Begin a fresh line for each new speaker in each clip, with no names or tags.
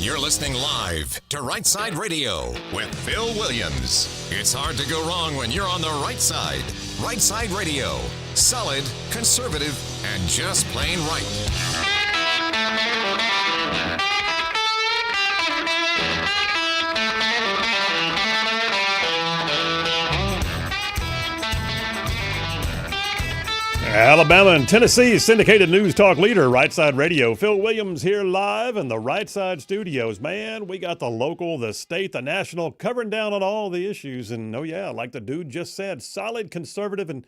You're listening live to Rightside Radio with Phil Williams. It's hard to go wrong when you're on the right side. Rightside Radio. Solid, conservative, and just plain right.
Alabama and Tennessee's syndicated news talk leader, Rightside Radio. Phil Williams here live in the Rightside studios. Man, we got the local, the state, the national, covering down on all the issues. And oh yeah, like the dude just said, solid, conservative, and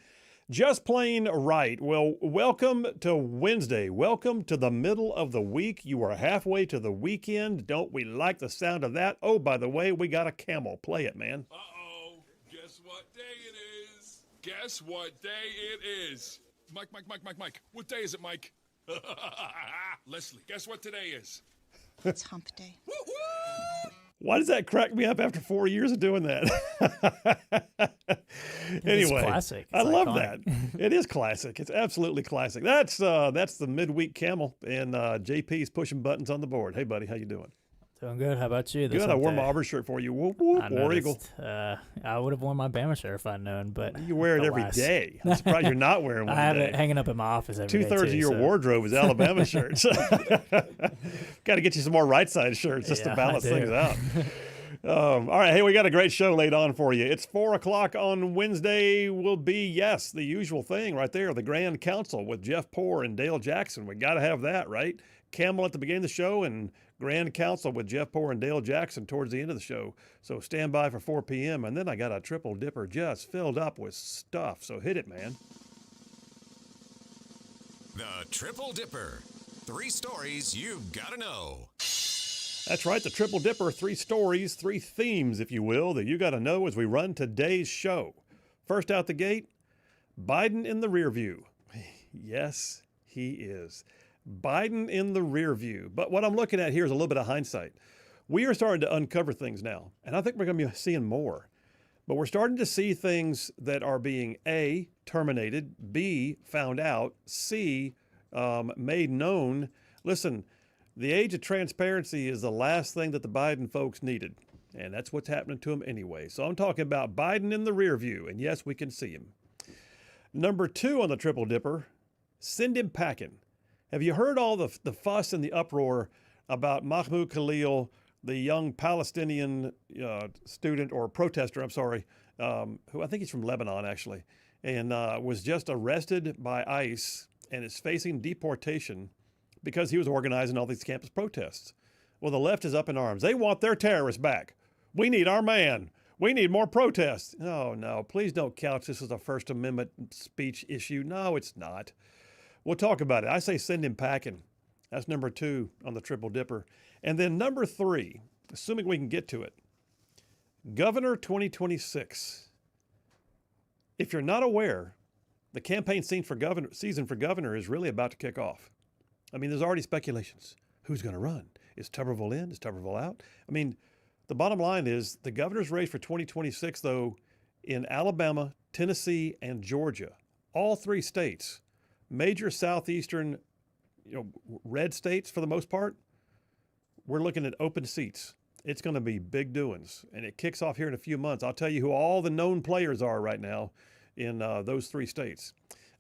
just plain right. Well, welcome to Wednesday. Welcome to the middle of the week. You are halfway to the weekend. Don't we like the sound of that? Oh, by the way, we got a camel. Play it, man.
Uh-oh. Guess what day it is? Guess what day it is? Mike. What day is it, Mike? Leslie, guess what today is?
It's hump day.
Woo-hoo!
Why does that crack me up after 4 years of doing that? Anyway,
classic.
I love that. It is classic. It's absolutely classic. That's the midweek camel, and JP's pushing buttons on the board. Hey, buddy, how you doing?
Doing good. How about you?
Good. I wore my Auburn shirt for you. Whoop, whoop, War Eagle.
I would have worn my Bama shirt if I'd known, but
you wear it every day. I'm surprised you're not wearing one.
I have
today.
it hanging up in my office every day.
2/3 of your wardrobe is Alabama shirts. Got to get you some more right side shirts just to balance things out. All right, hey, we got a great show laid on for you. It's 4 o'clock on Wednesday. Will be, yes, the usual thing right there, the Grand Council with Jeff Poore and Dale Jackson. We got to have that, right? Camel at the beginning of the show and Grand Council with Jeff Poore and Dale Jackson towards the end of the show. So stand by for 4 p.m. And then I got a triple dipper just filled up with stuff. So hit it, man.
The Triple Dipper. 3 stories you've got to know.
That's right, the Triple Dipper, 3 stories, 3 themes, if you will, that you got to know as we run today's show. First out the gate, Biden in the rear view. Yes, he is. Biden in the rear view. But what I'm looking at here is a little bit of hindsight. We are starting to uncover things now, and I think we're going to be seeing more. But we're starting to see things that are being A, terminated, B, found out, C, made known. Listen, the age of transparency is the last thing that the Biden folks needed, and that's what's happening to them anyway. So I'm talking about Biden in the rear view, and yes, we can see him. Number 2 on the Triple Dipper, send him packing. Have you heard all the fuss and the uproar about Mahmoud Khalil, the young Palestinian student or protester, who I think he's from Lebanon, actually, and was just arrested by ICE and is facing deportation because he was organizing all these campus protests. Well, the left is up in arms. They want their terrorists back. We need our man. We need more protests. Oh, no, please don't couch this as a First Amendment speech issue. No, it's not. We'll talk about it. I say send him packing. That's number 2 on the Triple Dipper. And then number 3, assuming we can get to it, Governor 2026. If you're not aware, the campaign season for governor is really about to kick off. I mean, there's already speculations. Who's going to run? Is Tuberville in? Is Tuberville out? I mean, the bottom line is the governor's race for 2026, though, in Alabama, Tennessee, and Georgia, all 3 states, major southeastern, red states for the most part, we're looking at open seats. It's going to be big doings, and it kicks off here in a few months. I'll tell you who all the known players are right now in those 3 states.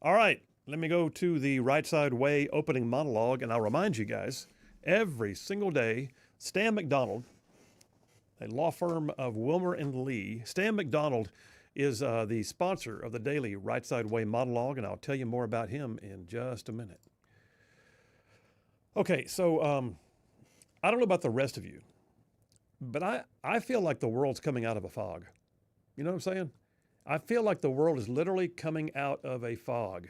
All right, let me go to the Right Side Way opening monologue, and I'll remind you guys, every single day, Stan McDonald, a law firm of Wilmer and Lee, Stan McDonald is the sponsor of the daily Right Side Way monologue, and I'll tell you more about him in just a minute. Okay, so I don't know about the rest of you, but I feel like the world's coming out of a fog. You know what I'm saying? I feel like the world is literally coming out of a fog.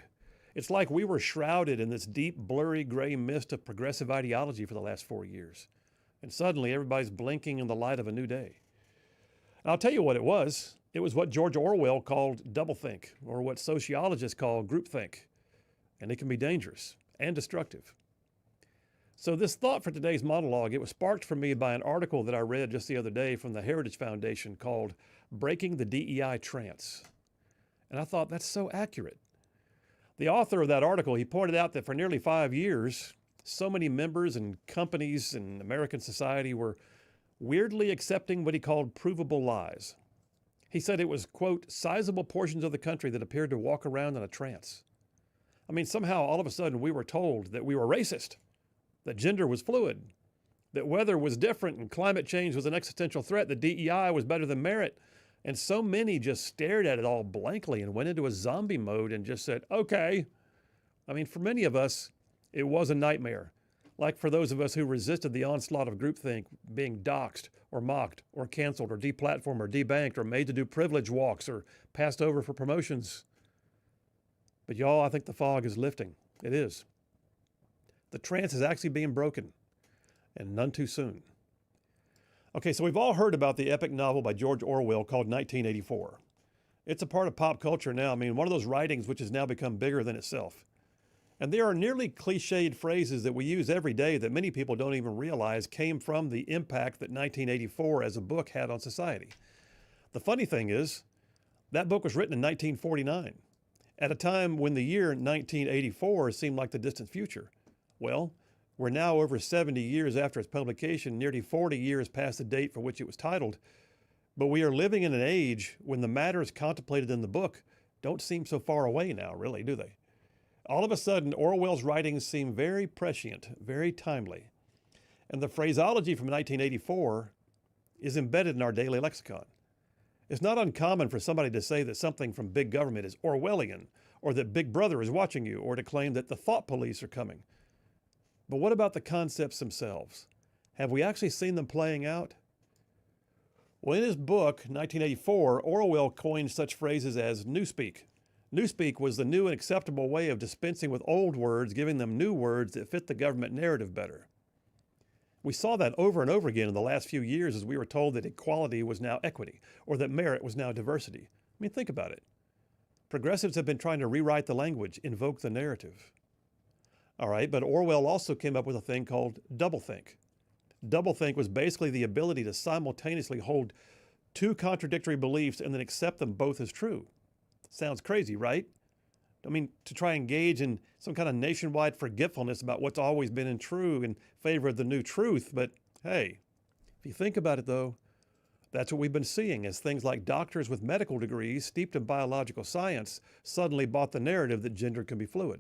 It's like we were shrouded in this deep, blurry, gray mist of progressive ideology for the last 4 years. And suddenly everybody's blinking in the light of a new day. And I'll tell you what it was. It was what George Orwell called doublethink, or what sociologists call groupthink. And it can be dangerous and destructive. So this thought for today's monologue, it was sparked for me by an article that I read just the other day from the Heritage Foundation called Breaking the DEI Trance. And I thought, that's so accurate. The author of that article, he pointed out that for nearly 5 years, so many members and companies in American society were weirdly accepting what he called provable lies. He said it was, quote, sizable portions of the country that appeared to walk around in a trance. I mean, somehow all of a sudden we were told that we were racist, that gender was fluid, that weather was different and climate change was an existential threat, that DEI was better than merit. And so many just stared at it all blankly and went into a zombie mode and just said, okay. I mean, for many of us, it was a nightmare. Like for those of us who resisted the onslaught of groupthink, being doxxed or mocked or canceled or deplatformed or debanked or made to do privilege walks or passed over for promotions. But y'all, I think the fog is lifting. It is. The trance is actually being broken, and none too soon. Okay, so we've all heard about the epic novel by George Orwell called 1984. It's a part of pop culture now. I mean, one of those writings which has now become bigger than itself. And there are nearly cliched phrases that we use every day that many people don't even realize came from the impact that 1984 as a book had on society. The funny thing is, that book was written in 1949, at a time when the year 1984 seemed like the distant future. Well, we're now over 70 years after its publication, nearly 40 years past the date for which it was titled, but we are living in an age when the matters contemplated in the book don't seem so far away now, really, do they? All of a sudden, Orwell's writings seem very prescient, very timely. And the phraseology from 1984 is embedded in our daily lexicon. It's not uncommon for somebody to say that something from big government is Orwellian, or that Big Brother is watching you, or to claim that the thought police are coming. But what about the concepts themselves? Have we actually seen them playing out? Well, in his book, 1984, Orwell coined such phrases as newspeak. Newspeak was the new and acceptable way of dispensing with old words, giving them new words that fit the government narrative better. We saw that over and over again in the last few years as we were told that equality was now equity, or that merit was now diversity. I mean, think about it. Progressives have been trying to rewrite the language, invoke the narrative. All right, but Orwell also came up with a thing called doublethink. Doublethink was basically the ability to simultaneously hold two contradictory beliefs and then accept them both as true. Sounds crazy, right? I mean, to try and engage in some kind of nationwide forgetfulness about what's always been true in favor of the new truth. But hey, if you think about it though, that's what we've been seeing as things like doctors with medical degrees steeped in biological science suddenly bought the narrative that gender can be fluid.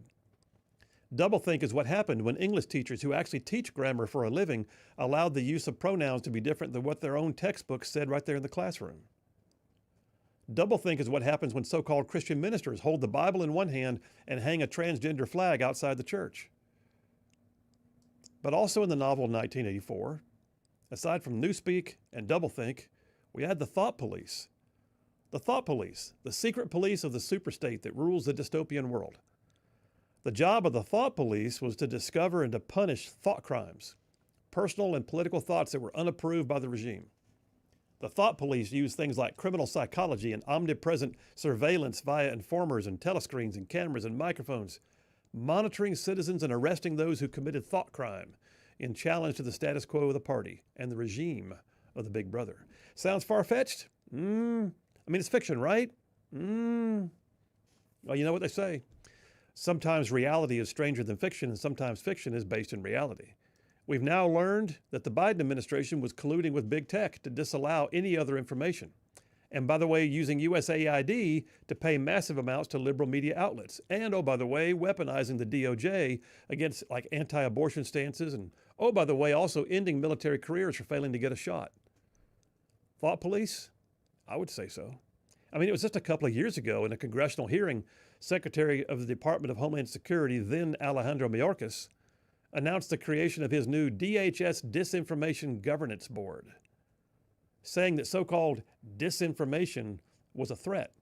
Doublethink is what happened when English teachers who actually teach grammar for a living allowed the use of pronouns to be different than what their own textbooks said right there in the classroom. Doublethink is what happens when so-called Christian ministers hold the Bible in one hand and hang a transgender flag outside the church. But also in the novel 1984, aside from newspeak and doublethink, we had the thought police. The thought police, the secret police of the superstate that rules the dystopian world. The job of the thought police was to discover and to punish thought crimes, personal and political thoughts that were unapproved by the regime. The thought police used things like criminal psychology and omnipresent surveillance via informers and telescreens and cameras and microphones, monitoring citizens and arresting those who committed thought crime in challenge to the status quo of the party and the regime of the Big Brother. Sounds far-fetched? I mean, it's fiction, right? Well, you know what they say. Sometimes reality is stranger than fiction, and sometimes fiction is based in reality. We've now learned that the Biden administration was colluding with big tech to disallow any other information. And by the way, using USAID to pay massive amounts to liberal media outlets. And, oh, by the way, weaponizing the DOJ against like anti-abortion stances. And, oh, by the way, also ending military careers for failing to get a shot. Thought police? I would say so. I mean, it was just a couple of years ago in a congressional hearing, Secretary of the Department of Homeland Security, then Alejandro Mayorkas, announced the creation of his new DHS Disinformation Governance Board, saying that so-called disinformation was a threat.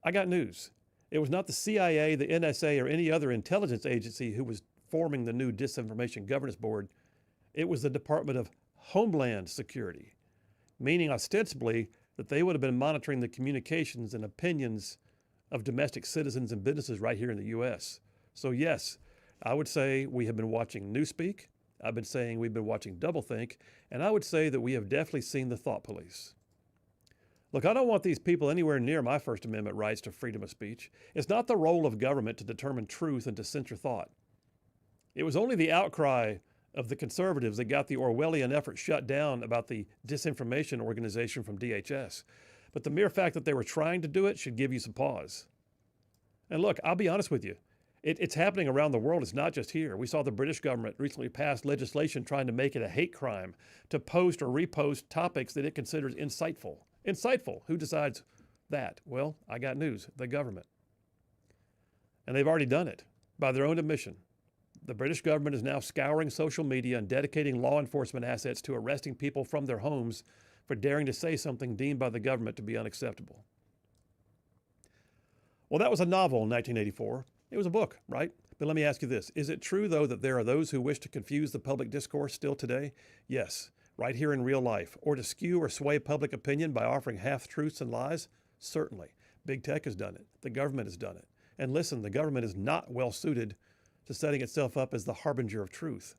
I got news. It was not the CIA, the NSA, or any other intelligence agency who was forming the new Disinformation Governance Board. It was the Department of Homeland Security, meaning ostensibly that they would have been monitoring the communications and opinions of domestic citizens and businesses right here in the U.S. So yes, I would say we have been watching newspeak. I've been saying we've been watching doublethink, and I would say that we have definitely seen the thought police. Look, I don't want these people anywhere near my First Amendment rights to freedom of speech. It's not the role of government to determine truth and to censor thought. It was only the outcry of the conservatives that got the Orwellian effort shut down about the disinformation organization from DHS. But the mere fact that they were trying to do it should give you some pause. And look, I'll be honest with you. It's happening around the world. It's not just here. We saw the British government recently pass legislation trying to make it a hate crime to post or repost topics that it considers insightful. Insightful. Who decides that? Well, I got news. The government. And they've already done it by their own admission. The British government is now scouring social media and dedicating law enforcement assets to arresting people from their homes for daring to say something deemed by the government to be unacceptable. Well, that was a novel in 1984. It was a book, right? But let me ask you this. Is it true, though, that there are those who wish to confuse the public discourse still today? Yes, right here in real life. Or to skew or sway public opinion by offering half-truths and lies? Certainly. Big tech has done it. The government has done it. And listen, the government is not well suited to setting itself up as the harbinger of truth.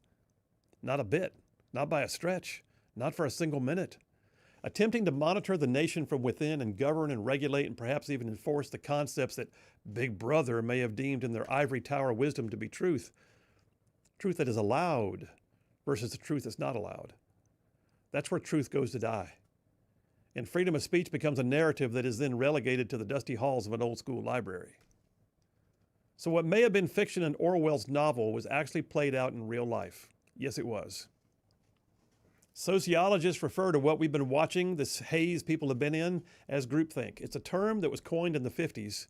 Not a bit. Not by a stretch. Not for a single minute. Attempting to monitor the nation from within and govern and regulate and perhaps even enforce the concepts that Big Brother may have deemed in their ivory tower wisdom to be truth. Truth that is allowed versus the truth that's not allowed. That's where truth goes to die. And freedom of speech becomes a narrative that is then relegated to the dusty halls of an old school library. So what may have been fiction in Orwell's novel was actually played out in real life. Yes, it was. Sociologists refer to what we've been watching, this haze people have been in, as groupthink. It's a term that was coined in the 50s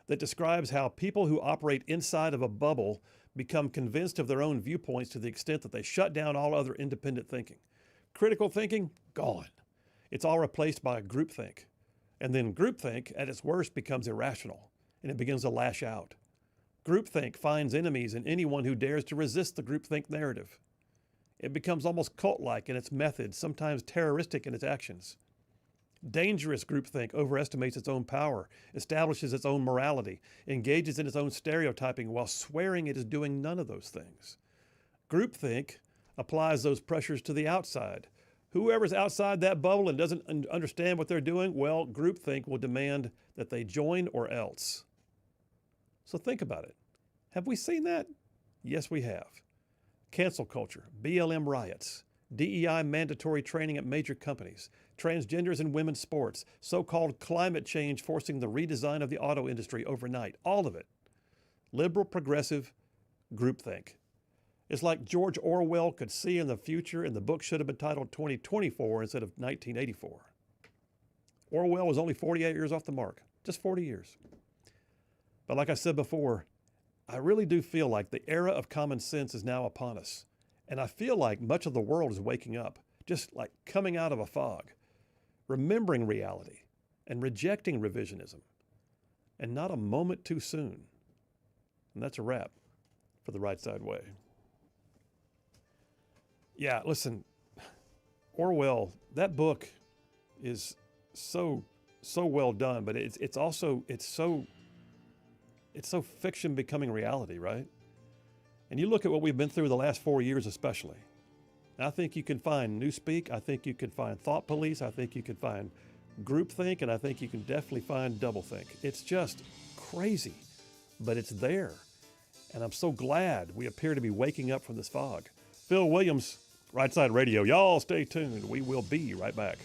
that describes how people who operate inside of a bubble become convinced of their own viewpoints to the extent that they shut down all other independent thinking. Critical thinking, gone. It's all replaced by groupthink. And then groupthink, at its worst, becomes irrational, and it begins to lash out. Groupthink finds enemies in anyone who dares to resist the groupthink narrative. It becomes almost cult-like in its methods, sometimes terroristic in its actions. Dangerous groupthink overestimates its own power, establishes its own morality, engages in its own stereotyping while swearing it is doing none of those things. Groupthink applies those pressures to the outside. Whoever's outside that bubble and doesn't understand what they're doing, well, groupthink will demand that they join or else. So think about it. Have we seen that? Yes, we have. Cancel culture, BLM riots, DEI mandatory training at major companies, transgenders in women's sports, so-called climate change forcing the redesign of the auto industry overnight, all of it. Liberal, progressive, groupthink. It's like George Orwell could see in the future and the book should have been titled 2024 instead of 1984. Orwell was only 48 years off the mark, just 40 years. But like I said before, I really do feel like the era of common sense is now upon us. And I feel like much of the world is waking up, just like coming out of a fog, remembering reality and rejecting revisionism, and not a moment too soon. And that's a wrap for the Right Side Way. Yeah, listen, Orwell, that book is so well done, but it's so fiction becoming reality, right? And you look at what we've been through the last 4 years especially. And I think you can find Newspeak. I think you can find Thought Police. I think you can find groupthink. And I think you can definitely find doublethink. It's just crazy, but it's there. And I'm so glad we appear to be waking up from this fog. Phil Williams, Right Side Radio. Y'all stay tuned. We will be right back.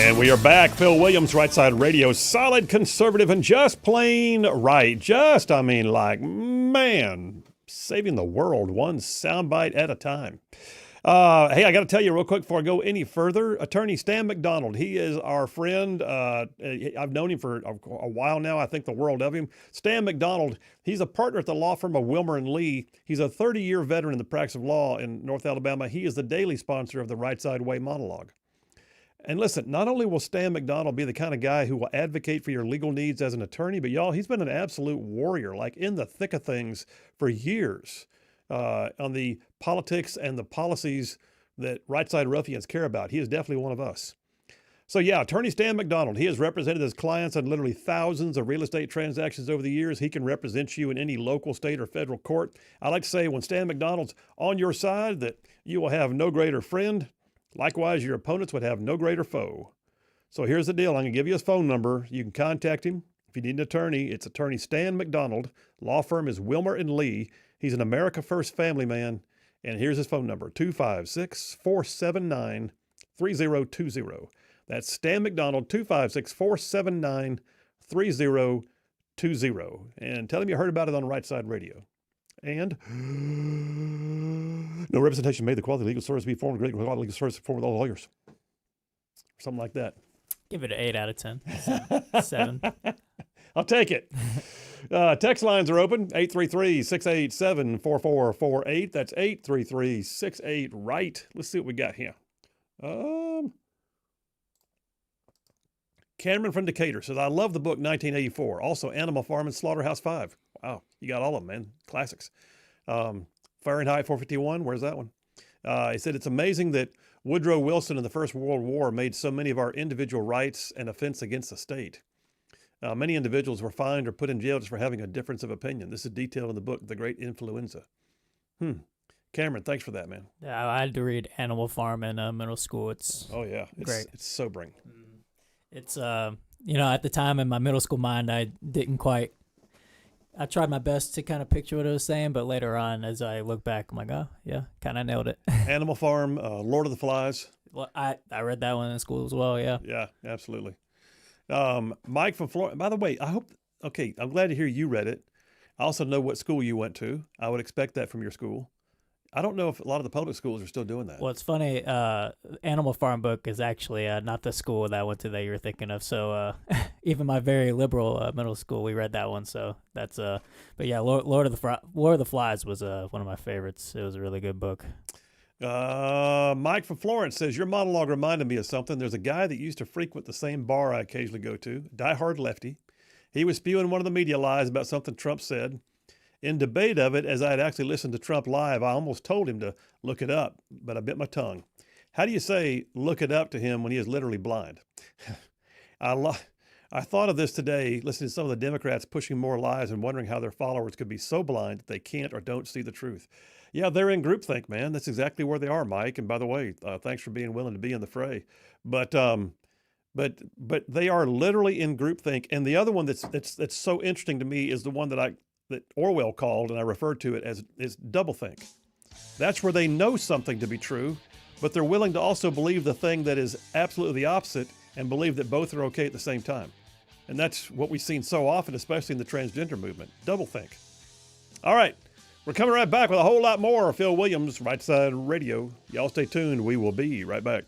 And we are back. Phil Williams, Rightside Radio. Solid, conservative, and just plain right. Man, saving the world one soundbite at a time. Hey, I got to tell you real quick before I go any further. Attorney Stan McDonald, he is our friend. I've known him for a while now. I think the world of him. Stan McDonald, he's a partner at the law firm of Wilmer and Lee. He's a 30-year veteran in the practice of law in North Alabama. He is the daily sponsor of the Rightside Way monologue. And listen, not only will Stan McDonald be the kind of guy who will advocate for your legal needs as an attorney, but y'all, he's been an absolute warrior, like in the thick of things for years on the politics and the policies that right-side ruffians care about. He is definitely one of us. So yeah, Attorney Stan McDonald, he has represented his clients on literally thousands of real estate transactions over the years. He can represent you in any local, state, or federal court. I like to say when Stan McDonald's on your side that you will have no greater friend. Likewise, your opponents would have no greater foe. So here's the deal. I'm going to give you his phone number. You can contact him. If you need an attorney, it's Attorney Stan McDonald. Law firm is Wilmer and Lee. He's an America First family man. And here's his phone number, 256-479-3020. That's Stan McDonald, 256-479-3020. And tell him you heard about it on Rightside Radio. And no representation made. The quality legal service be formed. Great quality legal service formed with all lawyers. Something like that.
Give it an 8 out of 10. 7.
I'll take it. Text lines are open. 833-687-4448. That's 833-68-RIGHT. Let's see what we got here. Cameron from Decatur says, I love the book 1984. Also, Animal Farm and Slaughterhouse 5. Wow, you got all of them, man. Classics. Fahrenheit 451, where's that one? He said, it's amazing that Woodrow Wilson in the First World War made so many of our individual rights an offense against the state. Many individuals were fined or put in jail just for having a difference of opinion. This is detailed in the book, The Great Influenza. Cameron, thanks for that, man.
Yeah, I had to read Animal Farm in middle school.
It's great. It's sobering.
It's, at the time in my middle school mind, I tried my best to kind of picture what it was saying, but later on, as I look back, I'm like, oh, yeah, kind of nailed it.
Animal Farm, Lord of the Flies.
Well, I read that one in school as well, yeah.
Yeah, absolutely. Mike from Florida, by the way, I'm glad to hear you read it. I also know what school you went to. I would expect that from your school. I don't know if a lot of the public schools are still doing that.
Well, it's funny. Animal Farm book is actually not the school that I went to that you were thinking of. So even my very liberal middle school, we read that one. So that's but yeah, Lord of the Flies was one of my favorites. It was a really good book.
Mike from Florence says, your monologue reminded me of something. There's a guy that used to frequent the same bar I occasionally go to, diehard lefty. He was spewing one of the media lies about something Trump said. In debate of it, as I had actually listened to Trump live, I almost told him to look it up, but I bit my tongue. How do you say look it up to him when he is literally blind? I thought of this today, listening to some of the Democrats pushing more lies and wondering how their followers could be so blind that they can't or don't see the truth. Yeah, they're in groupthink, man. That's exactly where they are, Mike. And by the way, thanks for being willing to be in the fray. But they are literally in groupthink. And the other one that's so interesting to me is the one that Orwell called, and I referred to it as doublethink. That's where they know something to be true, but they're willing to also believe the thing that is absolutely the opposite and believe that both are okay at the same time. And that's what we've seen so often, especially in the transgender movement. Doublethink. All right, we're coming right back with a whole lot more. Phil Williams, Rightside Radio. Y'all stay tuned. We will be right back.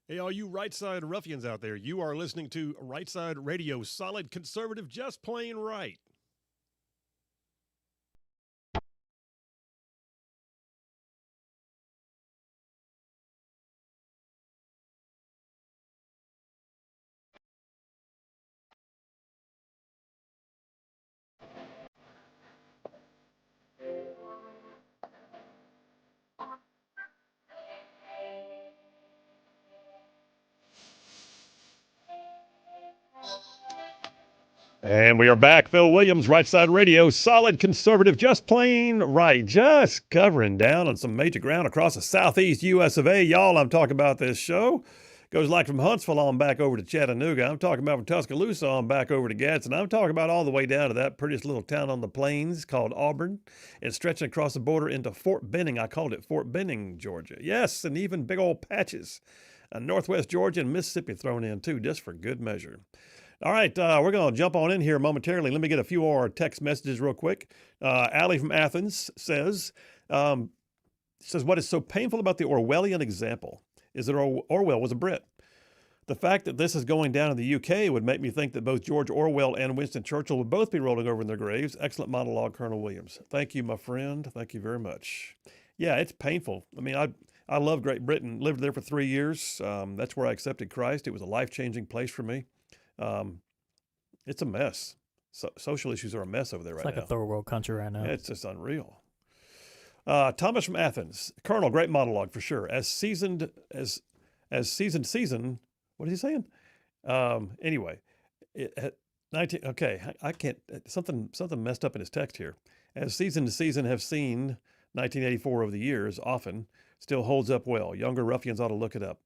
Hey, all you right side ruffians out there, you are listening to Right Side Radio, solid conservative, just plain right. And we are back. Phil Williams, Right Side Radio, solid conservative, just plain right. Just covering down on some major ground across the southeast U.S. of A. Y'all, I'm talking about this show. Goes like from Huntsville on back over to Chattanooga. I'm talking about from Tuscaloosa on back over to Gadsden. I'm talking about all the way down to that prettiest little town on the plains called Auburn. And stretching across the border into Fort Benning. I called it Fort Benning, Georgia. Yes, and even big old patches. Northwest Georgia and Mississippi thrown in too, just for good measure. All right, we're going to jump on in here momentarily. Let me get a few more text messages real quick. Allie from Athens says, what is so painful about the Orwellian example is that Orwell was a Brit. The fact that this is going down in the UK would make me think that both George Orwell and Winston Churchill would both be rolling over in their graves. Excellent monologue, Colonel Williams. Thank you, my friend. Thank you very much. Yeah, it's painful. I mean, I love Great Britain. Lived there for 3 years. That's where I accepted Christ. It was a life-changing place for me. It's a mess. Social issues are a mess over there right now.
It's like a third world country right now.
It's just unreal. Thomas from Athens, Colonel, great monologue for sure. As seasoned, what is he saying? Anyway, 19. Okay, I can't. Something messed up in his text here. As season to season have seen 1984 over the years, often still holds up well. Younger ruffians ought to look it up.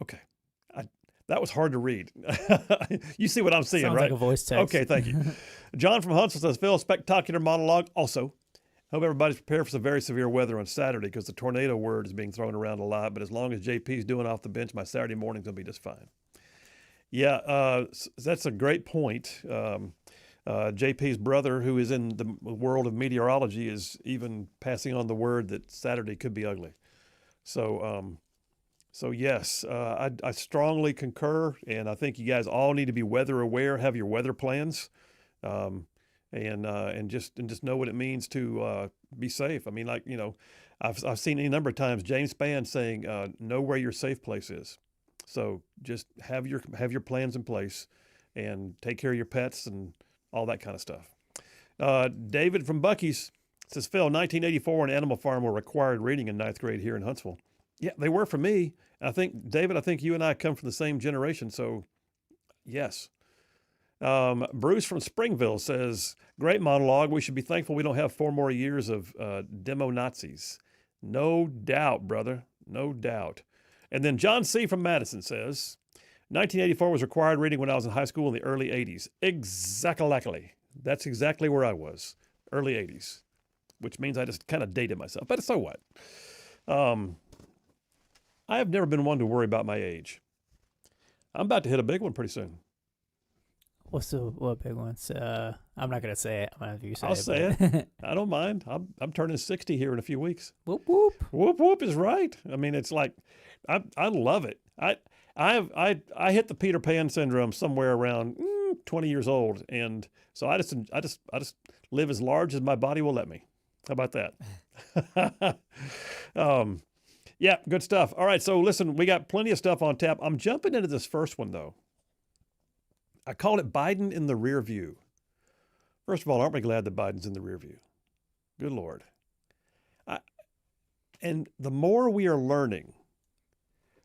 Okay. That was hard to read. You see what I'm seeing,
Sounds
right?
like a voice text.
Okay, thank you. John from Huntsville says, Phil, spectacular monologue. Also, hope everybody's prepared for some very severe weather on Saturday because the tornado word is being thrown around a lot. But as long as JP's doing off the bench, my Saturday morning's going to be just fine. Yeah, that's a great point. JP's brother, who is in the world of meteorology, is even passing on the word that Saturday could be ugly. So yes, I strongly concur, and I think you guys all need to be weather aware, have your weather plans, and just know what it means to be safe. I mean, like, you know, I've seen any number of times James Spann saying, know where your safe place is. So just have your plans in place and take care of your pets and all that kind of stuff. David from Bucky's says, Phil, 1984 and Animal Farm were required reading in 9th grade here in Huntsville. Yeah, they were for me. I think, David, you and I come from the same generation, so yes. Bruce from Springville says, great monologue. We should be thankful we don't have 4 more years of demo-Nazis. No doubt, brother. No doubt. And then John C. from Madison says, 1984 was required reading when I was in high school in the early 80s. Exactly. That's exactly where I was, early 80s, which means I just kind of dated myself. But so what? I have never been one to worry about my age. I'm about to hit a big one pretty soon.
What big ones? I'm not gonna say it. I'm gonna have you say
I'll
it.
say it. I don't mind. I'm turning 60 here in a few weeks.
Whoop whoop.
Whoop whoop is right. I mean, it's like I love it. I hit the Peter Pan syndrome somewhere around 20 years old, and so I just live as large as my body will let me. How about that? Yeah, good stuff. All right, so listen, we got plenty of stuff on tap. I'm jumping into this first one though. I called it Biden in the rear view. First of all, aren't we glad that Biden's in the rear view? Good Lord. And the more we are learning,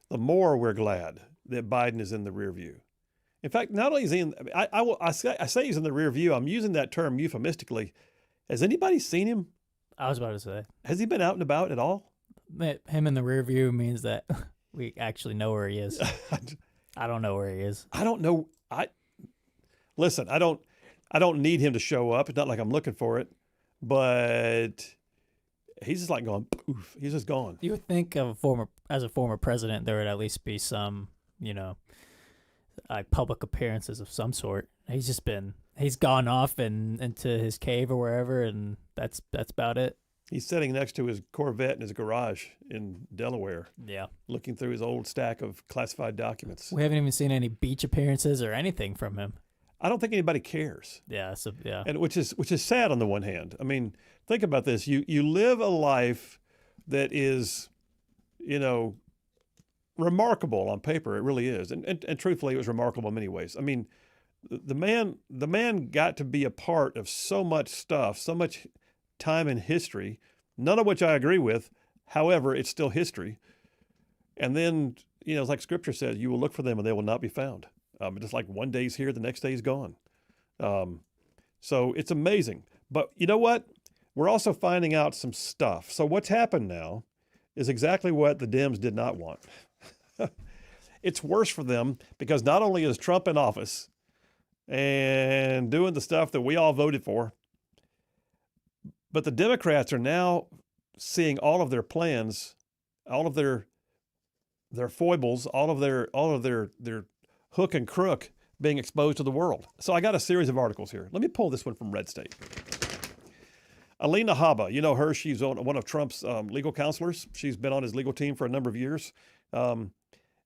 the more we're glad that Biden is in the rear view. In fact, not only is he in, I say he's in the rear view, I'm using that term euphemistically. Has anybody seen him?
I was about to say.
Has he been out and about at all?
Him in the rear view means that we actually know where he is. I don't know where he is.
I don't know. Listen, I don't need him to show up. It's not like I'm looking for it, but he's just like going, poof, he's just gone.
You would think as a former president, there would at least be some, like public appearances of some sort. He's gone off and into his cave or wherever, and that's about it.
He's sitting next to his Corvette in his garage in Delaware,
Yeah.
looking through his old stack of classified documents.
We haven't even seen any beach appearances or anything from him.
I don't think anybody cares.
Yeah. So yeah.
And which is sad on the one hand. I mean, think about this. You live a life that is, remarkable on paper. It really is. And truthfully, it was remarkable in many ways. I mean, the man got to be a part of so much stuff, so much time in history, none of which I agree with. However, it's still history. And then, it's like Scripture says, you will look for them and they will not be found. Just like one day's here, the next day is gone. So it's amazing. But you know what? We're also finding out some stuff. So what's happened now is exactly what the Dems did not want. It's worse for them because not only is Trump in office and doing the stuff that we all voted for, but the Democrats are now seeing all of their plans, all of their foibles, all of their hook and crook being exposed to the world. So I got a series of articles here. Let me pull this one from Red State. Alina Habba, you know her. She's one of Trump's legal counselors. She's been on his legal team for a number of years.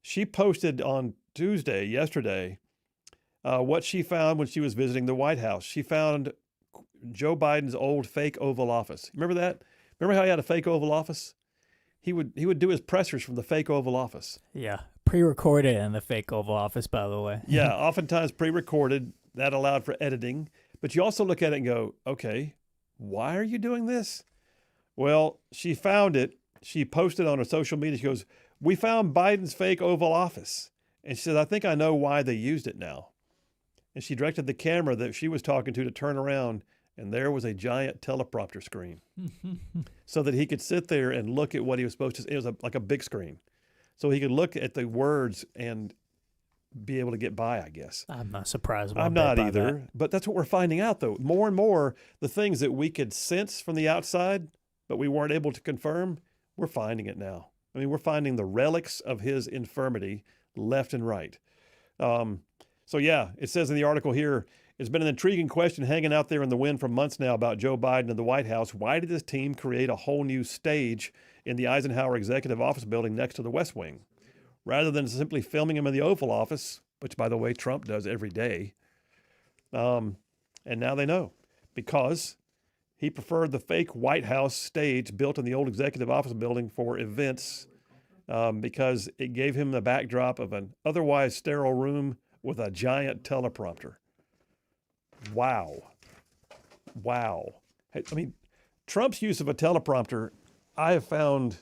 She posted on yesterday, what she found when she was visiting the White House. She found Joe Biden's old fake Oval Office. Remember that? Remember how he had a fake Oval Office? He would do his pressers from the fake Oval Office.
Yeah. Pre-recorded in the fake Oval Office, by the way.
Yeah, oftentimes pre-recorded. That allowed for editing. But you also look at it and go, okay, why are you doing this? Well, she found it. She posted on her social media. She goes, we found Biden's fake Oval Office. And she says, I think I know why they used it now. And she directed the camera that she was talking to turn around, and there was a giant teleprompter screen so that he could sit there and look at what he was supposed to. It was like a big screen. So he could look at the words and be able to get by, I guess.
I'm not surprised.
I'm not either. But that's what we're finding out, though. More and more, the things that we could sense from the outside, but we weren't able to confirm, we're finding it now. I mean, we're finding the relics of his infirmity left and right. So, yeah, it says in the article here, it's been an intriguing question hanging out there in the wind for months now about Joe Biden and the White House. Why did this team create a whole new stage in the Eisenhower Executive Office building next to the West Wing, rather than simply filming him in the Oval Office, which, by the way, Trump does every day? And now they know, because he preferred the fake White House stage built in the old Executive Office building for events, because it gave him the backdrop of an otherwise sterile room with a giant teleprompter. Wow. I mean, Trump's use of a teleprompter, I have found,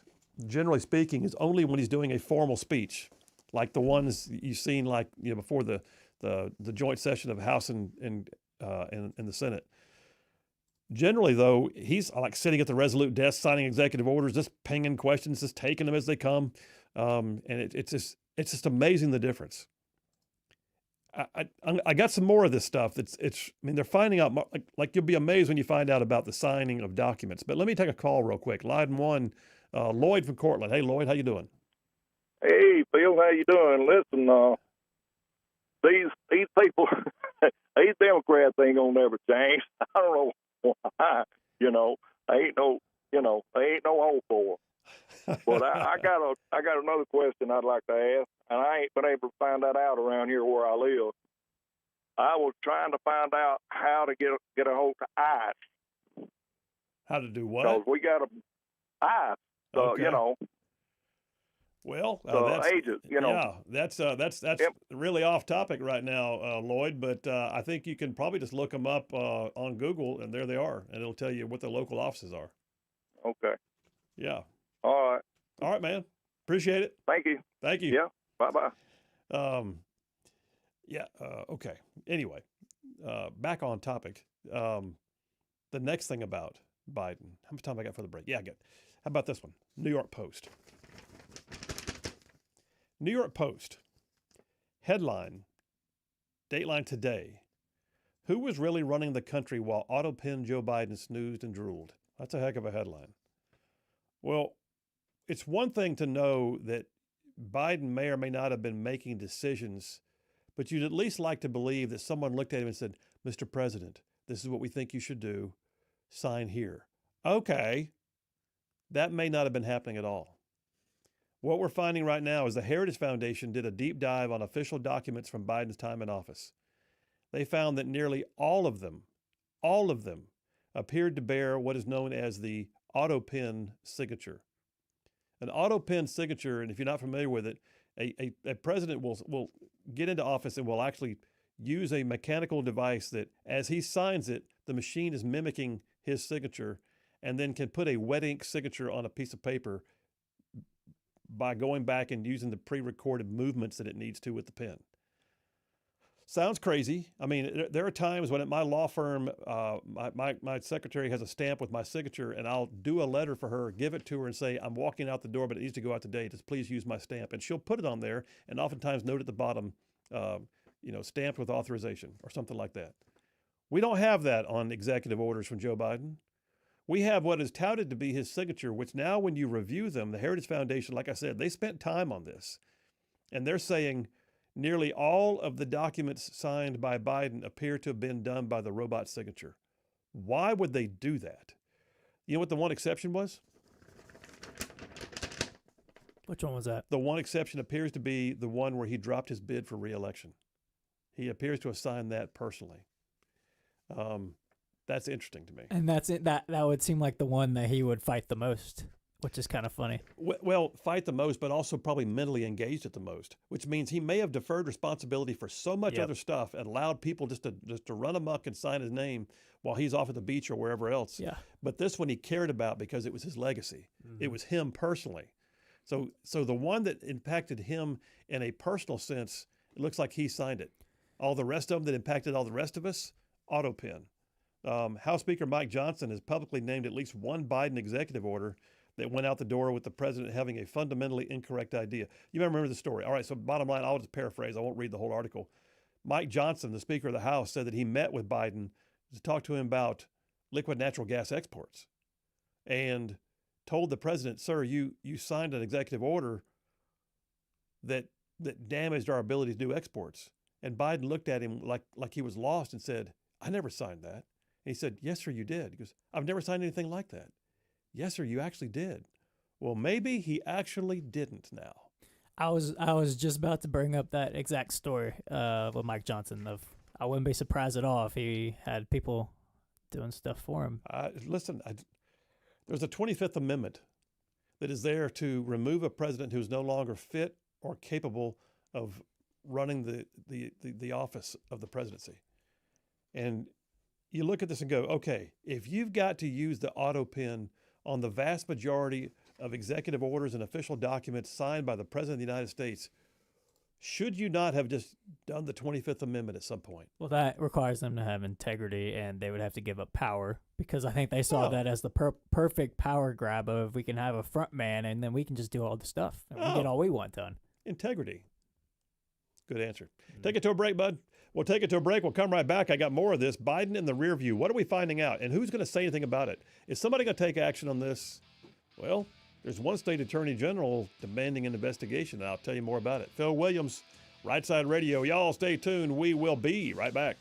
generally speaking, is only when he's doing a formal speech, like the ones you've seen, like, before the joint session of House and the Senate. Generally, though, he's like sitting at the Resolute desk, signing executive orders, just pinging questions, just taking them as they come, and it's just amazing the difference. I got some more of this stuff. I mean, they're finding out, like you'll be amazed when you find out about the signing of documents. But let me take a call real quick. Line one, Lloyd from Cortland. Hey, Lloyd, how you doing?
Hey, Phil, how you doing? Listen, these people, these Democrats ain't gonna never change. I don't know why. They ain't no hope for 'em. But I got another question I'd like to ask, and I ain't been able to find that out around here where I live. I was trying to find out how to get a hold of ICE.
How to do what?
Because we got ICE,
Okay. Well, that's
agents,
Yeah, that's really off topic right now, Lloyd. But I think you can probably just look them up on Google, and there they are, and it'll tell you what the local offices are.
Okay.
Yeah.
All
right, man. Appreciate it.
Thank you.
Thank you.
Yeah. Bye-bye.
Okay. Anyway, back on topic. The next thing about Biden. How much time I got for the break? Yeah, good. How about this one? New York Post. New York Post. Headline. Dateline today. Who was really running the country while Autopin Joe Biden snoozed and drooled? That's a heck of a headline. Well, it's one thing to know that Biden may or may not have been making decisions, but you'd at least like to believe that someone looked at him and said, Mr. President, this is what we think you should do. Sign here. Okay, that may not have been happening at all. What we're finding right now is the Heritage Foundation did a deep dive on official documents from Biden's time in office. They found that nearly all of them appeared to bear what is known as the auto pen signature. An auto pen signature, and if you're not familiar with it, a president will get into office and will actually use a mechanical device that as he signs it, the machine is mimicking his signature and then can put a wet ink signature on a piece of paper by going back and using the pre-recorded movements that it needs to with the pen. Sounds crazy. I mean, there are times when at my law firm, my secretary has a stamp with my signature, and I'll do a letter for her, give it to her, and say, I'm walking out the door, but it needs to go out today. Just please use my stamp. And she'll put it on there, and oftentimes note at the bottom, stamped with authorization or something like that. We don't have that on executive orders from Joe Biden. We have what is touted to be his signature, which now when you review them, the Heritage Foundation, like I said, they spent time on this. And they're saying nearly all of the documents signed by Biden appear to have been done by the robot signature. Why would they do that? You know what the one exception was?
Which one was that?
The one exception appears to be the one where he dropped his bid for re-election. He appears to have signed that personally. That's interesting to me.
And that's it. That would seem like the one that he would fight the most, which is kind of funny.
Well, fight the most, but also probably mentally engaged at the most, which means he may have deferred responsibility for so much other stuff and allowed people just to run amok and sign his name while he's off at the beach or wherever else.
Yeah.
But this one he cared about because it was his legacy. Mm-hmm. It was him personally. So the one that impacted him in a personal sense, it looks like he signed it. All the rest of them that impacted all the rest of us, auto pen. House Speaker Mike Johnson has publicly named at least one Biden executive order that went out the door with the president having a fundamentally incorrect idea. You may remember the story. All right, so bottom line, I'll just paraphrase. I won't read the whole article. Mike Johnson, the Speaker of the House, said that he met with Biden to talk to him about liquid natural gas exports and told the president, sir, you signed an executive order that damaged our ability to do exports. And Biden looked at him like he was lost and said, I never signed that. And he said, yes, sir, you did. He goes, I've never signed anything like that. Yes, sir, you actually did. Well, maybe he actually didn't now.
I was just about to bring up that exact story with Mike Johnson. I wouldn't be surprised at all if he had people doing stuff for him.
Listen, there's a 25th Amendment that is there to remove a president who's no longer fit or capable of running the office of the presidency. And you look at this and go, okay, if you've got to use the auto pen on the vast majority of executive orders and official documents signed by the President of the United States, should you not have just done the 25th Amendment at some point?
Well, that requires them to have integrity, and they would have to give up power, because I think they saw that as the perfect power grab of we can have a front man, and then we can just do all the stuff, and we get all we want done.
Integrity. Good answer. Take it to a break, bud. We'll take it to a break. We'll come right back. I got more of this. Biden in the rear view. What are we finding out? And who's going to say anything about it? Is somebody going to take action on this? Well, there's one state attorney general demanding an investigation, and I'll tell you more about it. Phil Williams, Rightside Radio. Y'all stay tuned. We will be right back.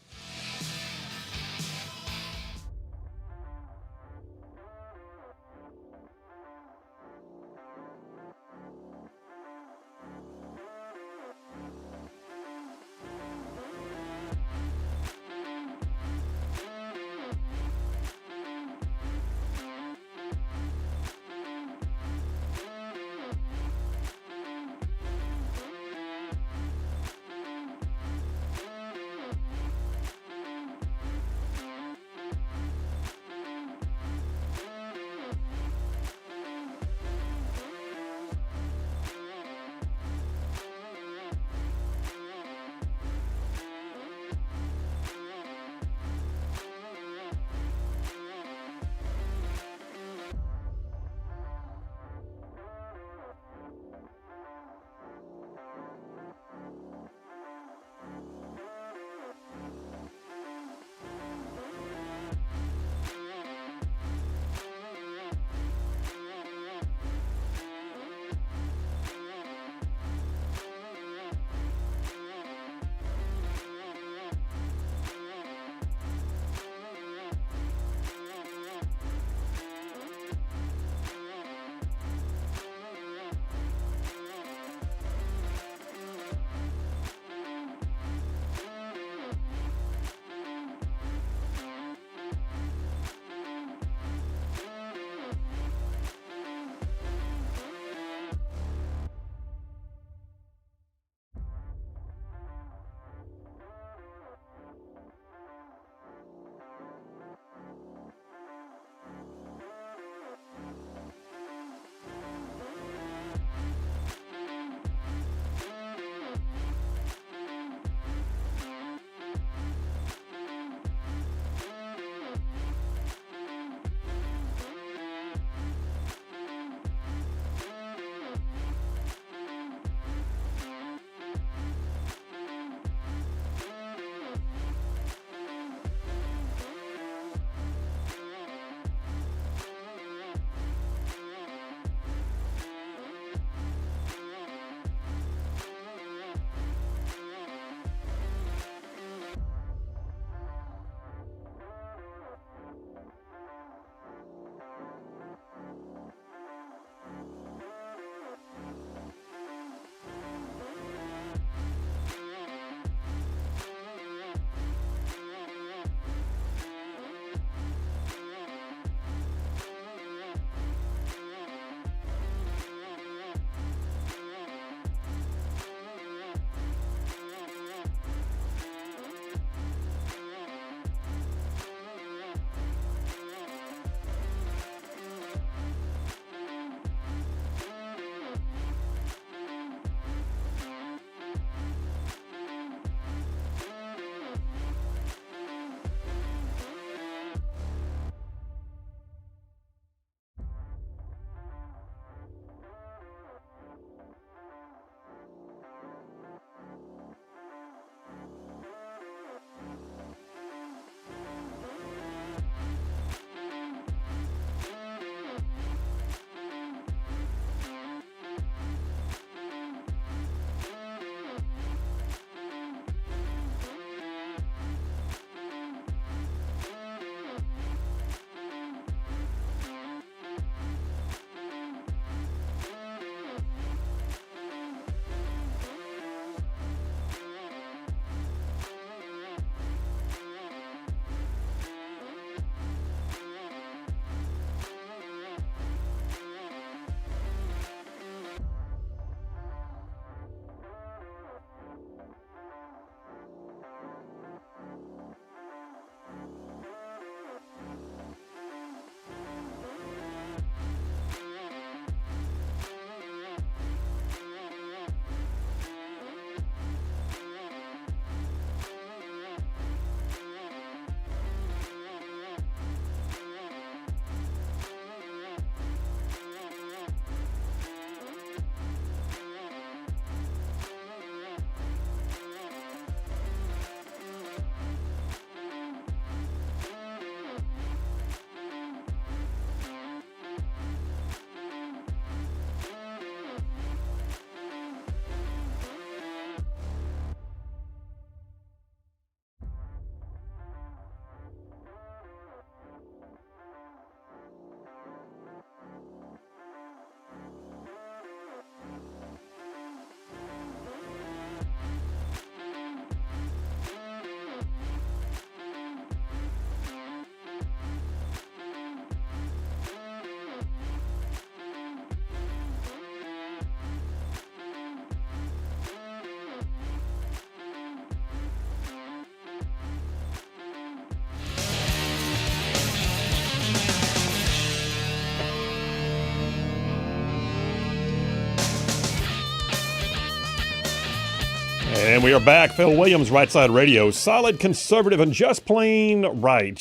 And we are back. Phil Williams, Rightside Radio. Solid, conservative, and just plain right.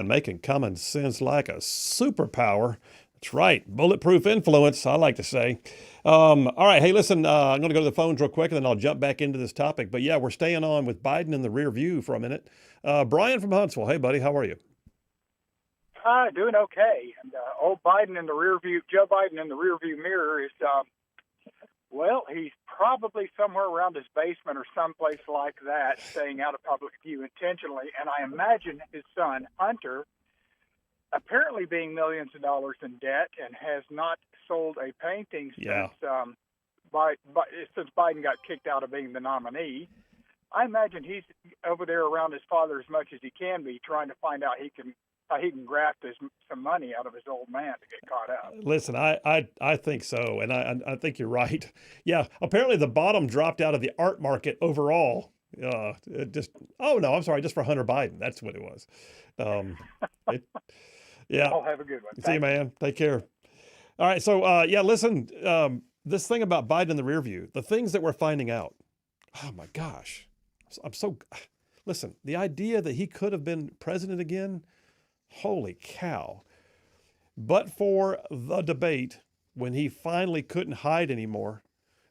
Making common sense like a superpower. That's right. Bulletproof influence, I like to say. All right. Hey, listen, I'm going to go to the phones real quick, and then I'll jump back into this topic. But, yeah, we're staying on with Biden in the rear view for a minute. Brian from Huntsville. Hey, buddy. How are you?
Hi, doing okay. And old Biden in the rear view, Joe Biden in the rear view mirror is, he's probably somewhere around his basement or someplace like that, staying out of public view intentionally. And I imagine his son, Hunter, apparently being millions of dollars in debt and has not sold a painting since Biden got kicked out of being the nominee. I imagine he's over there around his father as much as he can be, trying to find out how he can graft some money out of his old man to get caught up.
Listen, I think so, and I think you're right. Yeah, apparently the bottom dropped out of the art market overall. Just for Hunter Biden. That's what it was. Yeah.
I'll have a good one.
See you, man. Take care. All right. So, listen, this thing about Biden in the rear view, the things that we're finding out. Oh, my gosh. Listen, the idea that he could have been president again, holy cow. But for the debate, when he finally couldn't hide anymore,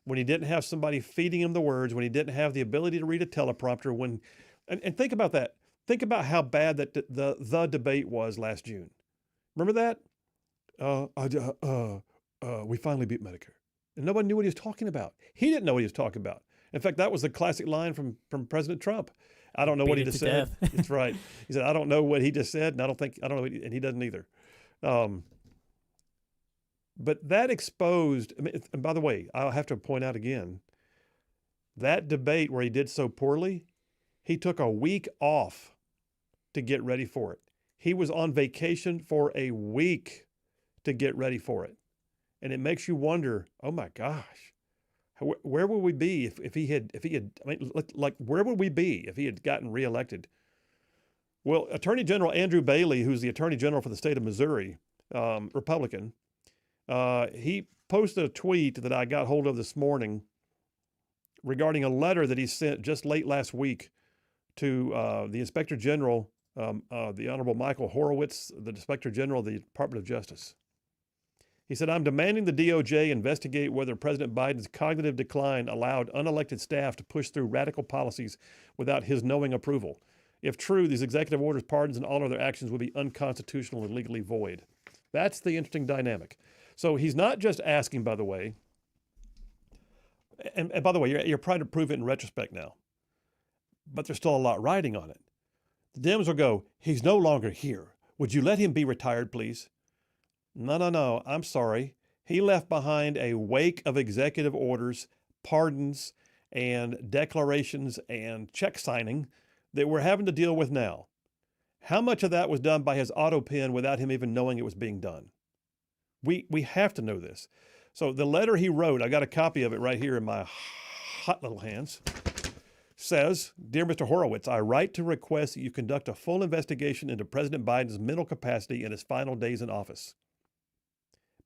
when he didn't have somebody feeding him the words, when he didn't have the ability to read a teleprompter, and think about that. Think about how bad that the debate was last June. Remember that? We finally beat Medicare. And nobody knew what he was talking about. He didn't know what he was talking about. In fact, that was the classic line from President Trump. I don't know what he just said. That's right. He said, I don't know what he just said, and I don't know, and he doesn't either. But that exposed, and by the way, I'll have to point out again, that debate where he did so poorly, he took a week off to get ready for it. He was on vacation for a week to get ready for it. And it makes you wonder, oh my gosh, where would we be if he had, where would we be if he had gotten reelected? Well, Attorney General Andrew Bailey, who's the Attorney General for the state of Missouri, Republican, he posted a tweet that I got hold of this morning regarding a letter that he sent just late last week to the Inspector General, the Honorable Michael Horowitz, the Inspector General of the Department of Justice. He said, I'm demanding the DOJ investigate whether President Biden's cognitive decline allowed unelected staff to push through radical policies without his knowing approval. If true, these executive orders, pardons, and all other actions would be unconstitutional and legally void. That's the interesting dynamic. So he's not just asking, by the way, and by the way, you're trying to prove it in retrospect now, but there's still a lot riding on it. The Dems will go, he's no longer here. Would you let him be retired, please? No. I'm sorry. He left behind a wake of executive orders, pardons, and declarations and check signing that we're having to deal with now. How much of that was done by his auto pen without him even knowing it was being done? We have to know this. So the letter he wrote, I got a copy of it right here in my hot little hands, says, Dear Mr. Horowitz, I write to request that you conduct a full investigation into President Biden's mental capacity in his final days in office.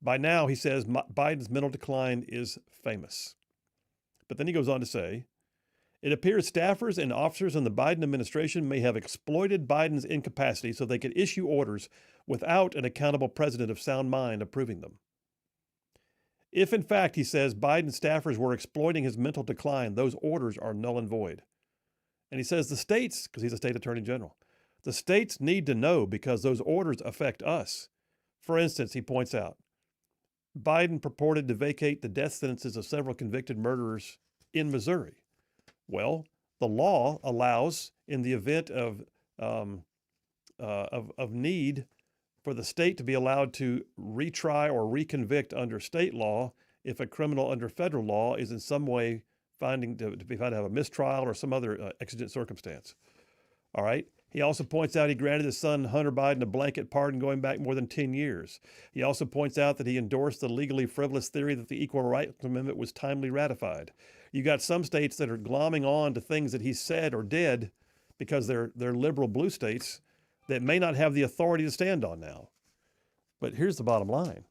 By now, he says, Biden's mental decline is famous. But then he goes on to say, it appears staffers and officers in the Biden administration may have exploited Biden's incapacity so they could issue orders without an accountable president of sound mind approving them. If, in fact, he says, Biden staffers were exploiting his mental decline, those orders are null and void. And he says the states, because he's a state attorney general, the states need to know because those orders affect us. For instance, he points out, Biden purported to vacate the death sentences of several convicted murderers in Missouri. Well, the law allows, in the event of need, for the state to be allowed to retry or reconvict under state law if a criminal under federal law is in some way found to have a mistrial or some other exigent circumstance. All right. He also points out he granted his son Hunter Biden a blanket pardon going back more than 10 years. He also points out that he endorsed the legally frivolous theory that the Equal Rights Amendment was timely ratified. You got some states that are glomming on to things that he said or did because they're liberal blue states that may not have the authority to stand on now. But here's the bottom line.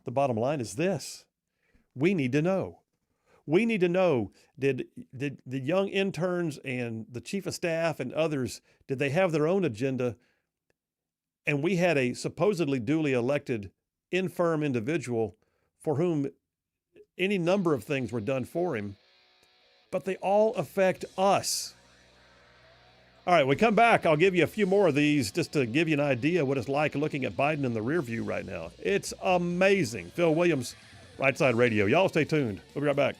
The bottom line is this. We need to know. We need to know, did the young interns and the chief of staff and others, did they have their own agenda? And we had a supposedly duly elected infirm individual for whom any number of things were done for him, but they all affect us. All right, we come back. I'll give you a few more of these just to give you an idea what it's like looking at Biden in the rear view right now. It's amazing. Phil Williams, Right Side Radio. Y'all stay tuned. We'll be right back.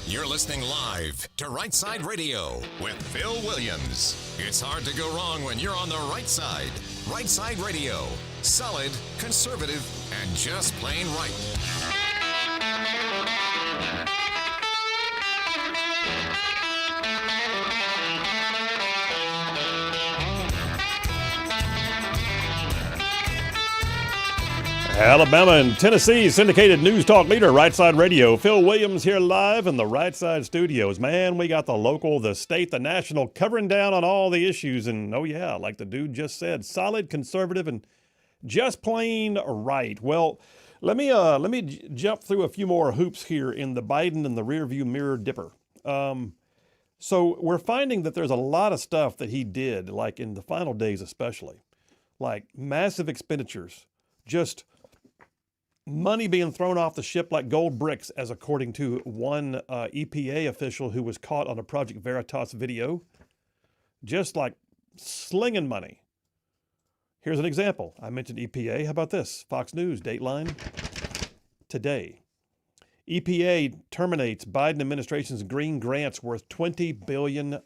You're listening live to Rightside Radio with Phil Williams. It's hard to go wrong when you're on the right side. Rightside Radio. Solid, conservative, and just plain right.
Alabama and Tennessee syndicated news talk leader, Rightside Radio. Phil Williams here live in the Rightside studios. Man, we got the local, the state, the national covering down on all the issues. And oh yeah, like the dude just said, solid, conservative, and just plain right. Well, let me jump through a few more hoops here in the Biden and the rearview mirror dipper. So we're finding that there's a lot of stuff that he did, like in the final days especially, like massive expenditures, just money being thrown off the ship like gold bricks, as according to one EPA official who was caught on a Project Veritas video, just like slinging money. Here's an example. I mentioned EPA. How about this? Fox News, Dateline today. EPA terminates Biden administration's green grants worth $20 billion.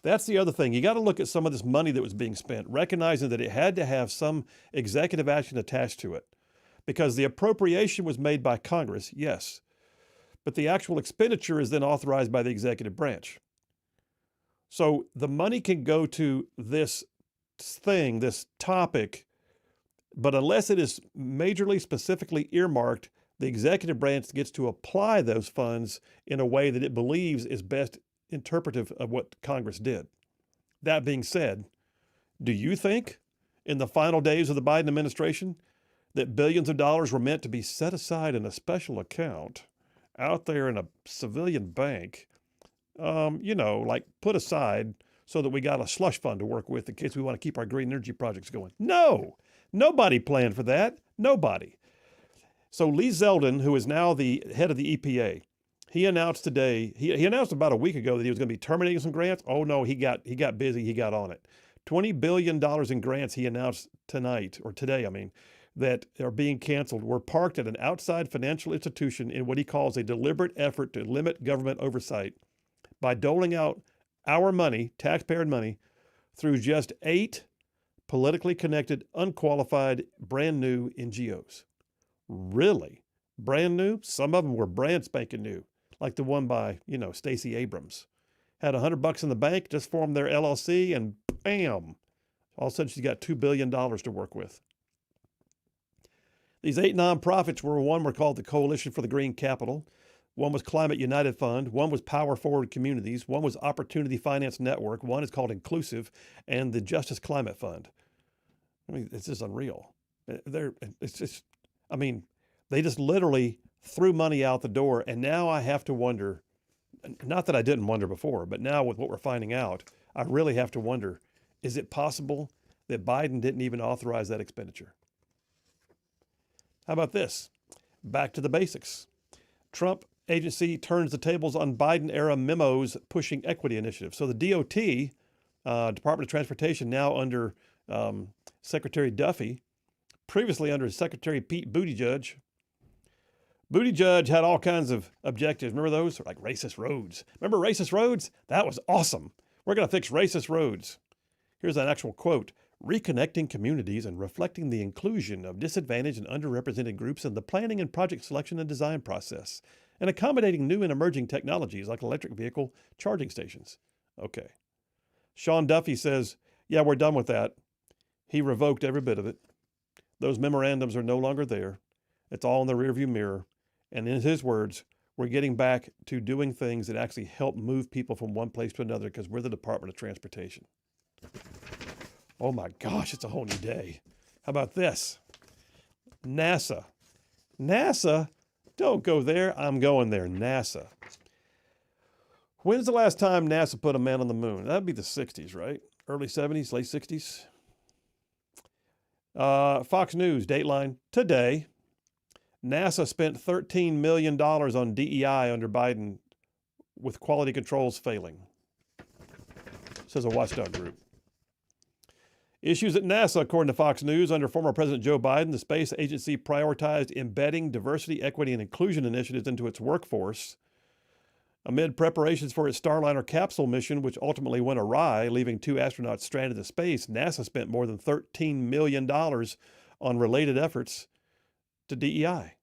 That's the other thing. You got to look at some of this money that was being spent, recognizing that it had to have some executive action attached to it. Because the appropriation was made by Congress, yes, but the actual expenditure is then authorized by the executive branch. So the money can go to this thing, this topic, but unless it is majorly specifically earmarked, the executive branch gets to apply those funds in a way that it believes is best interpretive of what Congress did. That being said, do you think in the final days of the Biden administration that billions of dollars were meant to be set aside in a special account out there in a civilian bank, like put aside so that we got a slush fund to work with in case we want to keep our green energy projects going? No, nobody planned for that. Nobody. So Lee Zeldin, who is now the head of the EPA, he announced today, he announced about a week ago that he was going to be terminating some grants. Oh no, he got busy. He got on it. $20 billion in grants he announced today, that are being canceled were parked at an outside financial institution in what he calls a deliberate effort to limit government oversight by doling out our money, taxpayer money, through just 8 politically connected, unqualified, brand new NGOs. Really? Brand new? Some of them were brand spanking new, like the one by, Stacey Abrams. Had $100 in the bank, just formed their LLC, and bam, all of a sudden she's got $2 billion to work with. These 8 nonprofits were called the Coalition for the Green Capital. One was Climate United Fund. One was Power Forward Communities. One was Opportunity Finance Network. One is called Inclusive, and the Justice Climate Fund. It's just unreal. They just literally threw money out the door. And now I have to wonder, not that I didn't wonder before, but now with what we're finding out, I really have to wonder, is it possible that Biden didn't even authorize that expenditure? How about this? Back to the basics. Trump agency turns the tables on Biden-era memos pushing equity initiatives. So the DOT, Department of Transportation, now under Secretary Duffy, previously under Secretary Pete Buttigieg. Buttigieg had all kinds of objectives. Remember those? Like racist roads. Remember racist roads? That was awesome. We're going to fix racist roads. Here's an actual quote. Reconnecting communities and reflecting the inclusion of disadvantaged and underrepresented groups in the planning and project selection and design process, and accommodating new and emerging technologies like electric vehicle charging stations. Okay. Sean Duffy says, yeah, we're done with that. He revoked every bit of it. Those memorandums are no longer there. It's all in the rearview mirror. And in his words, we're getting back to doing things that actually help move people from one place to another because we're the Department of Transportation. Oh my gosh, it's a whole new day. How about this? NASA. NASA? Don't go there. I'm going there. NASA. When's the last time NASA put a man on the moon? That'd be the 60s, right? Early 70s, late 60s. Fox News, Dateline, today. NASA spent $13 million on DEI under Biden with quality controls failing, says a watchdog group. Issues at NASA, according to Fox News, under former President Joe Biden, the space agency prioritized embedding diversity, equity, and inclusion initiatives into its workforce Amid preparations for its Starliner capsule mission, which ultimately went awry, leaving 2 astronauts stranded in space, NASA spent more than $13 million on related efforts to DEI.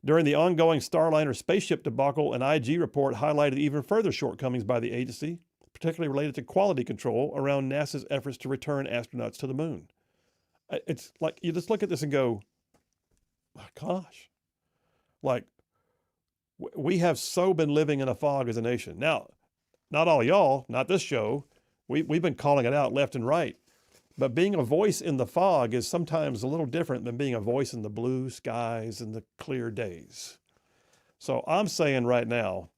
During the ongoing Starliner spaceship debacle, an IG report highlighted even further shortcomings by the agency, particularly related to quality control around NASA's efforts to return astronauts to the moon. It's like you just look at this and go, my gosh, like we have so been living in a fog as a nation. Now, not all y'all, not this show. We've been calling it out left and right. But being a voice in the fog is sometimes a little different than being a voice in the blue skies and the clear days. So I'm saying right now,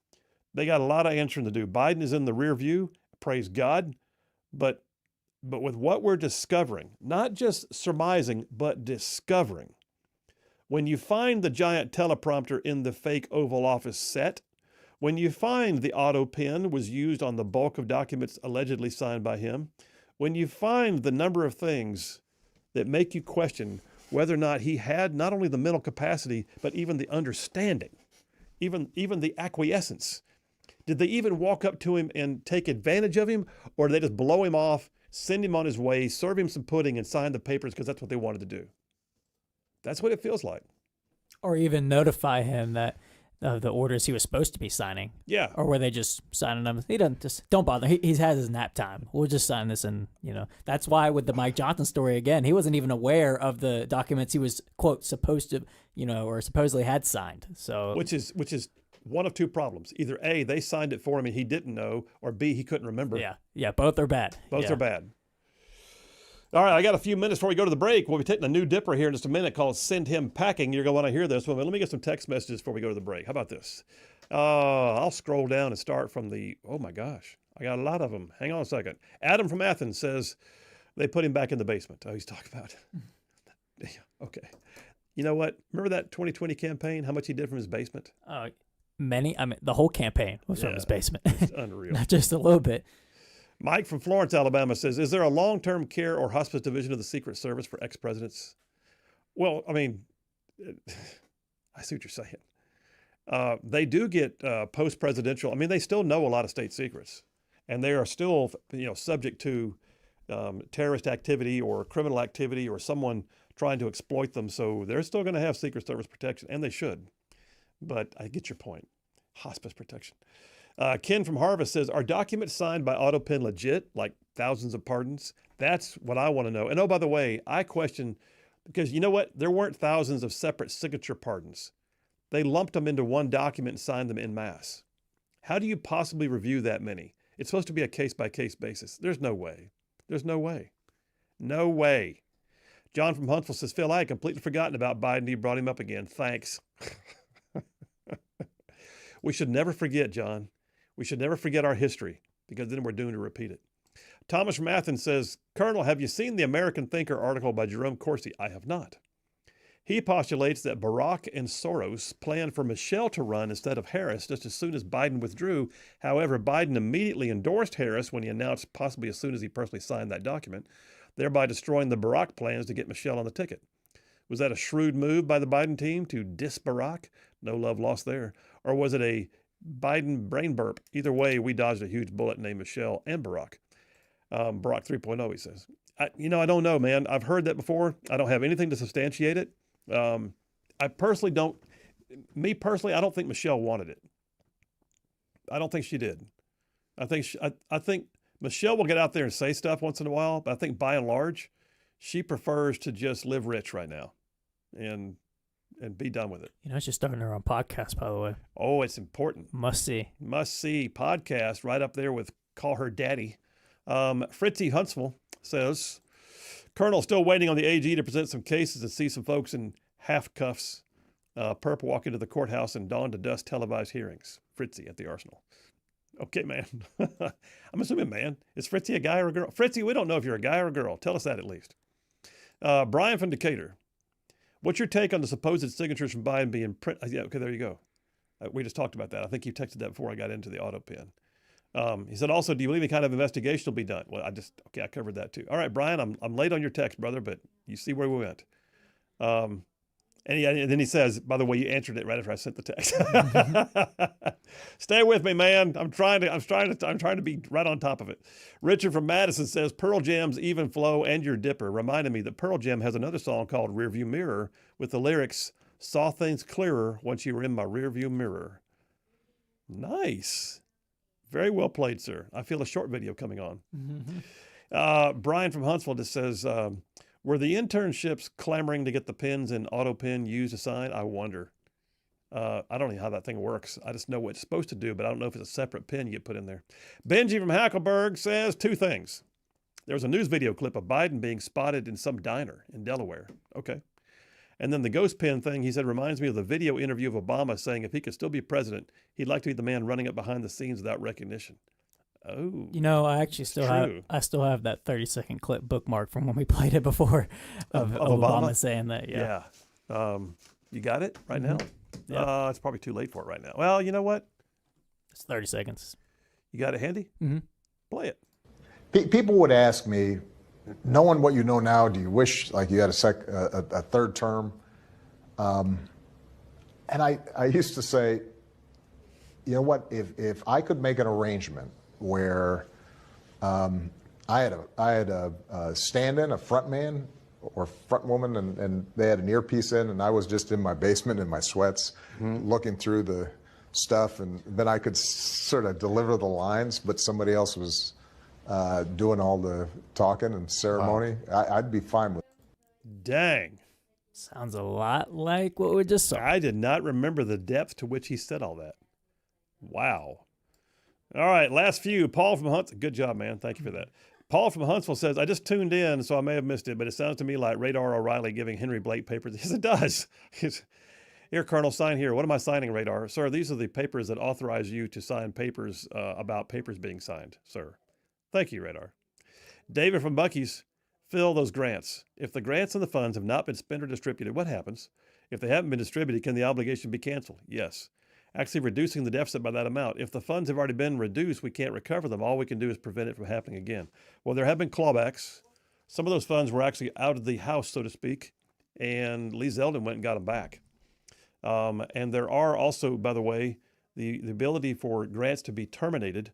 they got a lot of answering to do. Biden is in the rear view, praise God. But with what we're discovering, not just surmising, but discovering, when you find the giant teleprompter in the fake Oval Office set, when you find the auto pen was used on the bulk of documents allegedly signed by him, when you find the number of things that make you question whether or not he had not only the mental capacity, but even the understanding, even the acquiescence. Did they even walk up to him and take advantage of him, or did they just blow him off, send him on his way, serve him some pudding, and sign the papers because that's what they wanted to do? That's what it feels like.
Or even notify him that the orders he was supposed to be signing.
Yeah.
Or were they just signing them? He doesn't just, don't bother. He has his nap time. We'll just sign this, and that's why with the Mike Johnson story again, he wasn't even aware of the documents he was quote supposed to, or supposedly had signed. So
which is one of two problems. Either A, they signed it for him and he didn't know, or B, he couldn't remember.
Yeah, both are bad.
Both are bad. All right, I got a few minutes before we go to the break. We'll be taking a new dipper here in just a minute called Send Him Packing. You're going to want to hear this one, but let me get some text messages before we go to the break. How about this? I'll scroll down and start from oh my gosh, I got a lot of them. Hang on a second. Adam from Athens says they put him back in the basement. Oh, he's talking about it. Okay. You know what? Remember that 2020 campaign, how much he did from his basement?
The whole campaign was from his basement.
It's unreal.
Not just a little bit.
Mike from Florence, Alabama says, is there a long-term care or hospice division of the Secret Service for ex-presidents? Well, I mean, I see what you're saying. They do get post-presidential. I mean, they still know a lot of state secrets, and they are still, subject to terrorist activity or criminal activity or someone trying to exploit them. So they're still going to have Secret Service protection, and they should. But I get your point. Hospice protection. Ken from Harvest says, are documents signed by AutoPen legit, like thousands of pardons? That's what I want to know. And oh, by the way, I question, because you know what? There weren't thousands of separate signature pardons. They lumped them into one document and signed them en masse. How do you possibly review that many? It's supposed to be a case-by-case basis. There's no way. There's no way. No way. John from Huntsville says, Phil, I had completely forgotten about Biden. You brought him up again. Thanks. We should never forget, John. We should never forget our history, because then we're doomed to repeat it. Thomas from Athens says, Colonel, have you seen the American Thinker article by Jerome Corsi? I have not. He postulates that Barack and Soros planned for Michelle to run instead of Harris just as soon as Biden withdrew. However, Biden immediately endorsed Harris when he announced, possibly as soon as he personally signed that document, thereby destroying the Barack plans to get Michelle on the ticket. Was that a shrewd move by the Biden team to diss Barack? No love lost there. Or was it a Biden brain burp? Either way, we dodged a huge bullet named Michelle and Barack. Barack 3.0, he says. I don't know, man. I've heard that before. I don't have anything to substantiate it. I personally don't think Michelle wanted it. I don't think she did. I think Michelle will get out there and say stuff once in a while, but I think by and large, she prefers to just live rich right now and be done with it.
She's starting her own podcast, by the way.
Oh, it's important.
Must see
podcast right up there with Call Her Daddy. Fritzy Huntsville says, Colonel still waiting on the AG to present some cases and see some folks in half cuffs, perp walk into the courthouse and dawn to dusk televised hearings. Fritzy at the Arsenal. Okay, man. I'm assuming, man. Is Fritzy a guy or a girl? Fritzy, we don't know if you're a guy or a girl. Tell us that at least. Brian from Decatur. What's your take on the supposed signatures from Biden being print? Yeah, okay, there you go. We just talked about that. I think you texted that before I got into the auto pen. He said, also, do you believe any kind of investigation will be done? Well, I covered that too. All right, Brian, I'm late on your text, brother, but you see where we went. And then he says, by the way, you answered it right after I sent the text. Stay with me, man. I'm trying to be right on top of it. Richard from Madison says, Pearl Jam's Even Flow and Your Dipper reminded me that Pearl Jam has another song called Rearview Mirror with the lyrics, saw things clearer once you were in my rearview mirror. Nice. Very well played, sir. I feel a short video coming on. Brian from Huntsville just says, were the internships clamoring to get the pins and auto pen used to sign? I wonder. I don't know how that thing works. I just know what it's supposed to do, but I don't know if it's a separate pin you get put in there. Benji from Hackleburg says 2 things. There was a news video clip of Biden being spotted in some diner in Delaware. Okay. And then the ghost pin thing, he said, reminds me of the video interview of Obama saying if he could still be president, he'd like to be the man running up behind the scenes without recognition. Oh,
You know, I actually still have that 30-second clip bookmarked from when we played it before of Obama saying that. Yeah.
You got it right now? Yeah. It's probably too late for it right now. Well, you know what?
It's 30 seconds.
You got it handy? Mm-hmm. Play it.
People would ask me, knowing what you know now, do you wish like you had a third term? And I used to say, you know what? If I could make an arrangement where I had a stand-in, a front man or front woman, and they had an earpiece in, and I was just in my basement in my sweats, looking through the stuff, and then I could sort of deliver the lines, but somebody else was doing all the talking and ceremony. Wow. I'd be fine with it.
Dang.
Sounds a lot like what we just saw.
I did not remember the depth to which he said all that. Wow. All right, last few. Paul from Huntsville. Good job, man. Thank you for that. Paul from Huntsville says, I just tuned in, so I may have missed it, but it sounds to me like Radar O'Reilly giving Henry Blake papers. Yes, it does. Here, Colonel, sign here. What am I signing, Radar? Sir, these are the papers that authorize you to sign papers about papers being signed, sir. Thank you, Radar. David from Bucky's, fill those grants. If the grants and the funds have not been spent or distributed, what happens? If they haven't been distributed, can the obligation be canceled? Yes. Actually reducing the deficit by that amount. If the funds have already been reduced, we can't recover them. All we can do is prevent it from happening again. Well, there have been clawbacks. Some of those funds were actually out of the house, so to speak, and Lee Zeldin went and got them back. And there are also, by the way, the ability for grants to be terminated.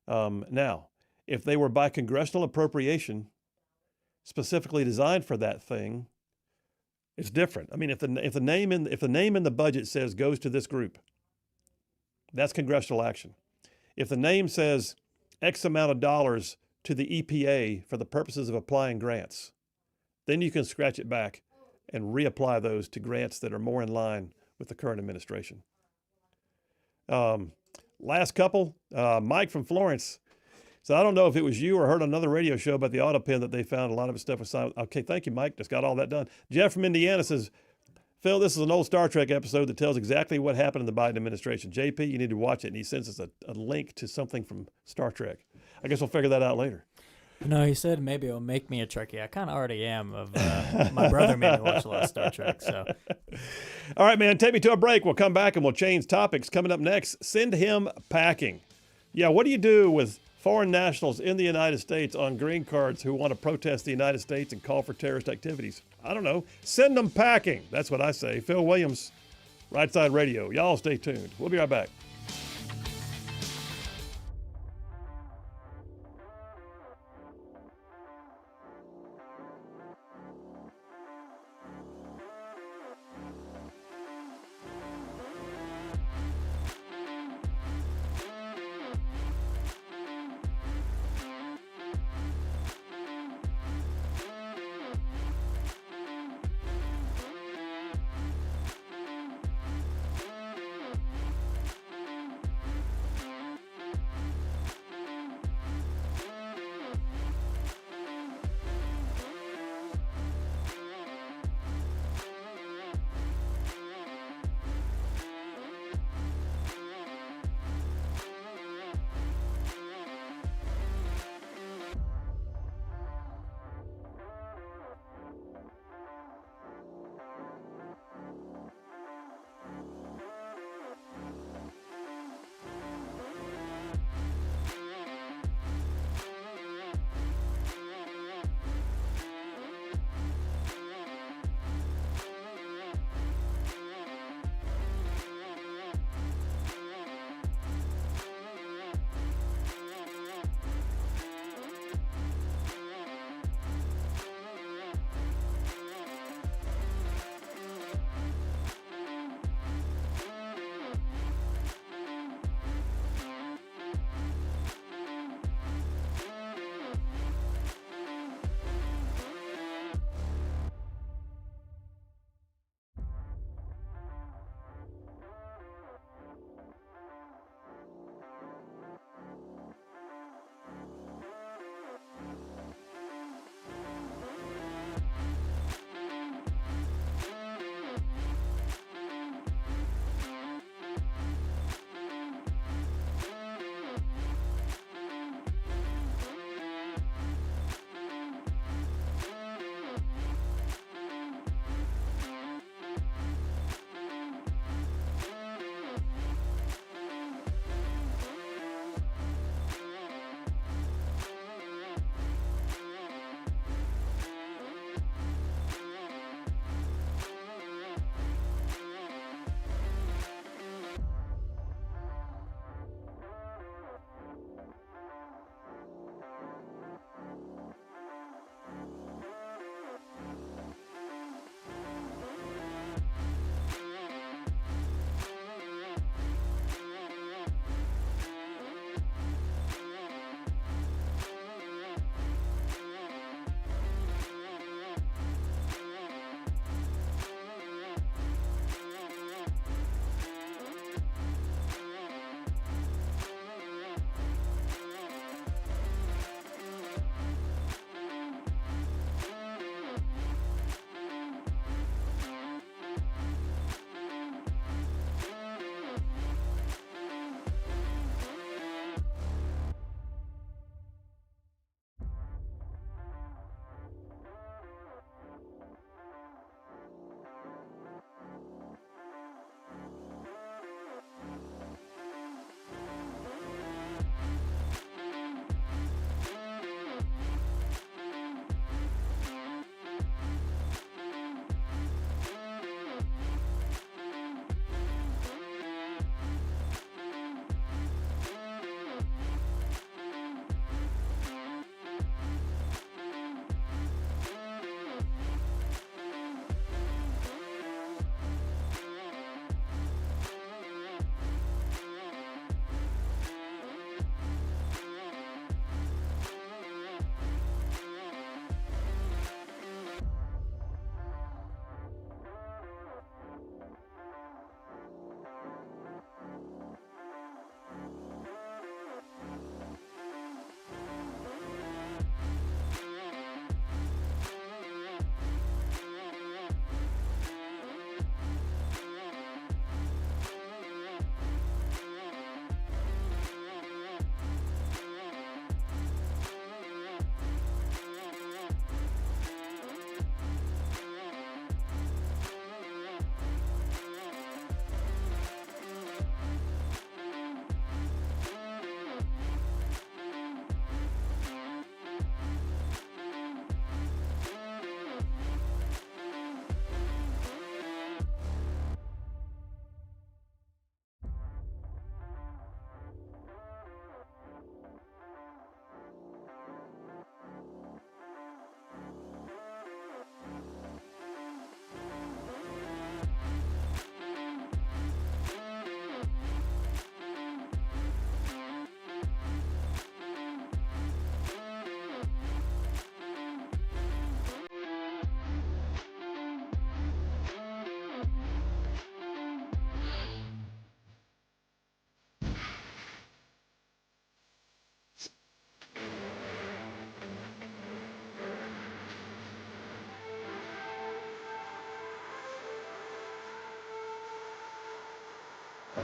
Now, if they were by congressional appropriation, specifically designed for that thing, it's different. I mean, if the name in the budget says goes to this group, that's congressional action. If the name says X amount of dollars to the EPA for the purposes of applying grants, then you can scratch it back and reapply those to grants that are more in line with the current administration. Last couple, Mike from Florence. So I don't know if it was you or heard another radio show about the auto pen that they found. A lot of his stuff was signed. Okay, thank you, Mike. Just got all that done. Jeff from Indiana says, Phil, this is an old Star Trek episode that tells exactly what happened in the Biden administration. JP, you need to watch it. And he sends us a link to something from Star Trek. I guess we'll figure that out later.
No, he said maybe it'll make me a Trekkie. I kind of already am. My brother made me watch a lot of Star Trek. So,
all right, man, take me to a break. We'll come back and we'll change topics. Coming up next, send him packing. Yeah, what do you do with foreign nationals in the United States on green cards who want to protest the United States and call for terrorist activities? I don't know. Send them packing. That's what I say. Phil Williams, Rightside Radio. Y'all stay tuned. We'll be right back.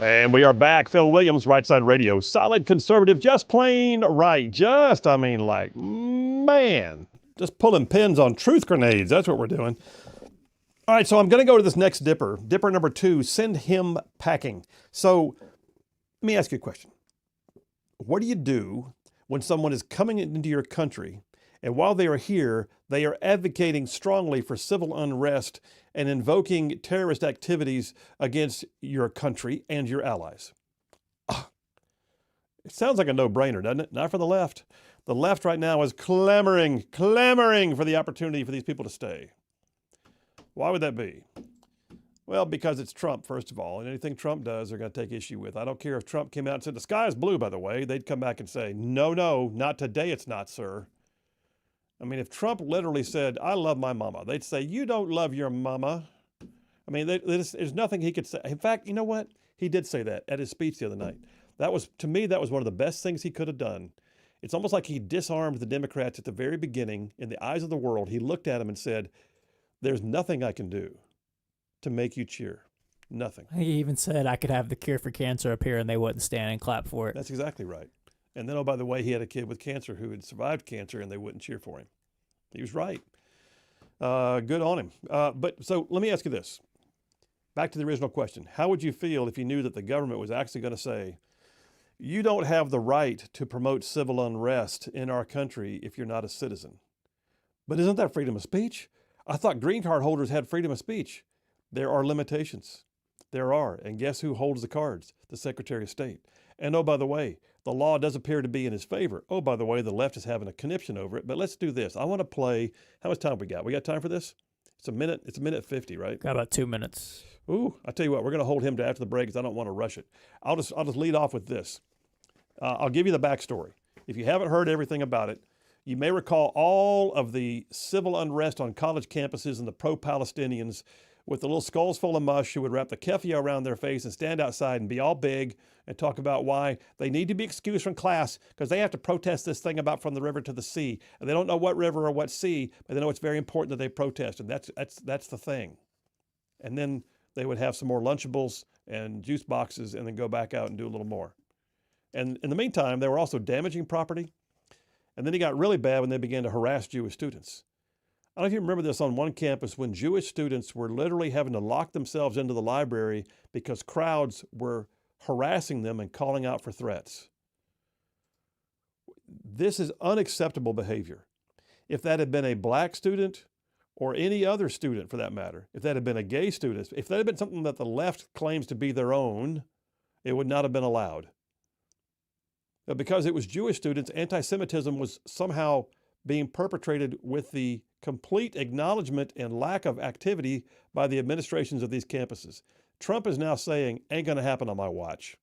And we are back. Phil Williams, Rightside Radio. Solid conservative, just plain right. Just pulling pins on truth grenades. That's what we're doing. All right, so I'm going to go to this next dipper. Dipper number 2, send him packing. So let me ask you a question. What do you do when someone is coming into your country and while they are here, they are advocating strongly for civil unrest and invoking terrorist activities against your country and your allies? It sounds like a no-brainer, doesn't it? Not for the left. The left right now is clamoring for the opportunity for these people to stay. Why would that be? Well, because it's Trump, first of all, and anything Trump does, they're going to take issue with. I don't care if Trump came out and said, the sky is blue, by the way. They'd come back and say, no, not today it's not, sir. I mean, if Trump literally said, I love my mama, they'd say, you don't love your mama. I mean, there's nothing he could say. In fact, you know what? He did say that at his speech the other night. To me, that was one of the best things he could have done. It's almost like he disarmed the Democrats at the very beginning. In the eyes of the world, he looked at them and said, there's nothing I can do to make you cheer. Nothing.
He even said I could have the cure for cancer up here and they wouldn't stand and clap for it.
That's exactly right. And then, oh, by the way, he had a kid with cancer who had survived cancer and they wouldn't cheer for him. He was right. Good on him. But so let me ask you this. Back to the original question. How would you feel if you knew that the government was actually going to say, you don't have the right to promote civil unrest in our country if you're not a citizen? But isn't that freedom of speech? I thought green card holders had freedom of speech. There are limitations. There are. And guess who holds the cards? The Secretary of State. And oh, by the way, the law does appear to be in his favor. Oh, by the way, the left is having a conniption over it. But let's do this. I want to play. How much time we got? We got time for this? It's a minute 50, right?
Got about 2 minutes.
Ooh, I tell you what, we're going to hold him to after the break because I don't want to rush it. I'll just lead off with this. I'll give you the backstory. If you haven't heard everything about it, you may recall all of the civil unrest on college campuses and the pro-Palestinians with the little skulls full of mush who would wrap the keffiyeh around their face and stand outside and be all big and talk about why they need to be excused from class because they have to protest this thing about from the river to the sea. And they don't know what river or what sea, but they know it's very important that they protest. And that's the thing. And then they would have some more Lunchables and juice boxes and then go back out and do a little more. And in the meantime, they were also damaging property. And then it got really bad when they began to harass Jewish students. I don't know if you remember this on one campus when Jewish students were literally having to lock themselves into the library because crowds were harassing them and calling out for threats. This is unacceptable behavior. If that had been a black student or any other student for that matter, if that had been a gay student, if that had been something that the left claims to be their own, it would not have been allowed. But because it was Jewish students, anti-Semitism was somehow being perpetrated with the complete acknowledgement and lack of activity by the administrations of these campuses. Trump is now saying, ain't going to happen on my watch.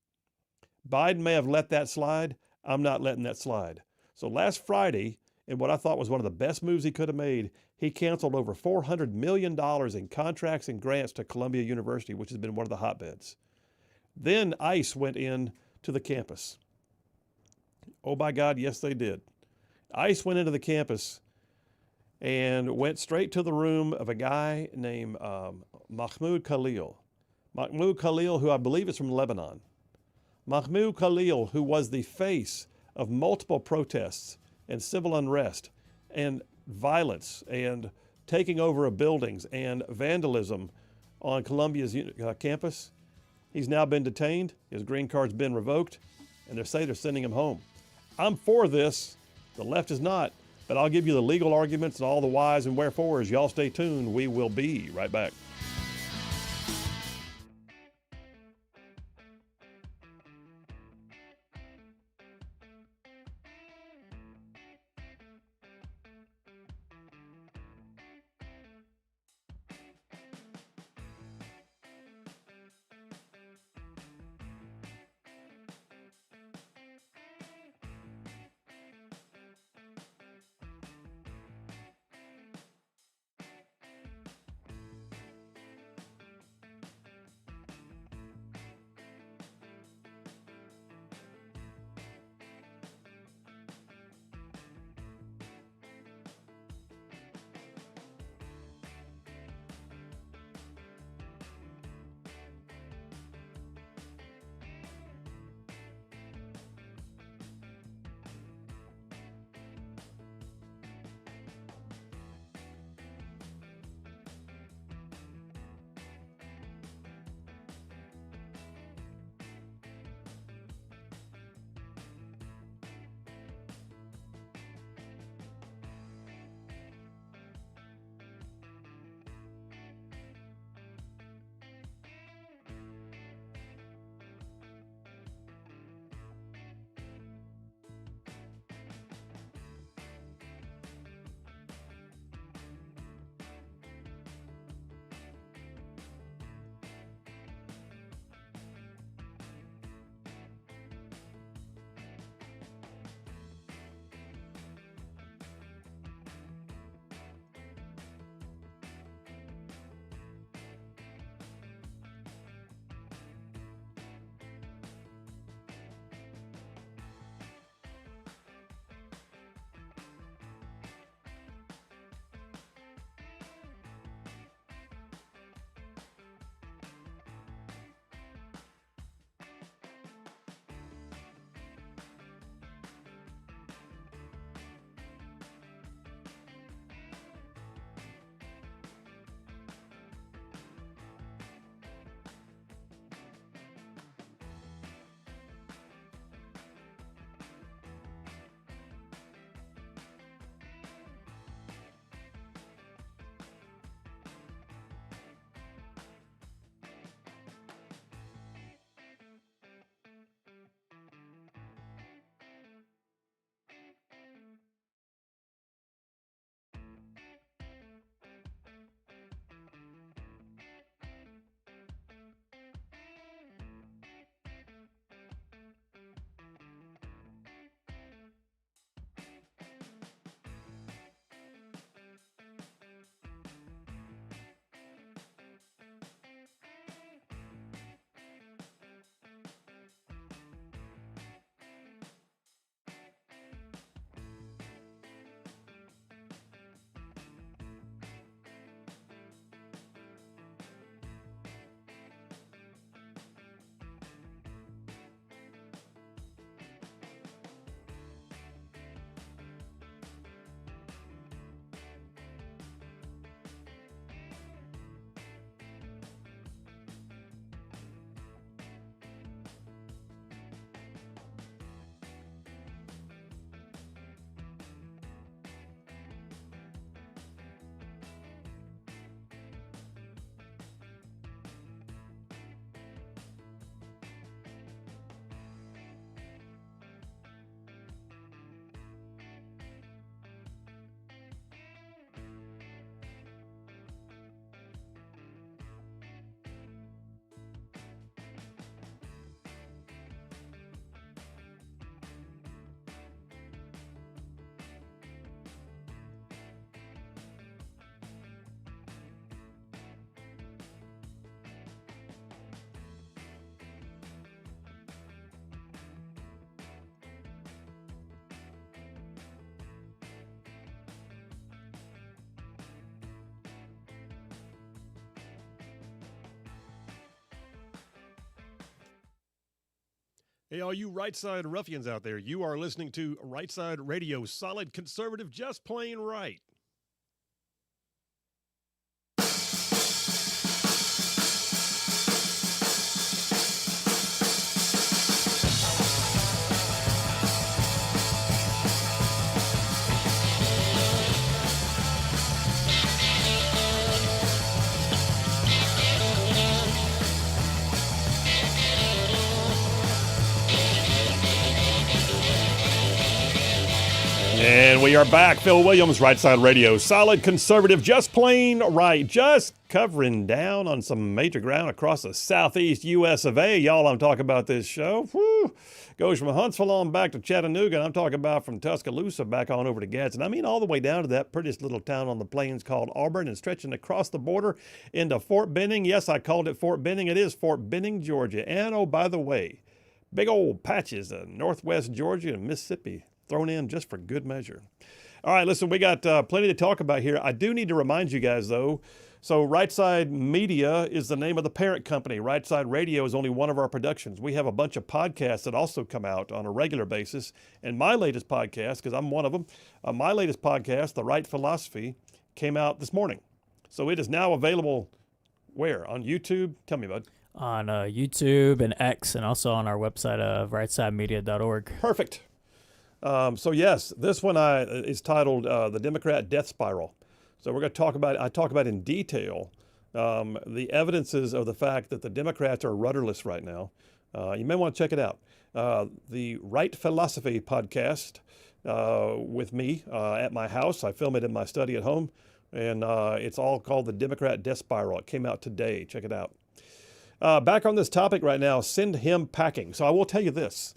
Biden may have let that slide. I'm not letting that slide. So last Friday, in what I thought was one of the best moves he could have made, he canceled over $400 million in contracts and grants to Columbia University, which has been one of the hotbeds. Then ICE went in to the campus. Oh, by God, yes, they did. ICE went into the campus and went straight to the room of a guy named Mahmoud Khalil. Mahmoud Khalil, who I believe is from Lebanon. Mahmoud Khalil, who was the face of multiple protests and civil unrest and violence and taking over of buildings and vandalism on Columbia's campus. He's now been detained. His green card's been revoked, and they say they're sending him home. I'm for this. The left is not, but I'll give you the legal arguments and all the whys and wherefores. Y'all stay tuned. We will be right back. Hey, all you Rightside ruffians out there, you are listening to Rightside Radio, solid conservative, just plain right. And we are back. Phil Williams, Rightside Radio. Solid conservative, just plain right. Just covering down on some major ground across the southeast U.S. of A. Y'all, I'm talking about this show. Whew. Goes from Huntsville on back to Chattanooga. And I'm talking about from Tuscaloosa back on over to Gadsden. I mean, all the way down to that prettiest little town on the plains called Auburn and stretching across the border into Fort Benning. Yes, I called it Fort Benning. It is Fort Benning, Georgia. And, oh, by the way, big old patches of northwest Georgia and Mississippi thrown in just for good measure. All right, listen, we got plenty to talk about here. I do need to remind you guys, though, so Rightside Media is the name of the parent company. Rightside Radio is only one of our productions. We have a bunch of podcasts that also come out on a regular basis. And my latest podcast, because I'm one of them, my latest podcast, The Right Philosophy, came out this morning. So it is now available where? On YouTube? Tell me, bud.
On YouTube and X, and also on our website of rightsidemedia.org.
Perfect. So yes, this one is titled The Democrat Death Spiral. So we're going to talk about, I talk about in detail the evidences of the fact that the Democrats are rudderless right now. You may want to check it out. The Right Philosophy podcast with me at my house. I film it in my study at home, and it's all called The Democrat Death Spiral. It came out today. Check it out. Back on this topic right now, send him packing. So I will tell you this.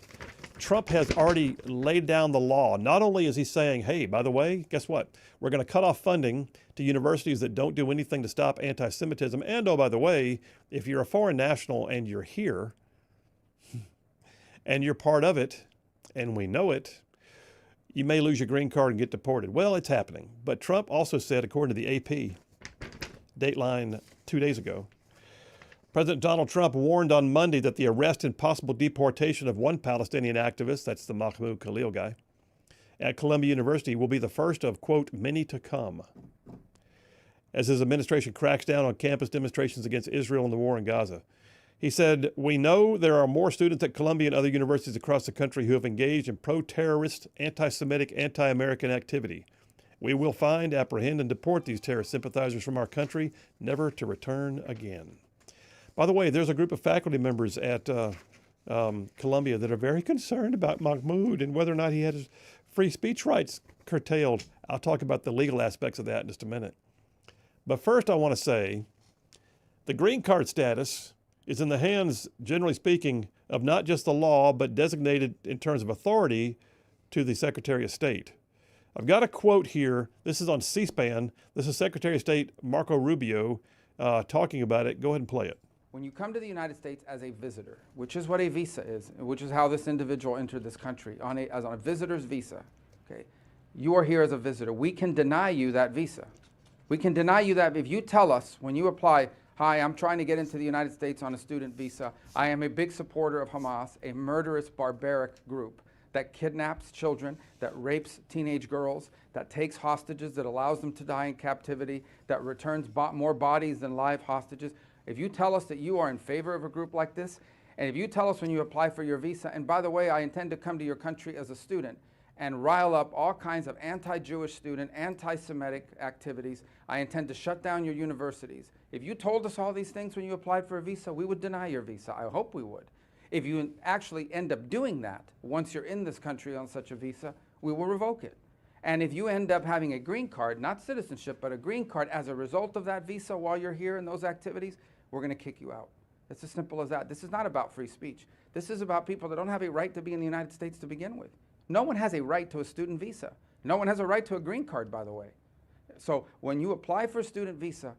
Trump has already laid down the law. Not only is he saying, hey, by the way, guess what? We're going to cut off funding to universities that don't do anything to stop anti-Semitism. And, oh, by the way, if you're a foreign national and you're here and you're part of it, and we know it, you may lose your green card and get deported. Well, it's happening. But Trump also said, according to the AP, Dateline 2 days ago, President Donald Trump warned on Monday that the arrest and possible deportation of one Palestinian activist, that's the Mahmoud Khalil guy, at Columbia University will be the first of, quote, many to come, as his administration cracks down on campus demonstrations against Israel and the war in Gaza. He said, we know there are more students at Columbia and other universities across the country who have engaged in pro-terrorist, anti-Semitic, anti-American activity. We will find, apprehend, and deport these terrorist sympathizers from our country, never to return again. By the way, there's a group of faculty members at Columbia that are very concerned about Mahmoud and whether or not he had his free speech rights curtailed. I'll talk about the legal aspects of that in just a minute. But first, I want to say the green card status is in the hands, generally speaking, of not just the law, but designated in terms of authority to the Secretary of State. I've got a quote here. This is on C-SPAN. This is Secretary of State Marco Rubio talking about it. Go ahead and play it.
When you come to the United States as a visitor, which is what a visa is, which is how this individual entered this country, as on a visitor's visa, okay, you are here as a visitor. We can deny you that visa. We can deny you that if you tell us when you apply, hi, I'm trying to get into the United States on a student visa. I am a big supporter of Hamas, a murderous, barbaric group that kidnaps children, that rapes teenage girls, that takes hostages, that allows them to die in captivity, that returns more bodies than live hostages. If you tell us that you are in favor of a group like this, and if you tell us when you apply for your visa, and by the way, I intend to come to your country as a student and rile up all kinds of anti-Jewish student, anti-Semitic activities, I intend to shut down your universities. If you told us all these things when you applied for a visa, we would deny your visa. I hope we would. If you actually end up doing that, once you're in this country on such a visa, we will revoke it. And if you end up having a green card, not citizenship, but a green card as a result of that visa while you're here in those activities, we're going to kick you out. It's as simple as that. This is not about free speech. This is about people that don't have a right to be in the United States to begin with. No one has a right to a student visa. No one has a right to a green card, by the way. So when you apply for a student visa,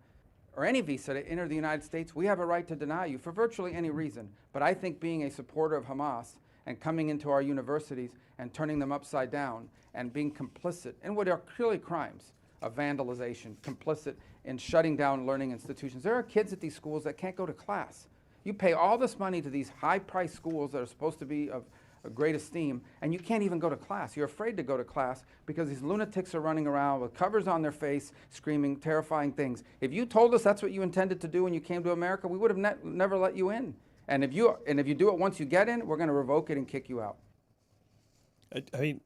or any visa to enter the United States, we have a right to deny you for virtually any reason. But I think being a supporter of Hamas and coming into our universities and turning them upside down and being complicit in what are clearly crimes of vandalization, complicit in shutting down learning institutions. There are kids at these schools that can't go to class You pay all this money to these high-priced schools that are supposed to be of great esteem, and you can't even go to class. You're afraid to go to class because these lunatics are running around with covers on their face, screaming terrifying things. If you told us that's what you intended to do when you came to America, we would have never let you in. And if you do it once you get in, we're going to revoke it and kick you out.
I mean,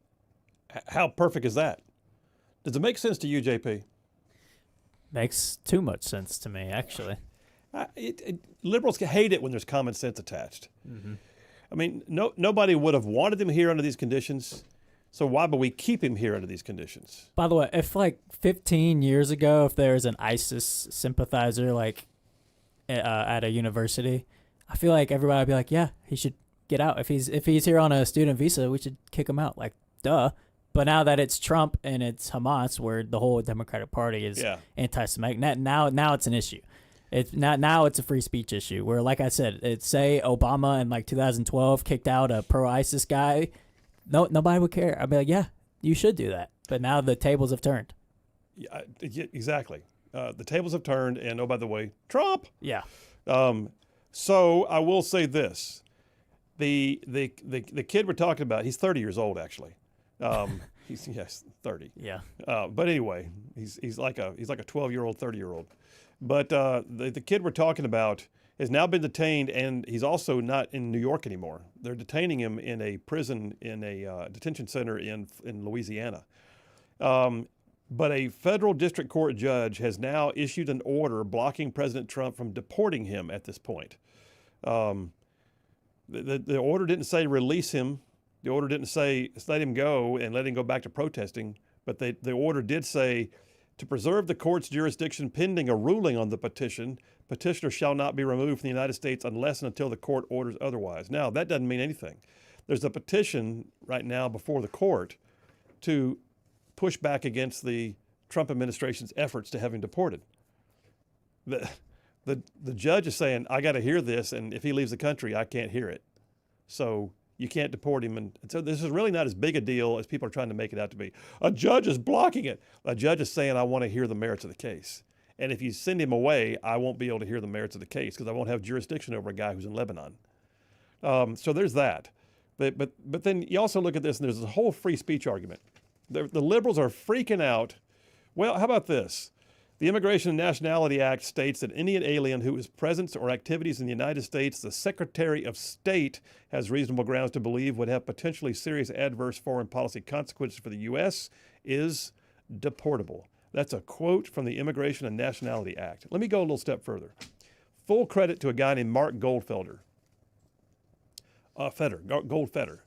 how perfect is that? Does it make sense to you, JP?
Makes too much sense to me, actually.
Liberals hate it when there's common sense attached. Mm-hmm. I mean, nobody would have wanted him here under these conditions, so why would we keep him here under these conditions?
By the way, if like 15 years ago, if there was an ISIS sympathizer like at a university, I feel like everybody would be like, yeah, he should get out. If he's here on a student visa, we should kick him out. Like, duh. But now that it's Trump and it's Hamas, where the whole Democratic Party is anti-Semitic, now it's an issue. Now it's a free speech issue. Where, like I said, say Obama in like 2012 kicked out a pro-ISIS guy, nobody would care. I'd be like, yeah, you should do that. But now the tables have turned.
Yeah, exactly. The tables have turned, and oh, by the way, Trump.
Yeah.
So I will say this: the kid we're talking about, he's 30 years old actually. He's 30.
Yeah.
But anyway, he's like a 12-year-old, 30-year-old. But the kid we're talking about has now been detained, and he's also not in New York anymore. They're detaining him in a prison, in a detention center in Louisiana. But a federal district court judge has now issued an order blocking President Trump from deporting him at this point. The order didn't say release him. The order didn't say let him go and let him go back to protesting. But the order did say, to preserve the court's jurisdiction pending a ruling on the petition, petitioner shall not be removed from the United States unless and until the court orders otherwise. Now, that doesn't mean anything. There's a petition right now before the court to push back against the Trump administration's efforts to have him deported. The judge is saying, I got to hear this, and if he leaves the country, I can't hear it. So you can't deport him. And so this is really not as big a deal as people are trying to make it out to be. A judge is blocking it. A judge is saying, I want to hear the merits of the case. And if you send him away, I won't be able to hear the merits of the case because I won't have jurisdiction over a guy who's in Lebanon. So there's that. But then you also look at this, and there's a whole free speech argument. The liberals are freaking out. Well, how about this? The Immigration and Nationality Act states that any alien who is presence or activities in the United States, the Secretary of State has reasonable grounds to believe would have potentially serious adverse foreign policy consequences for the U.S. is deportable. That's a quote from the Immigration and Nationality Act. Let me go a little step further. Full credit to a guy named Mark Goldfelder. Goldfeder.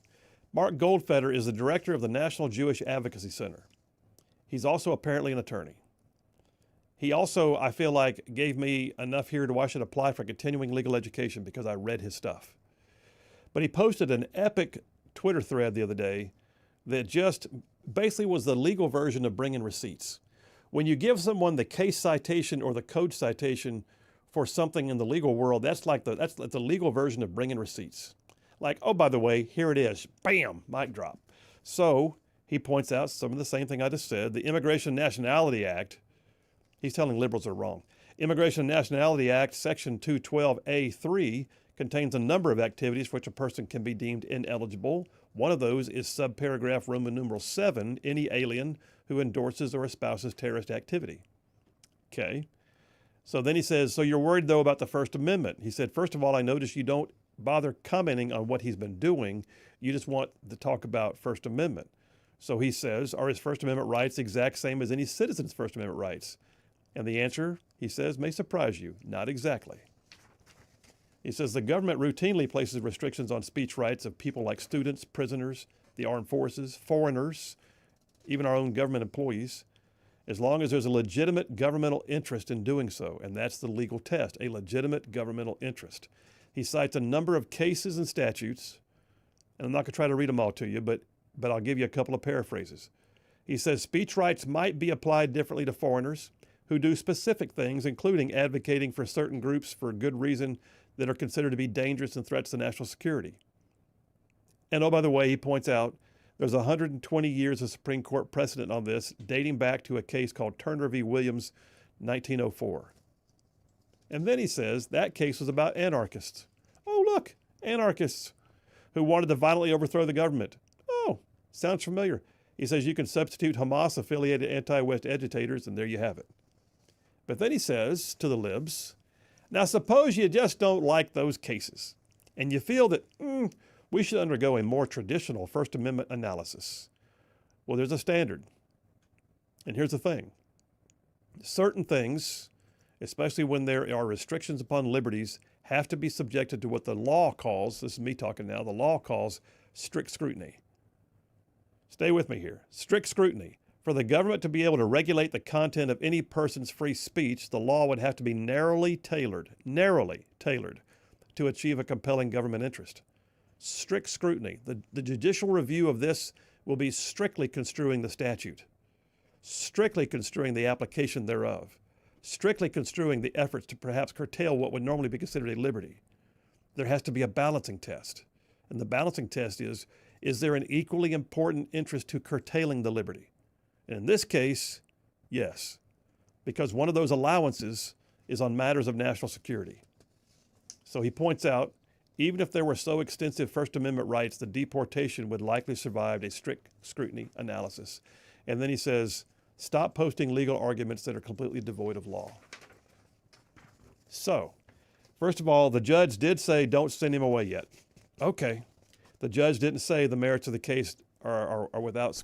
Mark Goldfeder is the director of the National Jewish Advocacy Center. He's also apparently an attorney. He also, I feel like, gave me enough here to I should apply for continuing legal education because I read his stuff. But he posted an epic Twitter thread the other day that just basically was the legal version of bringing receipts. When you give someone the case citation or the code citation for something in the legal world, that's the legal version of bringing receipts. Like, oh, by the way, here it is. Bam, mic drop. So he points out some of the same thing I just said. The Immigration and Nationality Act, he's telling liberals they're wrong. Immigration and Nationality Act, Section 212A3, contains a number of activities for which a person can be deemed ineligible. One of those is subparagraph Roman numeral 7, any alien who endorses or espouses terrorist activity. Okay. So then he says, so you're worried, though, about the First Amendment. He said, first of all, I notice you don't bother commenting on what he's been doing. You just want to talk about First Amendment. So he says, are his First Amendment rights the exact same as any citizen's First Amendment rights? And the answer, he says, may surprise you. Not exactly. He says the government routinely places restrictions on speech rights of people like students, prisoners, the armed forces, foreigners, even our own government employees, as long as there's a legitimate governmental interest in doing so. And that's the legal test, a legitimate governmental interest. He cites a number of cases and statutes, and I'm not going to try to read them all to you, but I'll give you a couple of paraphrases. He says speech rights might be applied differently to foreigners who do specific things, including advocating for certain groups for good reason that are considered to be dangerous and threats to national security. And oh, by the way, he points out there's 120 years of Supreme Court precedent on this, dating back to a case called Turner v. Williams, 1904. And then he says that case was about anarchists. Oh, look, anarchists who wanted to violently overthrow the government. Oh, sounds familiar. He says you can substitute Hamas-affiliated anti-West agitators, and there you have it. But then he says to the libs, now suppose you just don't like those cases, and you feel that we should undergo a more traditional First Amendment analysis. Well, there's a standard. And here's the thing. Certain things, especially when there are restrictions upon liberties, have to be subjected to what the law calls, this is me talking now, the law calls strict scrutiny. Stay with me here. Strict scrutiny. For the government to be able to regulate the content of any person's free speech, the law would have to be narrowly tailored to achieve a compelling government interest. Strict scrutiny. The judicial review of this will be strictly construing the statute, strictly construing the application thereof, strictly construing the efforts to perhaps curtail what would normally be considered a liberty. There has to be a balancing test. And the balancing test is there an equally important interest to curtailing the liberty? And in this case, yes, because one of those allowances is on matters of national security. So he points out, even if there were so extensive First Amendment rights, the deportation would likely survive a strict scrutiny analysis. And then he says, stop posting legal arguments that are completely devoid of law. So, first of all, the judge did say don't send him away yet. Okay. The judge didn't say the merits of the case are without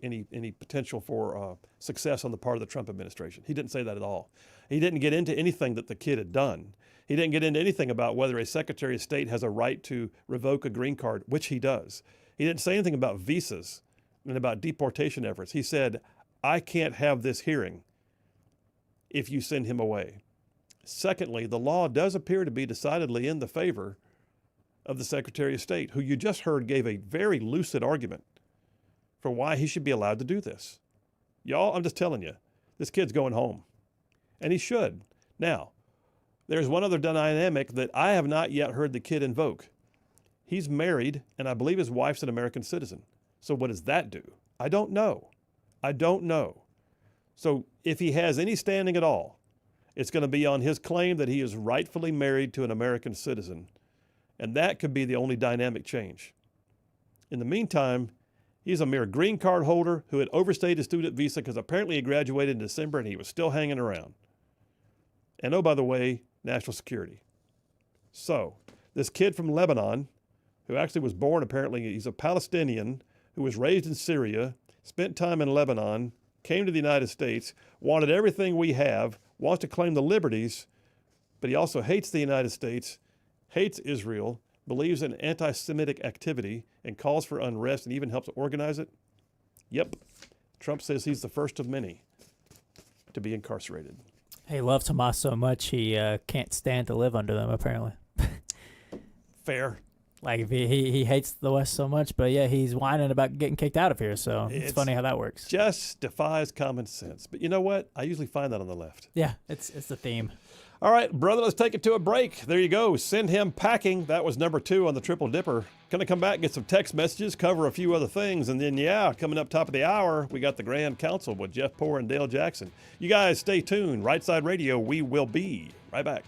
any potential for success on the part of the Trump administration. He didn't say that at all. He didn't get into anything that the kid had done. He didn't get into anything about whether a Secretary of State has a right to revoke a green card, which he does. He didn't say anything about visas and about deportation efforts. He said, I can't have this hearing if you send him away. Secondly, the law does appear to be decidedly in the favor of the Secretary of State, who you just heard gave a very lucid argument for why he should be allowed to do this. Y'all, I'm just telling you, this kid's going home, and he should. Now, there's one other dynamic that I have not yet heard the kid invoke. He's married, and I believe his wife's an American citizen. So what does that do? I don't know. So if he has any standing at all, it's going to be on his claim that he is rightfully married to an American citizen. And that could be the only dynamic change. In the meantime, he's a mere green card holder who had overstayed his student visa because apparently he graduated in December and he was still hanging around. And oh, by the way, national security. So this kid from Lebanon, who actually was born, apparently he's a Palestinian who was raised in Syria, spent time in Lebanon, came to the United States, wanted everything we have, wants to claim the liberties, but he also hates the United States, hates Israel, believes in anti-Semitic activity, and calls for unrest and even helps organize it. Yep, Trump says he's the first of many to be incarcerated.
He loves Hamas so much he can't stand to live under them, apparently.
Fair.
Like, he hates the West so much, but yeah, he's whining about getting kicked out of here, so it's funny how that works.
Just defies common sense. But you know what? I usually find that on the left.
Yeah, it's the theme.
All right, brother, let's take it to a break. There you go. Send him packing. That was number 2 on the Triple Dipper. Gonna come back, get some text messages, cover a few other things, and then, coming up top of the hour, we got the Grand Council with Jeff Poore and Dale Jackson. You guys stay tuned. Rightside Radio, we will be right back.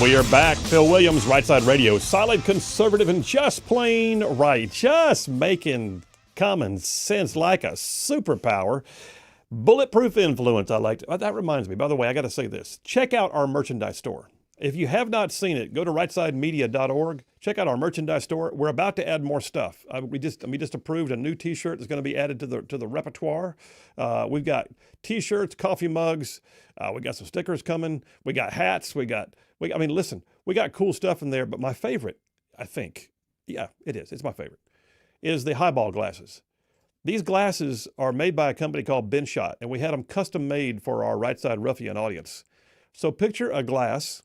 And we are back. Phil Williams, Rightside Radio. Solid, conservative, and just plain right. Just making common sense like a superpower. Bulletproof influence, I like to. That reminds me, by the way, I got to say this. Check out our merchandise store. If you have not seen it, go to rightsidemedia.org. Check out our merchandise store. We're about to add more stuff. We just approved a new T-shirt that's going to be added to the repertoire. We've got T-shirts, coffee mugs. We got some stickers coming. We got hats. Listen, we got cool stuff in there. But my favorite, I think, yeah, it is. It's my favorite, is the highball glasses. These glasses are made by a company called Ben Shot, and we had them custom made for our Right Side Ruffian audience. So picture a glass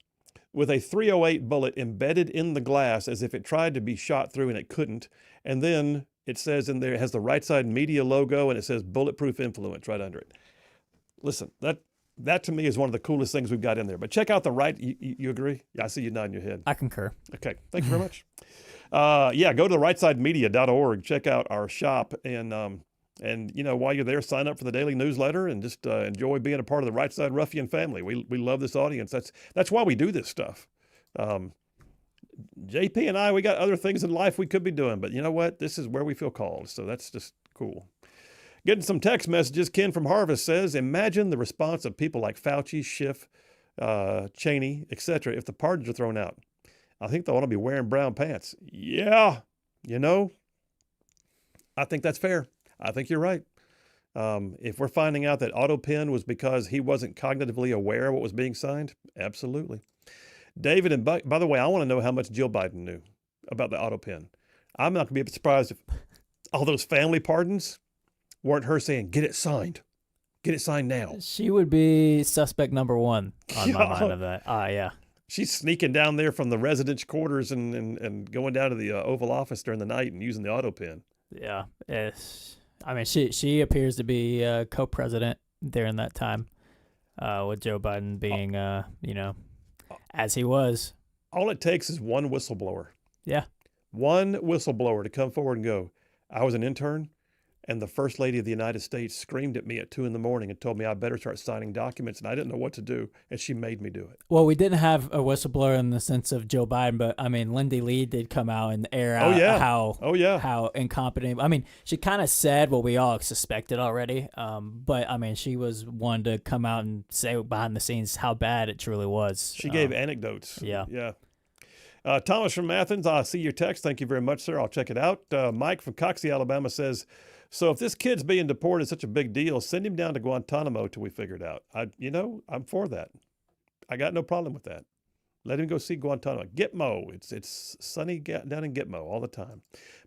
with a .308 bullet embedded in the glass as if it tried to be shot through and it couldn't. And then it says in there, it has the Right Side Media logo and it says Bulletproof Influence right under it. Listen, that to me is one of the coolest things we've got in there. But check out the you agree? Yeah, I see you nodding your head.
I concur.
Okay, thank you very much. Yeah, go to rightsidemedia.org, check out our shop, and while you're there, sign up for the daily newsletter and just enjoy being a part of the Right Side Ruffian family. We love this audience. That's why we do this stuff. JP and I, we got other things in life we could be doing, but you know what? This is where we feel called, so that's just cool. Getting some text messages. Ken from Harvest says, imagine the response of people like Fauci, Schiff, Cheney, etc. if the pardons are thrown out. I think they'll want to be wearing brown pants. Yeah, I think that's fair. I think you're right. If we're finding out that auto pen was because he wasn't cognitively aware of what was being signed, absolutely. David and Buck, by the way, I want to know how much Jill Biden knew about the auto pen. I'm not going to be surprised if all those family pardons weren't her saying, get it signed. Get it signed now.
She would be suspect number one on my mind of that. Yeah.
She's sneaking down there from the residence quarters and going down to the Oval Office during the night and using the auto pen.
Yeah. She appears to be co-president during that time with Joe Biden being, as he was.
All it takes is one whistleblower.
Yeah.
One whistleblower to come forward and go, I was an intern, and the First Lady of the United States screamed at me at 2 a.m. and told me I better start signing documents, and I didn't know what to do, and she made me do it.
Well, we didn't have a whistleblower in the sense of Joe Biden, but, Lindy Lee did come out and air out how incompetent. She kind of said what we all suspected already, but, she was one to come out and say behind the scenes how bad it truly was.
She gave anecdotes.
Yeah.
Yeah. Thomas from Athens, I see your text. Thank you very much, sir. I'll check it out. Mike from Coxie, Alabama says, so if this kid's being deported is such a big deal, send him down to Guantanamo till we figure it out. I'm for that. I got no problem with that. Let him go see Guantanamo. Gitmo. It's sunny down in Gitmo all the time.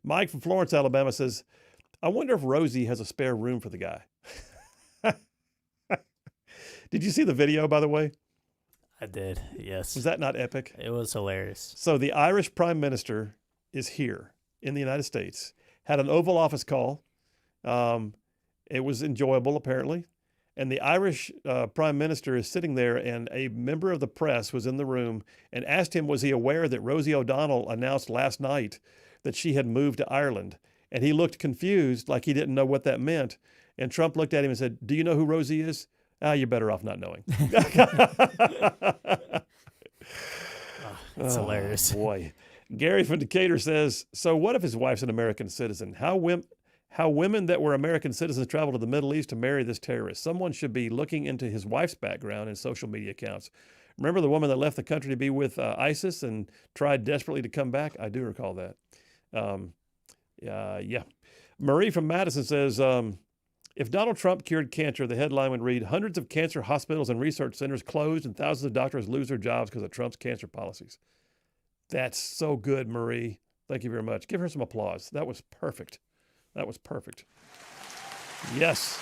Mike from Florence, Alabama says, I wonder if Rosie has a spare room for the guy. Did you see the video, by the way?
I did, yes.
Was that not epic?
It was hilarious.
So the Irish Prime Minister is here in the United States, had an Oval Office call. It was enjoyable, apparently. And the Irish Prime Minister is sitting there, and a member of the press was in the room and asked him, was he aware that Rosie O'Donnell announced last night that she had moved to Ireland? And he looked confused, like he didn't know what that meant. And Trump looked at him and said, do you know who Rosie is? You're better off not knowing.
It's hilarious.
Boy. Gary from Decatur says, so what if his wife's an American citizen? How women that were American citizens travel to the Middle East to marry this terrorist? Someone should be looking into his wife's background and social media accounts. Remember the woman that left the country to be with ISIS and tried desperately to come back? I do recall that. Yeah. Marie from Madison says, if Donald Trump cured cancer, the headline would read, hundreds of cancer hospitals and research centers closed and thousands of doctors lose their jobs because of Trump's cancer policies. That's so good, Marie. Thank you very much. Give her some applause. That was perfect. Yes.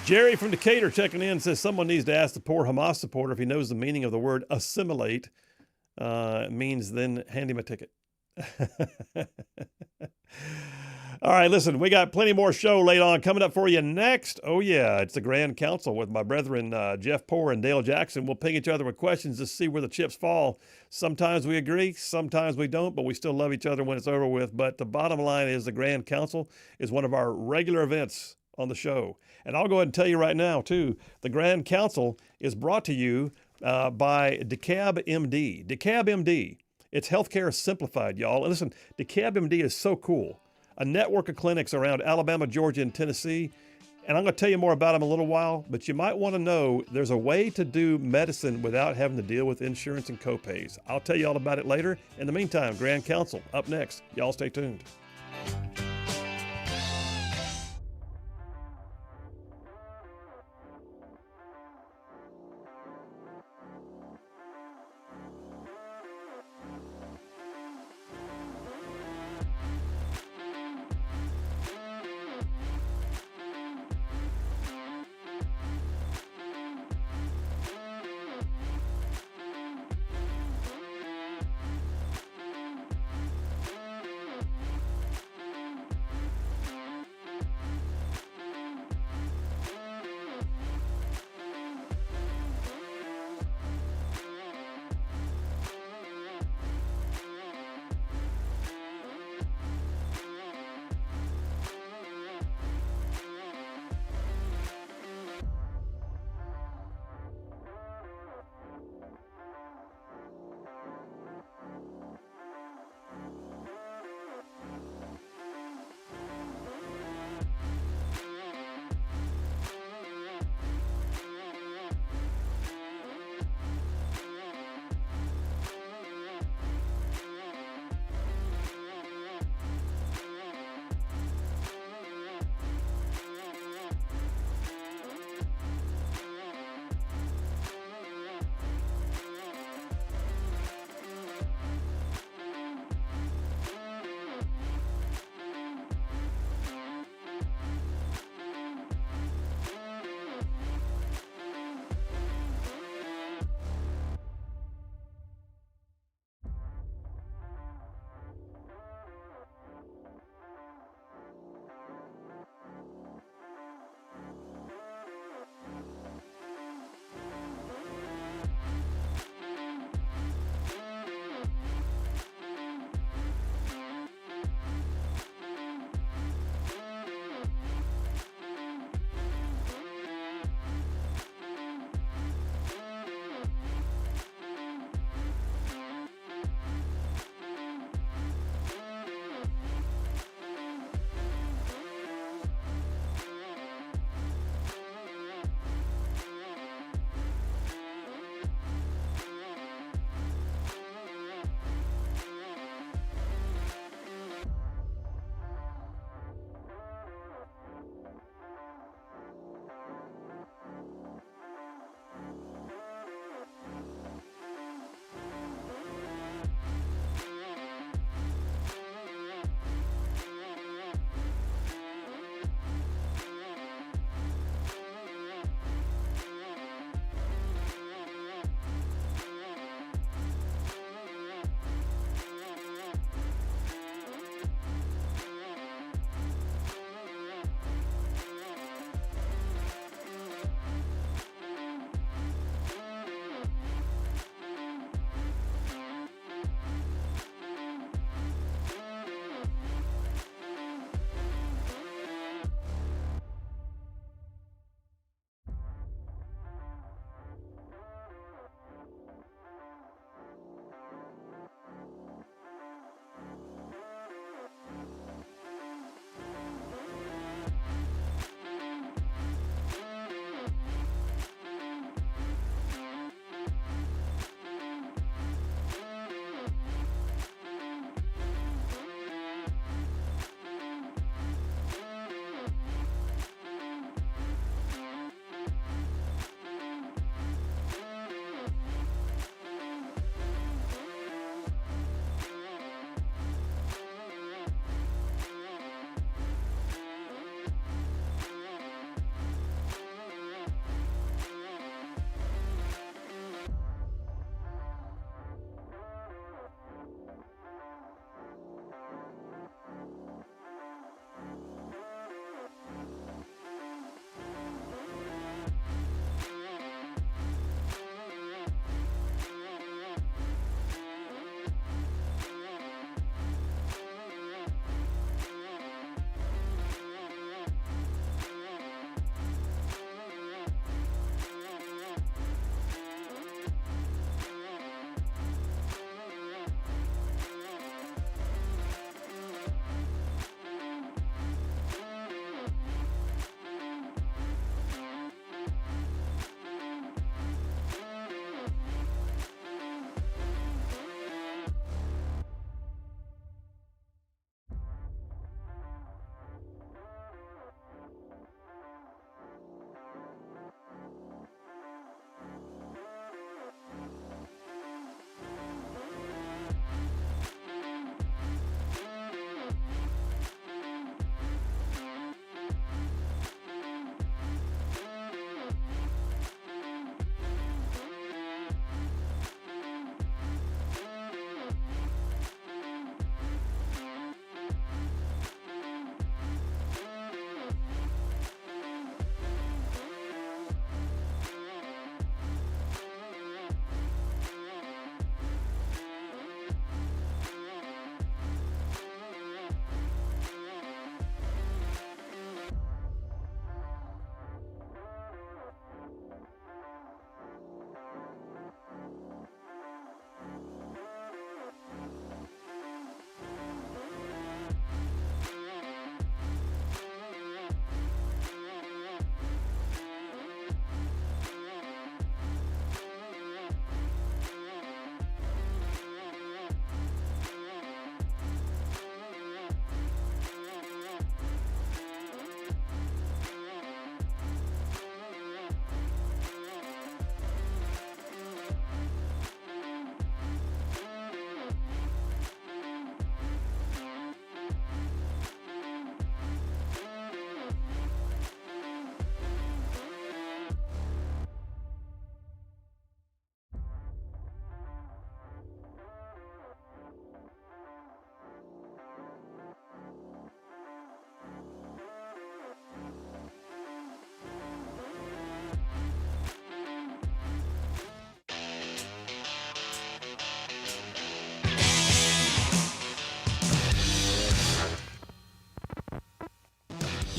Jerry from Decatur checking in says someone needs to ask the poor Hamas supporter if he knows the meaning of the word assimilate. It means then hand him a ticket. All right, listen, we got plenty more show later on coming up for you next. Oh, yeah, it's the Grand Council with my brethren Jeff Poore and Dale Jackson. We'll ping each other with questions to see where the chips fall. Sometimes we agree, sometimes we don't, but we still love each other when it's over with. But the bottom line is the Grand Council is one of our regular events on the show. And I'll go ahead and tell you right now, too, the Grand Council is brought to you by DeKalb MD. DeKalb MD. It's healthcare simplified, y'all. And listen, DeKalb MD is so cool. A network of clinics around Alabama, Georgia, and Tennessee. And I'm going to tell you more about them in a little while, but you might want to know there's a way to do medicine without having to deal with insurance and copays. I'll tell you all about it later. In the meantime, Grand Council up next. Y'all stay tuned.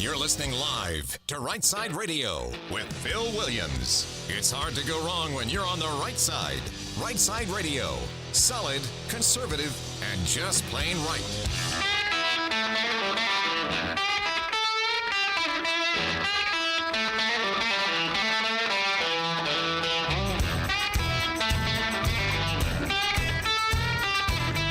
You're listening live to Rightside Radio with Phil Williams. It's hard to go wrong when you're on the right side. Rightside Radio. Solid, conservative, and just plain right.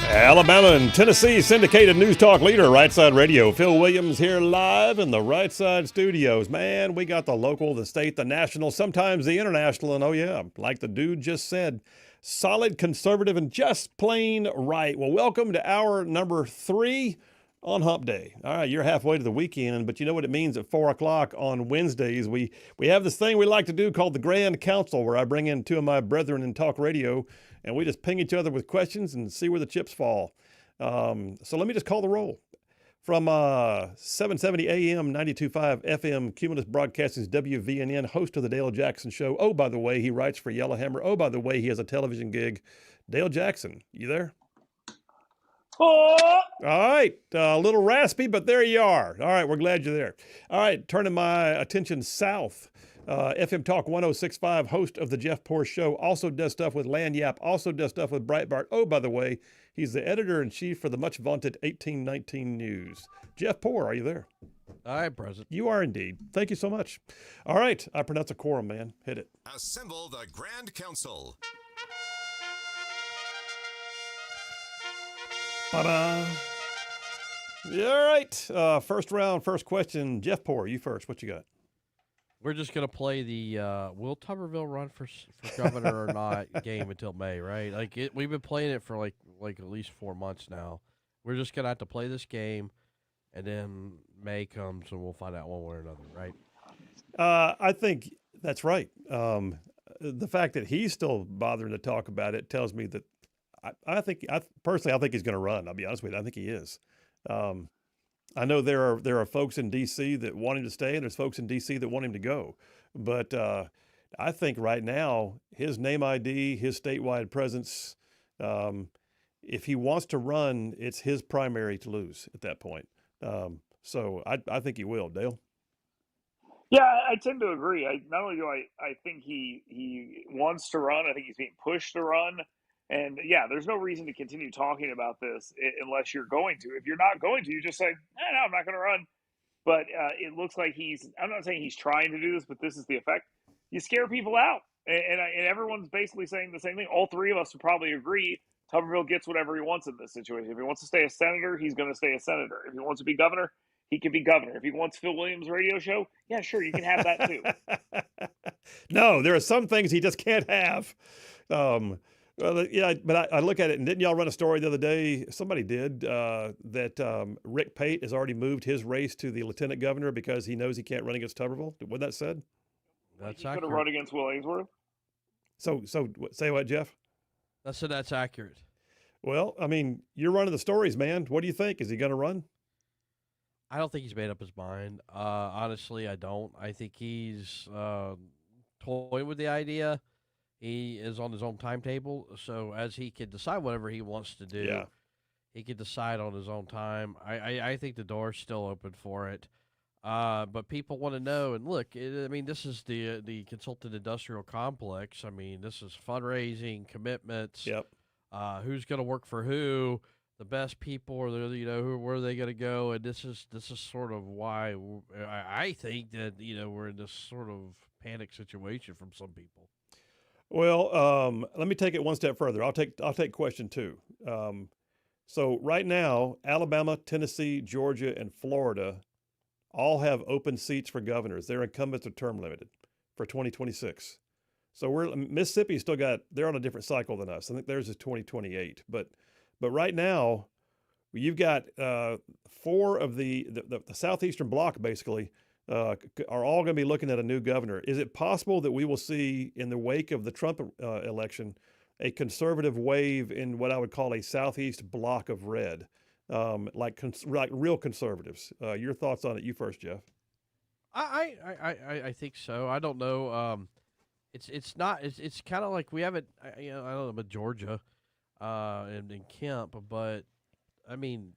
Alabama and Tennessee syndicated news talk leader, Rightside Radio. Phil Williams here live in the Rightside studios. Man, we got the local, the state, the national, sometimes the international, and oh yeah, like the dude just said, solid, conservative, and just plain right. Well, welcome to hour number 3 on Hump Day. All right, you're halfway to the weekend, but you know what it means at 4 o'clock on Wednesdays. We have this thing we like to do called the Grand Council, where I bring in 2 of my brethren in talk radio, and we just ping each other with questions and see where the chips fall. So let me just call the roll. From 770 AM, 92.5 FM, Cumulus Broadcasting's WVNN, host of the Dale Jackson Show. Oh, by the way, he writes for Yellowhammer. Oh, by the way, he has a television gig. Dale Jackson, you there?
Oh!
All right. A little raspy, but there you are. All right. We're glad you're there. All right. Turning my attention south. FM Talk 106.5, host of the Jeff Poor Show, also does stuff with Lanyap, also does stuff with Breitbart. Oh, by the way, he's the editor-in-chief for the much-vaunted 1819 News. Jeff Poor, are you there?
I am present.
You are indeed. Thank you so much. All right. I pronounce a quorum, man. Hit it.
Assemble the Grand Council.
Ta-da. Yeah, all right. First round, first question. Jeff Poor, you first. What you got?
We're just going to play the will Tuberville run for governor or not game until May, right? We've been playing it for like at least 4 months now. We're just going to have to play this game, and then May comes and we'll find out one way or another, right?
I think that's right. The fact that he's still bothering to talk about it tells me that I think he's going to run. I'll be honest with you. I think he is. I know there are folks in D.C. that want him to stay, and there's folks in D.C. that want him to go. But I think right now, his name ID, his statewide presence, if he wants to run, it's his primary to lose at that point. So I think he will. Dale?
Yeah, I tend to agree. Not only do I think he wants to run, I think he's being pushed to run. And yeah, there's no reason to continue talking about this unless you're going to. If you're not going to, you just say, no, I'm not going to run. But it looks like I'm not saying he's trying to do this, but this is the effect. You scare people out. And everyone's basically saying the same thing. All 3 of us would probably agree Tuberville gets whatever he wants in this situation. If he wants to stay a senator, he's going to stay a senator. If he wants to be governor, he can be governor. If he wants Phil Williams' radio show, yeah, sure, you can have that too.
No, there are some things he just can't have. Well, yeah, but I look at it, and didn't y'all run a story the other day? Somebody did that Rick Pate has already moved his race to the lieutenant governor because he knows he can't run against Tuberville. Wasn't that said?
That's
he could have run against Will Ainsworth.
So say what, Jeff?
That's accurate.
Well, I mean, you're running the stories, man. What do you think? Is he going to run?
I don't think he's made up his mind. Honestly, I don't. I think he's toying with the idea. He is on his own timetable, so as he can decide whatever he wants to do, he can decide on his own time. I think the door's still open for it, but people want to know. And look, this is the consultant industrial complex. I mean, this is fundraising, commitments.
Yep.
Who's going to work for who? The best people, or where are they going to go? And this is sort of why I think that we're in this sort of panic situation from some people.
Well, let me take it one step further. I'll take question 2. So right now, Alabama, Tennessee, Georgia, and Florida all have open seats for governors. Their incumbents are term limited for 2026. So Mississippi they're on a different cycle than us. I think theirs is 2028. But right now, you've got 4 of the southeastern bloc basically are all going to be looking at a new governor. Is it possible that we will see, in the wake of the Trump election, a conservative wave in what I would call a southeast block of red, like real conservatives? Your thoughts on it? You first, Jeff.
I think so. I don't know. It's kind of like we haven't. I don't know about Georgia, and Kemp, but I mean,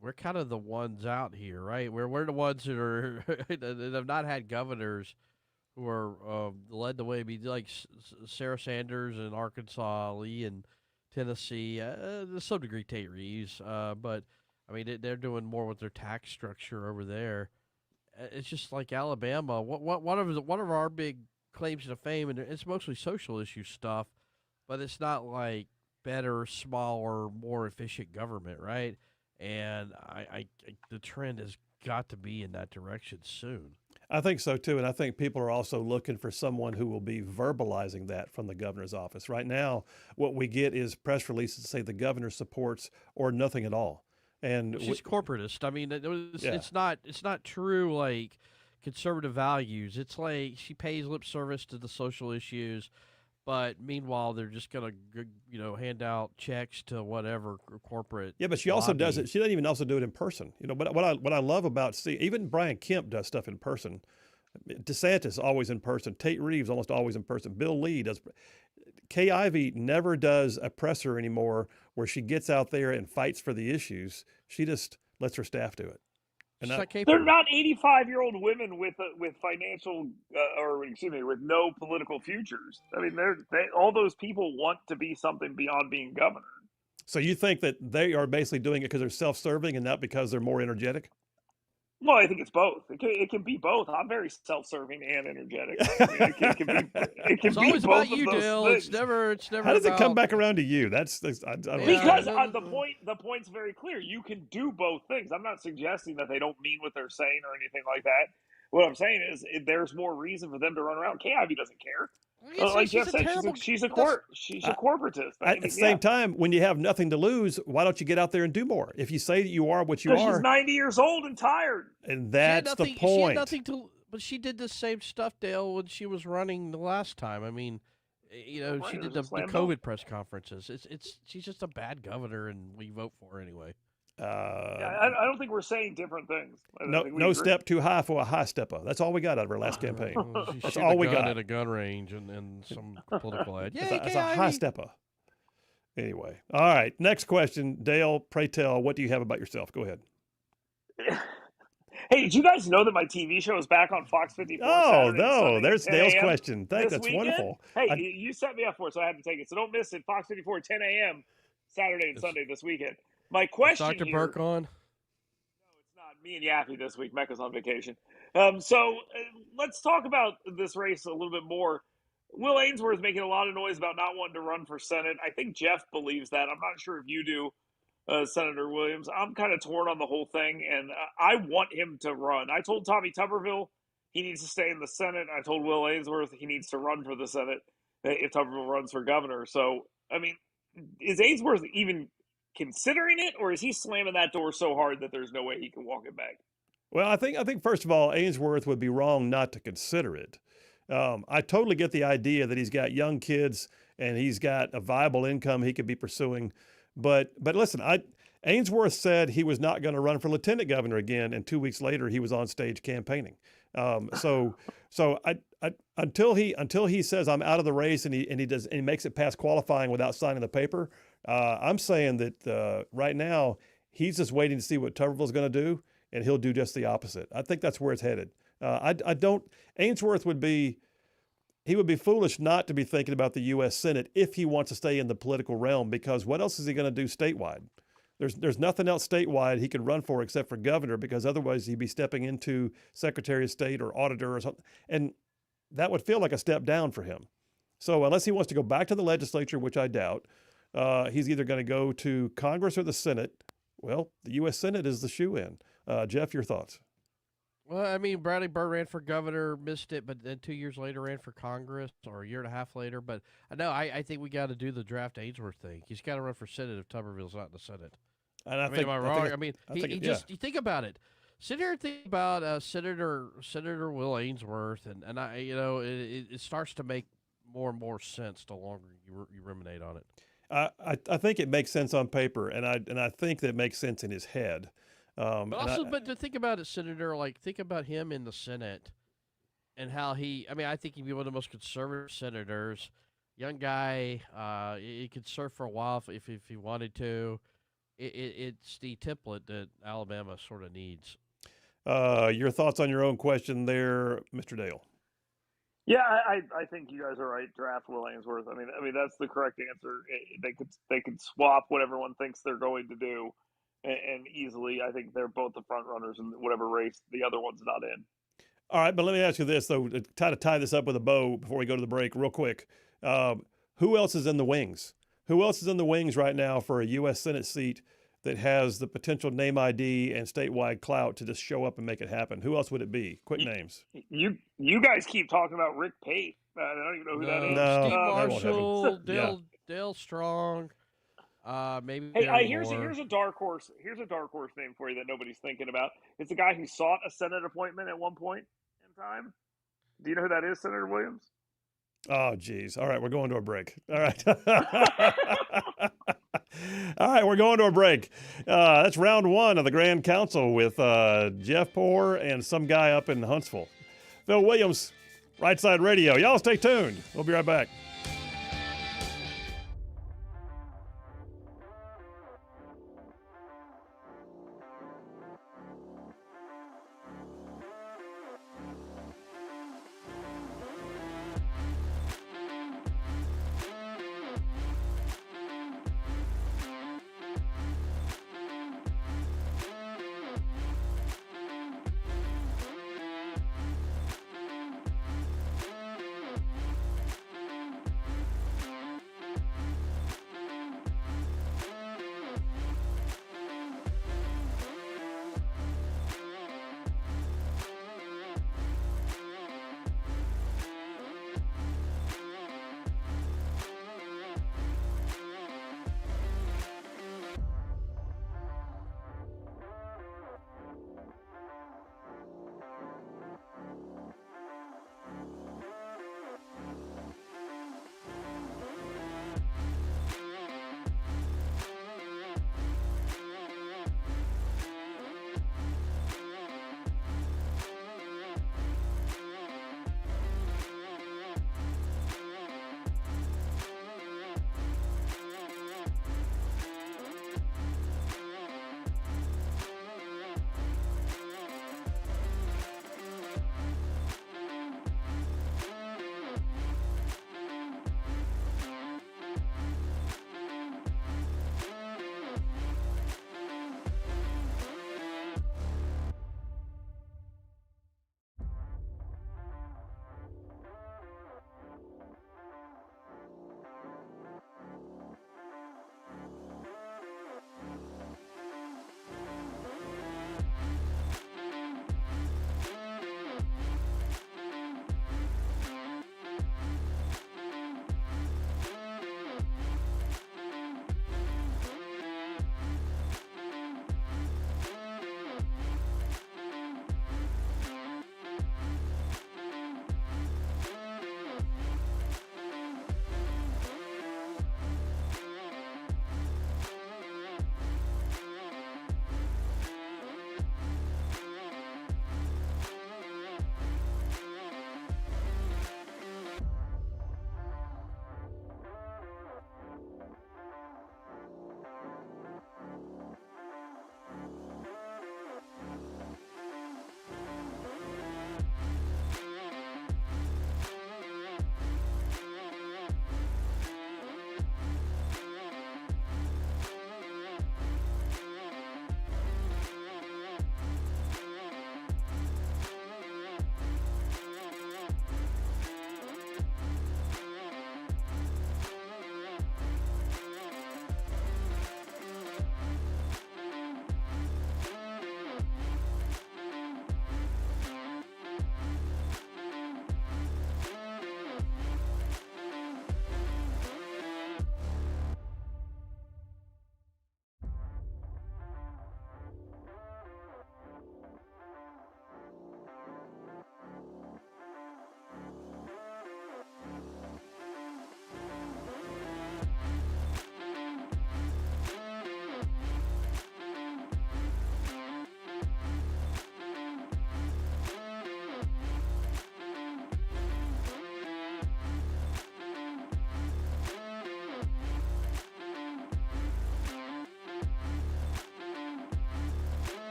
we're kind of the ones out here, right? We're the ones that are that have not had governors who are led the way. I mean, like Sarah Sanders in Arkansas, Lee in Tennessee, to some degree Tate Reeves, but I mean they're doing more with their tax structure over there. It's just like Alabama. One of our big claims to fame, and it's mostly social issue stuff, but it's not like better, smaller, more efficient government, right? And the trend has got to be in that direction soon.
I think so too, and I think people are also looking for someone who will be verbalizing that from the governor's office. Right now, what we get is press releases that say the governor supports or nothing at all. And
she's corporatist. I mean,
Yeah.
it's not true like conservative values. It's like she pays lip service to the social issues, but meanwhile they're just gonna hand out checks to whatever corporate.
Yeah, but she also does
lobby.
it. She doesn't even also do it in person. But what I love about even Brian Kemp does stuff in person. DeSantis always in person. Tate Reeves almost always in person. Bill Lee does. Kay Ivey never does a presser anymore where she gets out there and fights for the issues. She just lets her staff do it. And
they're not 85-year-old women with financial or excuse me, with no political futures. I mean, all those people want to be something beyond being governor.
So you think that they are basically doing it because they're self-serving and not because they're more energetic?
Well, I think it's both. It can be both. I'm very self-serving and energetic. I mean, it can be.
It's
be
always
both
about you,
those
Dale.
things.
It's never.
How does it come
about-
back around to you? I don't
Because
understand.
the point's very clear. You can do both things. I'm not suggesting that they don't mean what they're saying or anything like that. What I'm saying is there's more reason for them to run around. KIV doesn't care. Like Jeff said, she's a corporatist.
At the same time, when you have nothing to lose, why don't you get out there and do more? If you say that you are what you are,
she's 90 years old and tired,
and that's the point.
She had nothing to, but she did the same stuff, Dale, when she was running the last time. I mean, she did the COVID press conferences. She's just a bad governor, and we vote for her anyway.
I don't think we're saying different things.
No step too high for a high stepper. That's all we got out of her last campaign. That's all we got
at a gun range and some political ad. Yeah,
it's a high stepper. Anyway, all right. Next question, Dale. Pray tell, what do you have about yourself? Go ahead.
Hey, did you guys know that my TV show is back on Fox 54?
Oh,
no.
There's Dale's question. That's
weekend?
wonderful.
Hey, you set me up for it, so I had to take it. So don't miss it. Fox 54, 10 a.m. Saturday and Sunday this weekend. My question
Dr.
here,
Burke on?
No, it's not. Me and Yappy this week. Mecca's on vacation. Let's talk about this race a little bit more. Will Ainsworth making a lot of noise about not wanting to run for Senate. I think Jeff believes that. I'm not sure if you do, Senator Williams. I'm kind of torn on the whole thing, and I want him to run. I told Tommy Tuberville he needs to stay in the Senate. I told Will Ainsworth he needs to run for the Senate if Tuberville runs for governor. So, I mean, is Ainsworth even considering it, or is he slamming that door so hard that there's no way he can walk it back?
Well, I think first of all, Ainsworth would be wrong not to consider it. I totally get the idea that he's got young kids and he's got a viable income he could be pursuing. But listen, Ainsworth said he was not going to run for lieutenant governor again, and 2 weeks later he was on stage campaigning. So until he says I'm out of the race and he makes it past qualifying without signing the paper, I'm saying that right now he's just waiting to see what Tuberville's going to do, and he'll do just the opposite. I think that's where it's headed. Ainsworth would be foolish not to be thinking about the U.S. Senate if he wants to stay in the political realm, because what else is he going to do statewide? There's nothing else statewide he could run for except for governor, because otherwise he'd be stepping into Secretary of State or auditor or something, and that would feel like a step down for him. So unless he wants to go back to the legislature, which I doubt, he's either going to go to Congress or the Senate. Well, the U.S. Senate is the shoe-in. Jeff, your thoughts?
Well, I mean, Bradley Burr ran for governor, missed it, but then 2 years later ran for Congress, or a year and a half later. But I think we got to do the draft Ainsworth thing. He's got to run for Senate if Tuberville's not in the Senate.
And
am I wrong? You think about it. Sit here and think about Senator Will Ainsworth, and it starts to make more and more sense the longer you ruminate on it.
I think it makes sense on paper, and I think that it makes sense in his head.
But to think about it, Senator, think about him in the Senate and how I think he'd be one of the most conservative senators. Young guy, he could serve for a while if he wanted to. it's the template that Alabama sort of needs.
Your thoughts on your own question there, Mr. Dale?
Yeah, I think you guys are right. Draft Will Ainsworth. I mean that's the correct answer. They could swap what everyone thinks they're going to do, and easily. I think they're both the front runners in whatever race the other one's not in.
All right, but let me ask you this though, to try to tie this up with a bow before we go to the break, real quick. Who else is in the wings? Who else is in the wings right now for a U.S. Senate seat that has the potential name ID and statewide clout to just show up and make it happen? Who else would it be? Quick names.
You guys keep talking about Rick Pate. I don't even know who that is.
No,
Steve
that won't happen.
Marshall, Dale Strong. Maybe.
Hey, here's a dark horse. Here's a dark horse name for you that nobody's thinking about. It's a guy who sought a Senate appointment at one point in time. Do you know who that is, Senator Williams?
Oh, geez. All right, we're going to a break. All right. All right, we're going to a break. That's round one of the Grand Council with Jeff Poor and some guy up in Huntsville. Phil Williams, Rightside Radio. Y'all stay tuned. We'll be right back.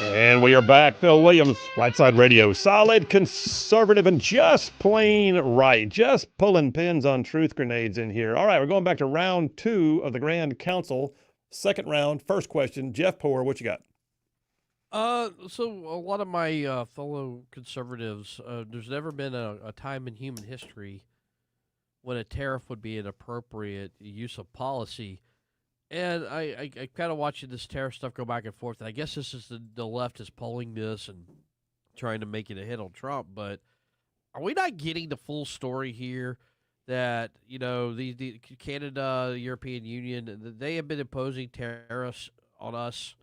And we are back. Phil Williams, Rightside Radio. Solid, conservative, and just plain right. Just pulling pins on truth grenades in here. All right, we're going back to round 2 of the Grand Council. Second round, first question. Jeff Poor, what you got?
So a lot of my fellow conservatives, there's never been a time in human history when a tariff would be an appropriate use of policy. And I kind of watching this tariff stuff go back and forth. And I guess this is the left is polling this and trying to make it a hit on Trump. But are we not getting the full story here that, the Canada, the European Union, they have been imposing tariffs on us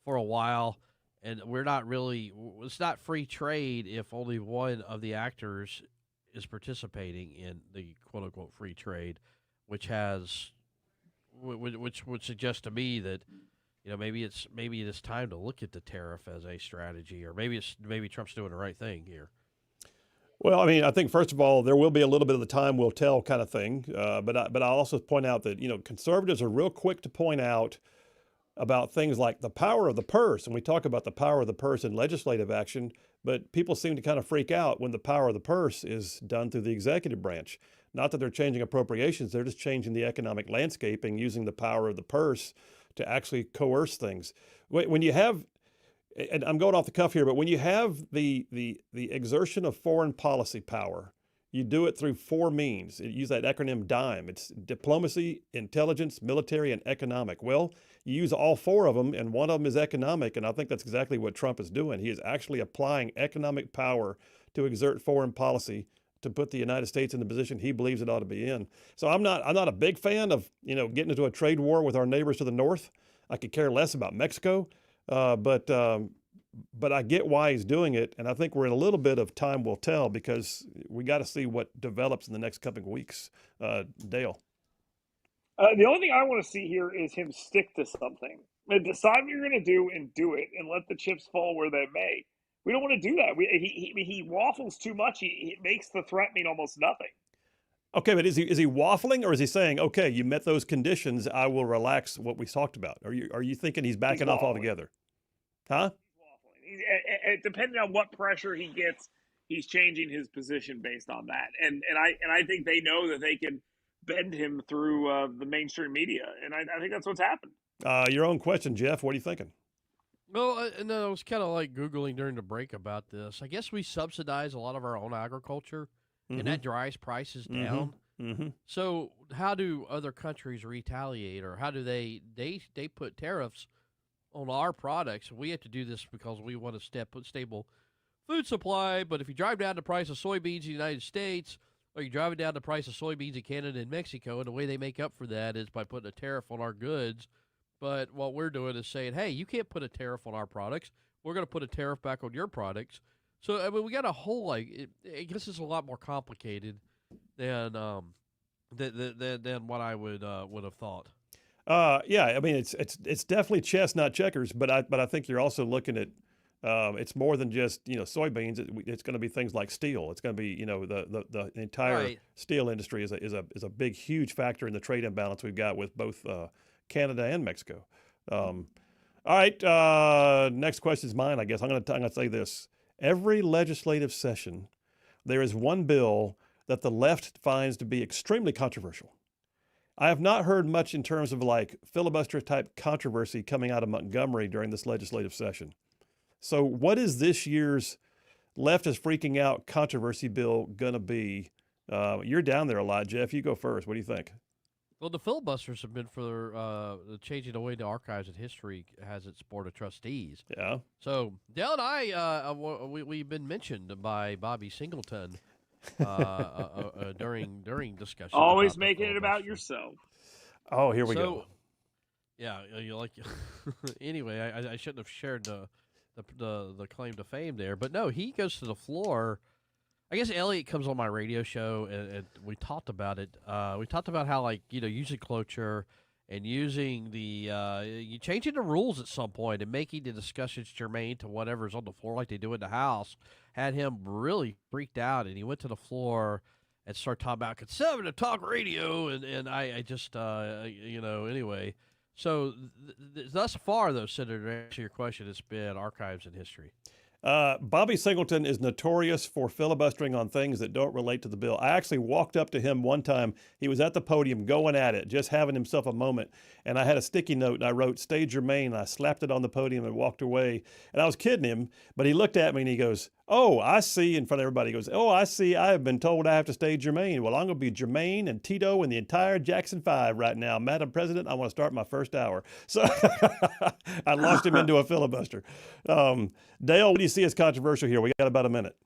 for a while. And we're not really, it's not free trade if only one of the actors is participating in the quote unquote free trade, which would suggest to me that maybe it is time to look at the tariff as a strategy, or maybe Trump's doing the right thing here.
Well, I mean, I think first of all there will be a little bit of the time will tell kind of thing, but I'll also point out that conservatives are real quick to point out about things like the power of the purse, and we talk about the power of the purse in legislative action, but people seem to kind of freak out when the power of the purse is done through the executive branch. Not that they're changing appropriations, they're just changing the economic landscape and using the power of the purse to actually coerce things. When you have, and I'm going off the cuff here, but when you have the exertion of foreign policy power, you do it through 4 means. Use that acronym DIME. It's diplomacy, intelligence, military, and economic. Well, you use all 4 of them, and one of them is economic, and I think that's exactly what Trump is doing. He is actually applying economic power to exert foreign policy to put the United States in the position he believes it ought to be in. So I'm not a big fan of getting into a trade war with our neighbors to the north. I could care less about Mexico, but I get why he's doing it, and I think we're in a little bit of time will tell because we got to see what develops in the next couple of weeks. Dale.
The only thing I want to see here is him stick to something. Decide what you're going to do and do it, and let the chips fall where they may. We don't want to do that. He waffles too much. He makes the threat mean almost nothing.
Okay, but is he waffling, or is he saying, okay, you met those conditions, I will relax what we talked about? Are you thinking he's backing off altogether? Huh?
He's waffling. Depending on what pressure he gets, he's changing his position based on that. And I think they know that they can bend him through the mainstream media, and I think that's what's happened.
Your own question, Jeff. What are you thinking?
Well, and then I was kind of like Googling during the break about this. I guess we subsidize a lot of our own agriculture, and that drives prices down.
Mm-hmm.
So how do other countries retaliate, or how do they put tariffs on our products? We have to do this because we want a stable food supply. But if you drive down the price of soybeans in the United States, or you drive down the price of soybeans in Canada and Mexico, and the way they make up for that is by putting a tariff on our goods. But what we're doing is saying, hey, you can't put a tariff on our products. We're going to put a tariff back on your products. So, I mean, we got a whole, I guess it's a lot more complicated than what I would have thought.
Yeah, I mean, it's definitely chess, not checkers. But I think you're also looking at it's more than just soybeans. It's going to be things like steel. It's going to be the entire steel industry is a big, huge factor in the trade imbalance we've got with both Canada and Mexico. All right, next question is mine. I guess I'm going to say this: every legislative session, there is one bill that the left finds to be extremely controversial. I have not heard much in terms of like filibuster type controversy coming out of Montgomery during this legislative session. So what is this year's left is freaking out controversy bill going to be? You're down there a lot, Jeff. You go first. What do you think?
Well, the filibusters have been for changing the way the archives and history has its board of trustees.
Yeah.
So Dale and I, we've been mentioned by Bobby Singleton during discussion.
Always making it about yourself.
Oh, here we go.
Yeah, you like. Anyway, I shouldn't have shared the claim to fame there, but no, he goes to the floor. I guess Elliot comes on my radio show, and we talked about it. We talked about how, using cloture and using you changing the rules at some point and making the discussions germane to whatever's on the floor like they do in the House had him really freaked out, and he went to the floor and started talking about conservative talk radio, and I just, anyway. So thus far, though, Senator, to answer your question, it's been archives in history.
Bobby Singleton is notorious for filibustering on things that don't relate to the bill. I actually walked up to him one time. He was at the podium going at it, just having himself a moment. And I had a sticky note and I wrote, "Stay germane." I slapped it on the podium and walked away. And I was kidding him, but he looked at me and he goes, "Oh, I see," in front of everybody. He goes, "Oh, I see. I have been told I have to stay germane. Well, I'm going to be germane and Tito and the entire Jackson 5 right now. Madam President, I want to start my first hour." So I launched him into a filibuster. Dale, what do you see as controversial here? We got about a minute.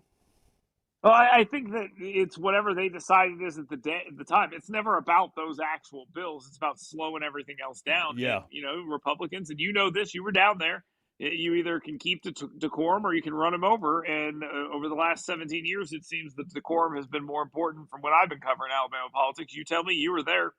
Well, I think that it's whatever they decided is at the time. It's never about those actual bills. It's about slowing everything else down.
Yeah.
And, Republicans, and you know this, you were down there. You either can keep the decorum or you can run them over. And over the last 17 years, it seems that decorum has been more important from when I've been covering Alabama politics. You tell me, you were there.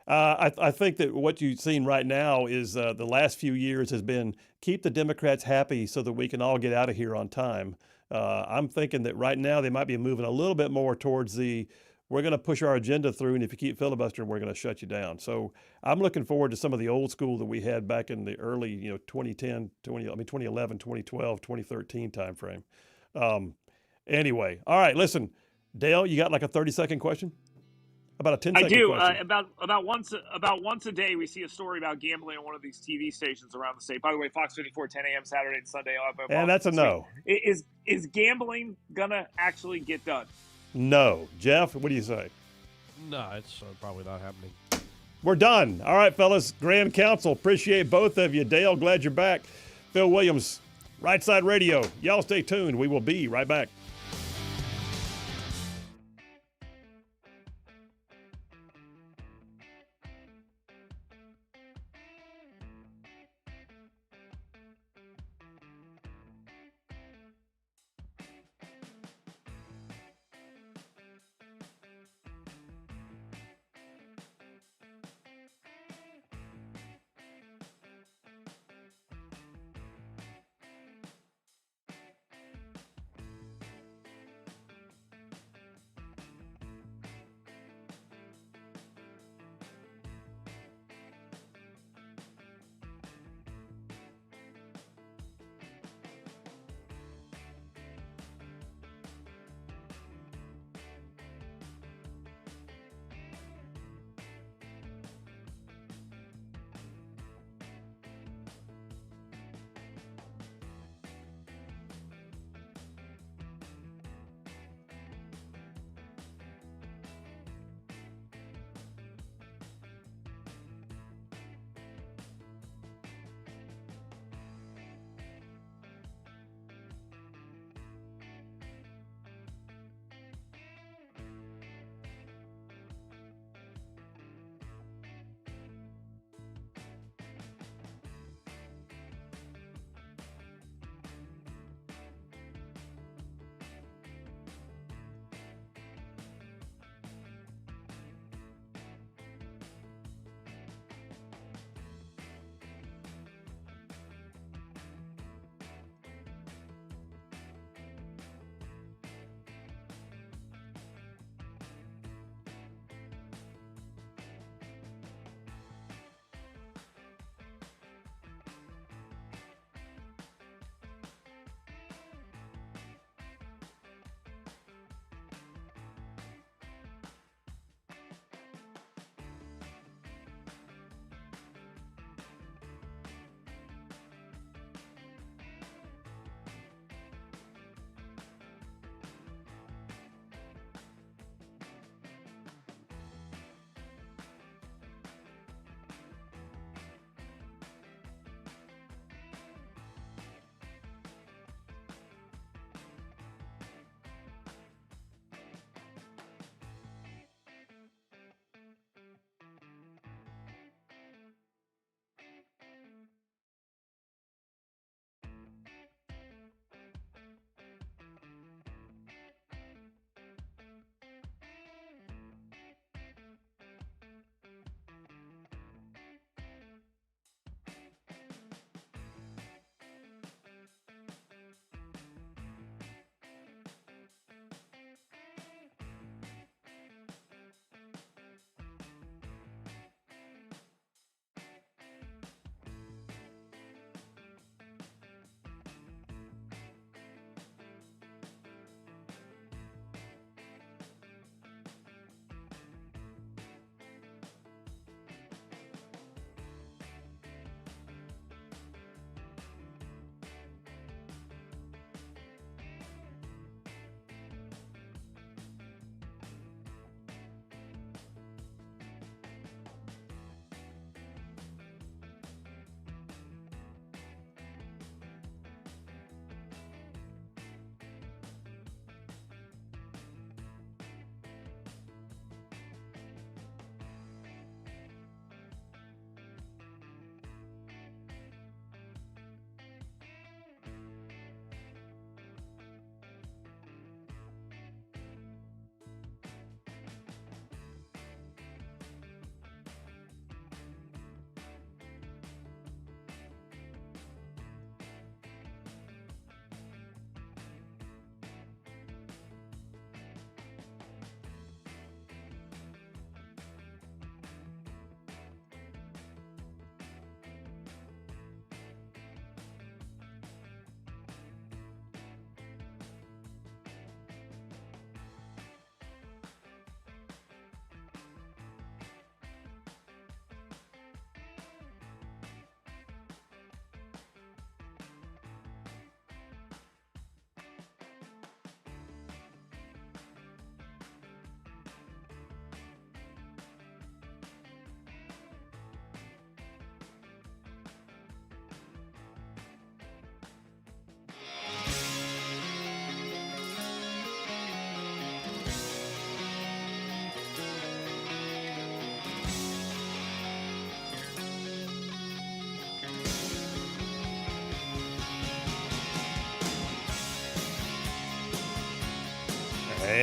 I think that what you've seen right now is the last few years has been keep the Democrats happy so that we can all get out of here on time. I'm thinking that right now they might be moving a little bit more towards we're going to push our agenda through, and if you keep filibustering, we're going to shut you down. So I'm looking forward to some of the old school that we had back in the early, 2011, 2012, 2013 timeframe. Anyway, all right, listen, Dale, you got like a 30-second question? About a 10-second
I do.
question.
About once a day, we see a story about gambling on one of these TV stations around the state. By the way, Fox 54, 10 a.m. Saturday and Sunday.
And that's a no.
Is gambling gonna actually get done?
No. Jeff, what do you say?
No, it's probably not happening.
We're done. All right, fellas. Grand Council. Appreciate both of you. Dale, glad you're back. Phil Williams, Rightside Radio. Y'all stay tuned. We will be right back.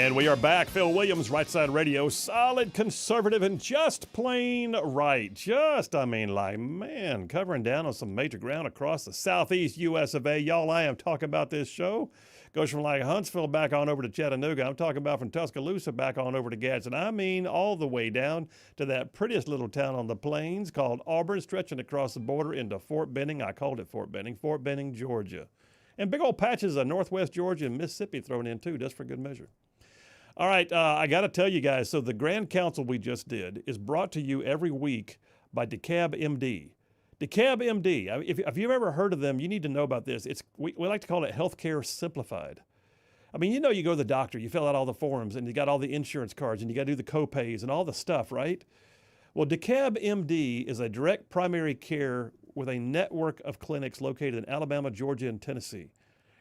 And we are back. Phil Williams, Rightside Radio. Solid, conservative, and just plain right. Covering down on some major ground across the southeast U.S. of A. Y'all, I am talking about this show. Goes from like Huntsville back on over to Chattanooga. I'm talking about from Tuscaloosa back on over to Gadsden. I mean all the way down to that prettiest little town on the plains called Auburn, stretching across the border into Fort Benning. I called it Fort Benning, Georgia. And big old patches of northwest Georgia and Mississippi thrown in too, just for good measure. All right, I got to tell you guys, so the Grand Council we just did is brought to you every week by DeKalb MD. DeKalb MD, if you've ever heard of them, you need to know about this. We like to call it healthcare simplified. I mean, you know, you go to the doctor, you fill out all the forms, and you got all the insurance cards, and you got to do the co-pays and all the stuff, right? Well, DeKalb MD is a direct primary care with a network of clinics located in Alabama, Georgia, and Tennessee.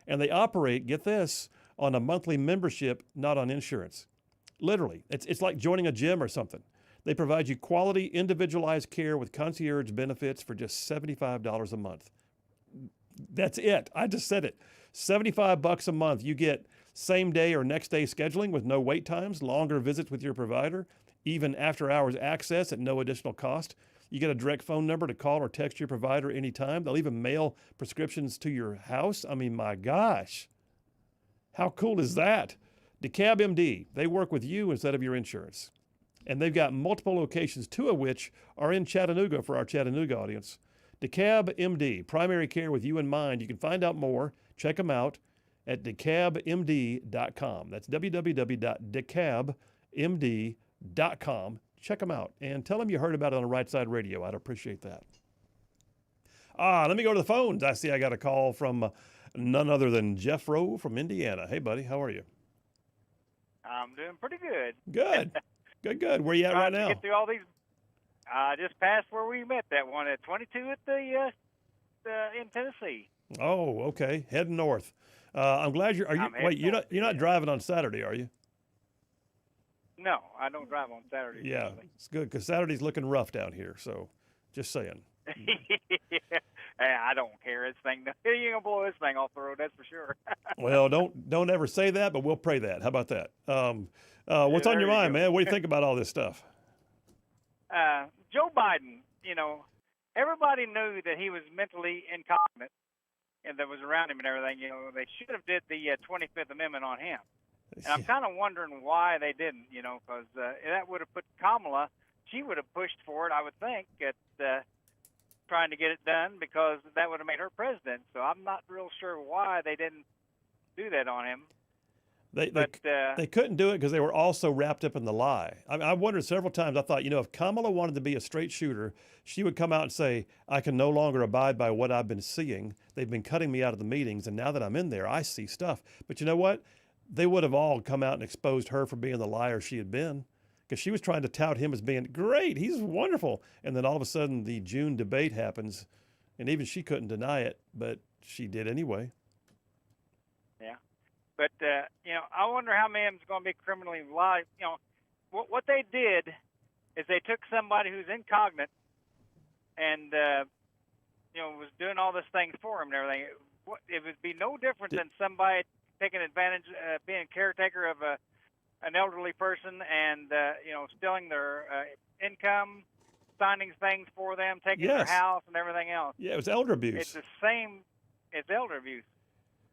And they operate, get this, on a monthly membership, not on insurance. Literally, it's like joining a gym or something. They provide you quality, individualized care with concierge benefits for just $75 a month. That's it. I just said it. $75 a month. You get same day or next day scheduling with no wait times, longer visits with your provider, even after hours access at no additional cost. You get a direct phone number to call or text your provider anytime. They'll even mail prescriptions to your house. I mean, my gosh. How cool is that? DeKalb MD, they work with you instead of your insurance. And they've got multiple locations, 2 of which are in Chattanooga for our Chattanooga audience. DeKalb MD, primary care with you in mind. You can find out more. Check them out at decabmd.com. That's www.decabmd.com. Check them out and tell them you heard about it on the Right Side Radio. I'd appreciate that. Let me go to the phones. I see I got a call from none other than Jeff Rowe from Indiana. Hey, buddy, how are you?
I'm doing pretty good.
Good. Good. Where you at right now?
Get through all these. Just past where we met that one at 22 at the in Tennessee.
Oh, okay. Heading north. I'm glad you're. You're not driving on Saturday, are you?
No, I don't drive on Saturday.
Yeah,
usually.
It's good because Saturday's looking rough down here. So, just saying.
Hey, I don't care. You ain't gonna blow this thing off the road, that's for sure.
Well, don't ever say that, but we'll pray that. How about that? What's on your mind, man? What do you think about all this stuff?
Joe Biden, everybody knew that he was mentally incompetent and that was around him and everything. They should have did the 25th Amendment on him. And I'm kind of wondering why they didn't, because that would have put Kamala, she would have pushed for it, I would think, at trying to get it done because that would have made her president. So I'm not real sure why they didn't do that on him.
They couldn't do it because they were also wrapped up in the lie. I wondered several times, I thought, if Kamala wanted to be a straight shooter, she would come out and say, I can no longer abide by what I've been seeing. They've been cutting me out of the meetings, and now that I'm in there, I see stuff. But you know what? They would have all come out and exposed her for being the liar she had been, because she was trying to tout him as being great. He's wonderful. And then all of a sudden the June debate happens, and even she couldn't deny it, but she did anyway.
Yeah. But, I wonder how many of them's going to be criminally liable. What they did is they took somebody who's incognito and, was doing all this thing for him and everything. It would be no different than somebody taking advantage, being a caretaker of an elderly person and, stealing their income, signing things for them, taking their house and everything else.
Yeah, it was elder abuse.
It's the same. It's elder abuse.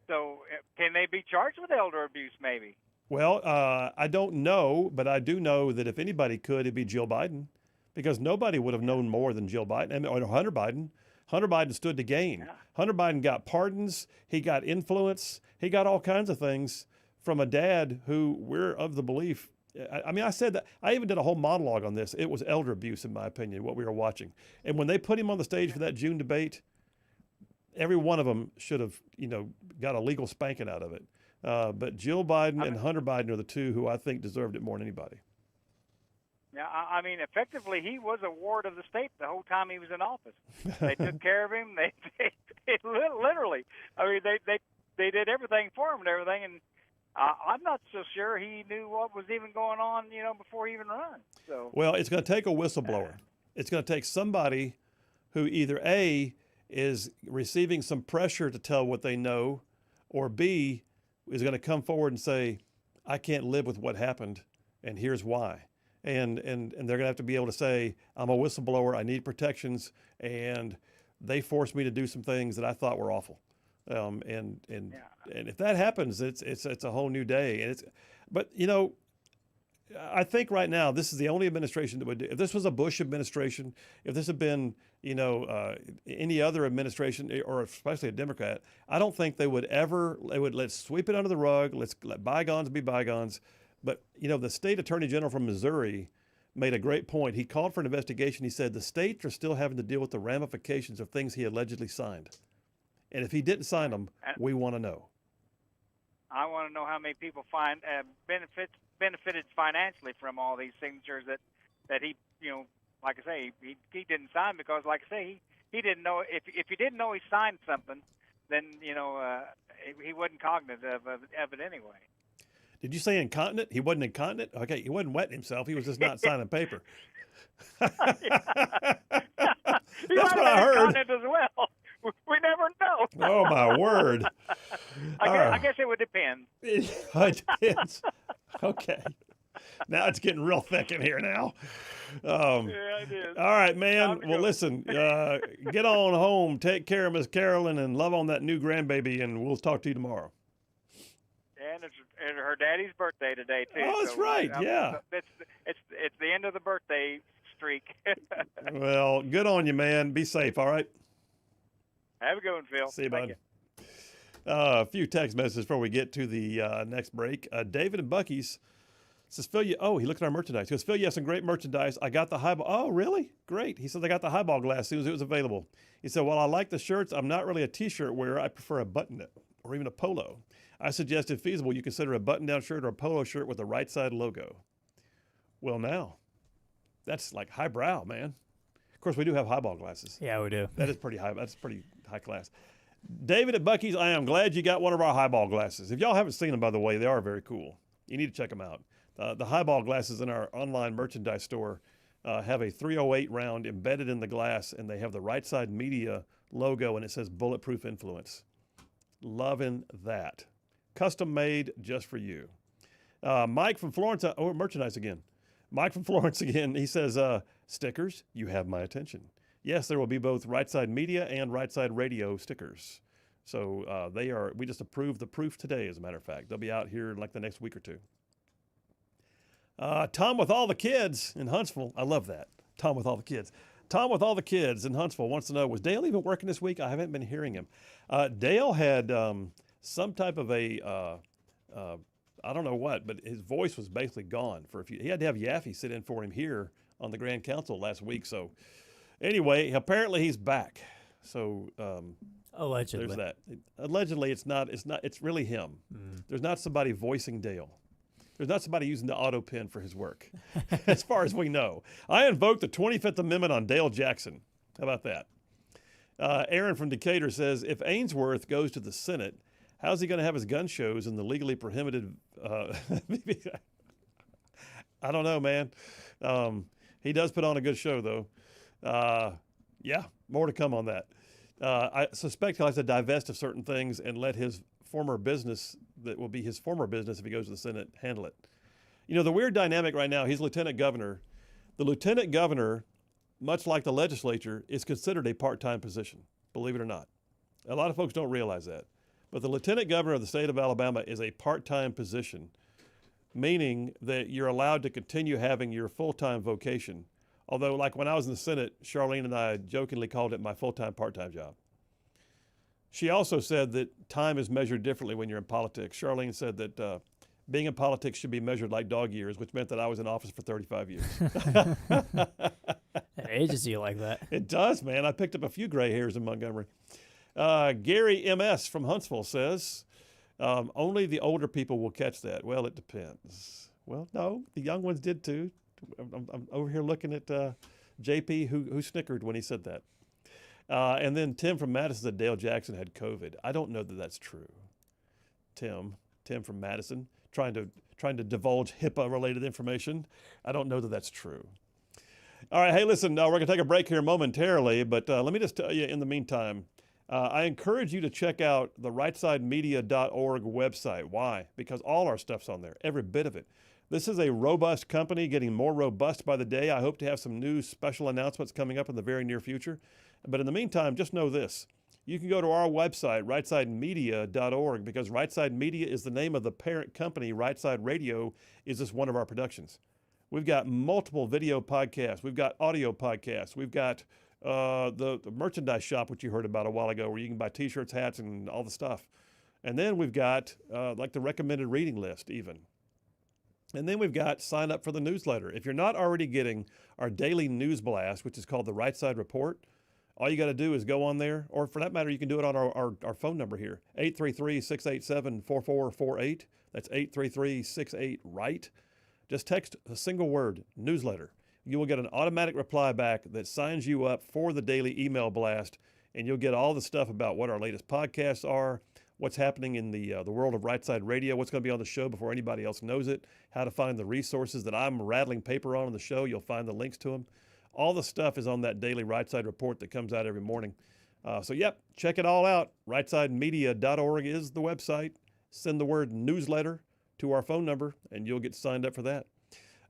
So can they be charged with elder abuse maybe?
Well, I don't know, but I do know that if anybody could, it'd be Jill Biden, because nobody would have known more than Jill Biden or Hunter Biden. Hunter Biden stood to gain. Yeah. Hunter Biden got pardons. He got influence. He got all kinds of things from a dad who we're of the belief. I said that. I even did a whole monologue on this. It was elder abuse, in my opinion, what we were watching. And when they put him on the stage for that June debate, every one of them should have, got a legal spanking out of it. But Jill Biden and Hunter Biden are the two who I think deserved it more than anybody.
Yeah, effectively, he was a ward of the state the whole time he was in office. They took care of him. They literally. They did everything for him and everything. And I'm not so sure he knew what was even going on, before he even ran. So. Well,
it's going to take a whistleblower. It's going to take somebody who either A, is receiving some pressure to tell what they know, or B, is going to come forward and say, I can't live with what happened, and here's why. And they're going to have to be able to say, I'm a whistleblower, I need protections, and they forced me to do some things that I thought were awful. And if that happens, it's a whole new day. But I think right now this is the only administration that would do. If this was a Bush administration, if this had been any other administration, or especially a Democrat, I don't think they would let's sweep it under the rug. Let's let bygones be bygones. But the state attorney general from Missouri made a great point. He called for an investigation. He said the states are still having to deal with the ramifications of things he allegedly signed. And if he didn't sign them, we want to know.
I want to know how many people benefited financially from all these signatures that he, like I say, he didn't sign because, like I say, he didn't know. If he didn't know he signed something, then he wasn't cognizant of it anyway.
Did you say incontinent? He wasn't incontinent? Okay, he wasn't wetting himself. He was just not signing paper. That's what I heard.
Incontinent as well. We never know.
Oh, my word.
I guess it would depend.
It depends. Okay. Now it's getting real thick in here now.
Yeah, it is.
All right, man. Well, listen, get on home, take care of Miss Carolyn, and love on that new grandbaby, and we'll talk to you tomorrow.
And it's her daddy's birthday today too.
Oh, that's right. Yeah.
It's the end of the birthday streak.
Well, good on you, man. Be safe. All right.
Have a good one, Phil.
See you, bud. A few text messages before we get to the next break. David and Bucky's says, Phil, he looked at our merchandise. He goes, Phil, you have some great merchandise. I got the highball. Oh, really? Great. He said, I got the highball glass as soon as it was available. He said, well, I like the shirts. I'm not really a T-shirt wearer. I prefer a button-up or even a polo. I suggest, if feasible, you consider a button-down shirt or a polo shirt with a Rightside logo. Well, now, that's like highbrow, man. Of course, we do have highball glasses.
Yeah, we do.
That is pretty high. That's pretty high class. David at Bucky's, I am glad you got one of our highball glasses. If y'all haven't seen them, by the way, they are very cool. You need to check them out. The highball glasses in our online merchandise store have a 308 round embedded in the glass, and they have the Rightside Media logo, and it says Bulletproof Influence. Loving that. Custom made just for you. Mike from Florence, merchandise again. Mike from Florence again, he says, stickers, you have my attention. Yes, there will be both Rightside Media and Rightside Radio stickers. So we just approved the proof today, as a matter of fact. They'll be out here in like the next week or two. Tom with all the kids in Huntsville. I love that. Tom with all the kids. Tom with all the kids in Huntsville wants to know, was Dale even working this week? I haven't been hearing him. Dale had some type of I don't know what, but his voice was basically gone for a few. He had to have Yaffe sit in for him here on the Grand Council last week. So anyway, apparently he's back. So
allegedly,
there's that. Allegedly, it's really him. There's not somebody voicing Dale. There's not somebody using the auto pen for his work, as far as we know. I invoke the 25th Amendment on Dale Jackson. How about that? Aaron from Decatur says, if Ainsworth goes to the Senate, how's he going to have his gun shows in the legally prohibited? I don't know, man. He does put on a good show, though. Yeah, more to come on that. I suspect he'll have to divest of certain things and let his former business, that will be his former business if he goes to the Senate, handle it. The weird dynamic right now, he's lieutenant governor. The lieutenant governor, much like the legislature, is considered a part-time position, believe it or not. A lot of folks don't realize that. But the lieutenant governor of the state of Alabama is a part-time position, meaning that you're allowed to continue having your full-time vocation. Although, like when I was in the Senate, Charlene and I jokingly called it my full-time, part-time job. She also said that time is measured differently when you're in politics. Charlene said that being in politics should be measured like dog years, which meant that I was in office for 35 years.
It ages you like that.
It does, man. I picked up a few gray hairs in Montgomery. Gary M.S. from Huntsville says, only the older people will catch that. Well, it depends. Well, no, the young ones did too. I'm over here looking at JP who snickered when he said that. And then Tim from Madison said Dale Jackson had COVID. I don't know that that's true. Tim from Madison, trying to divulge HIPAA-related information. I don't know that that's true. All right, hey, listen, we're going to take a break here momentarily, but let me just tell you in the meantime, I encourage you to check out the rightside.media.org website. Why? Because all our stuff's on there, every bit of it. This is a robust company, getting more robust by the day. I hope to have some new special announcements coming up in the very near future. But in the meantime, just know this. You can go to our website, rightside.media.org, because Rightside Media is the name of the parent company. Rightside Radio is just one of our productions. We've got multiple video podcasts. We've got audio podcasts. We've got the merchandise shop, which you heard about a while ago, where you can buy T-shirts, hats, and all the stuff. And then we've got like the recommended reading list even. And then we've got sign up for the newsletter. If you're not already getting our daily news blast, which is called the Rightside Report, all you got to do is go on there, or for that matter, you can do it on our phone number here, 833-687-4448. That's 833-68-RIGHT. Just text a single word, newsletter. You will get an automatic reply back that signs you up for the daily email blast, and you'll get all the stuff about what our latest podcasts are, what's happening in the world of Rightside Radio, what's going to be on the show before anybody else knows it, how to find the resources that I'm rattling paper on the show. You'll find the links to them. All the stuff is on that daily Rightside report that comes out every morning. So, yep, check it all out. Rightside.media.org is the website. Send the word newsletter to our phone number, and you'll get signed up for that.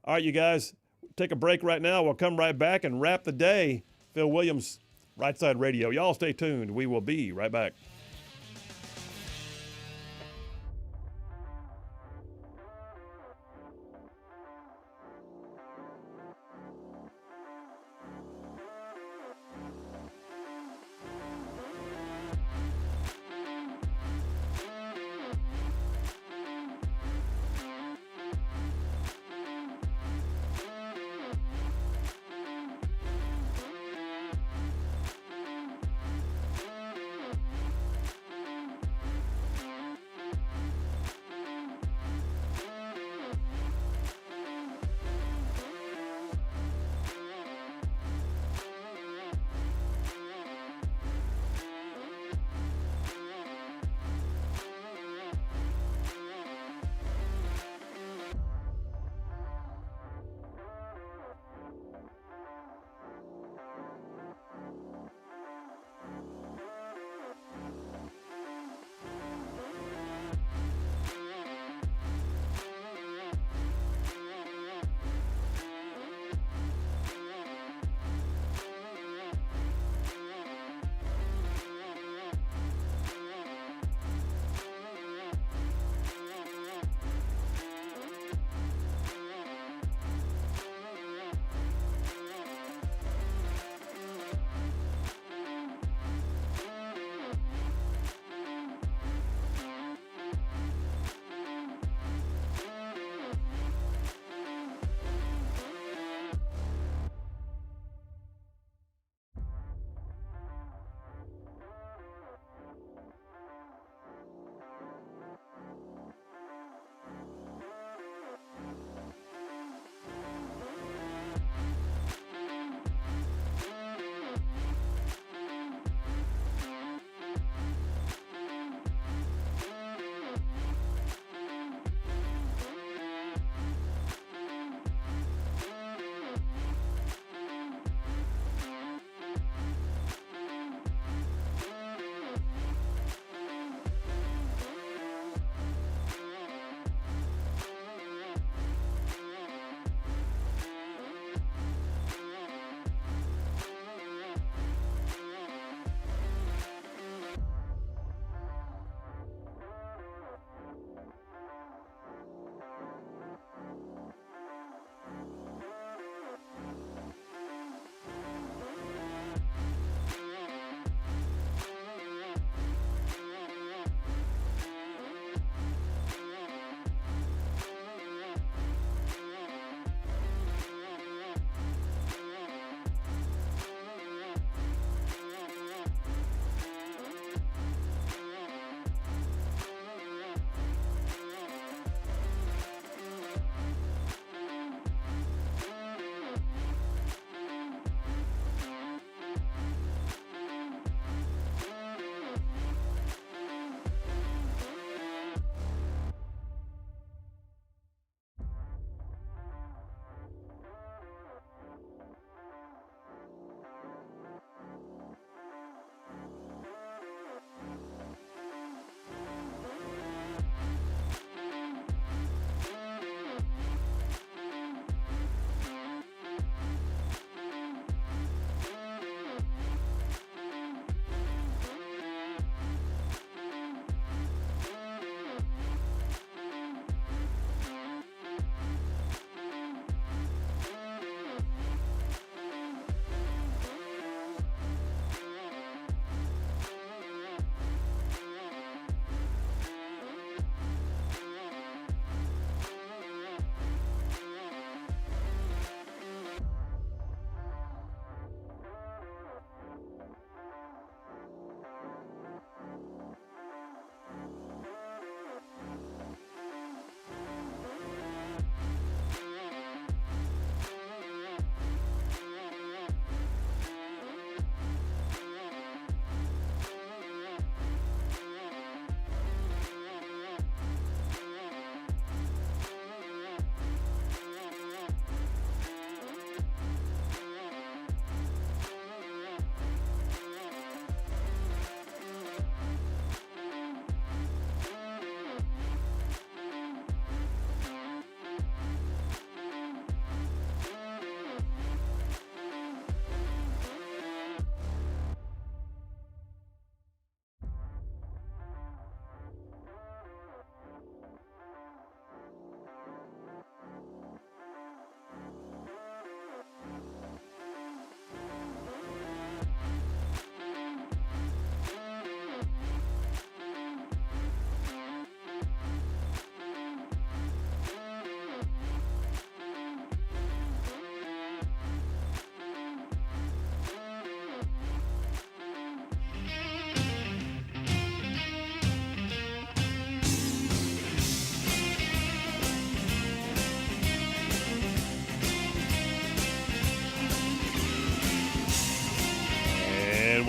All right, you guys, take a break right now. We'll come right back and wrap the day. Phil Williams, Rightside Radio. Y'all stay tuned. We will be right back.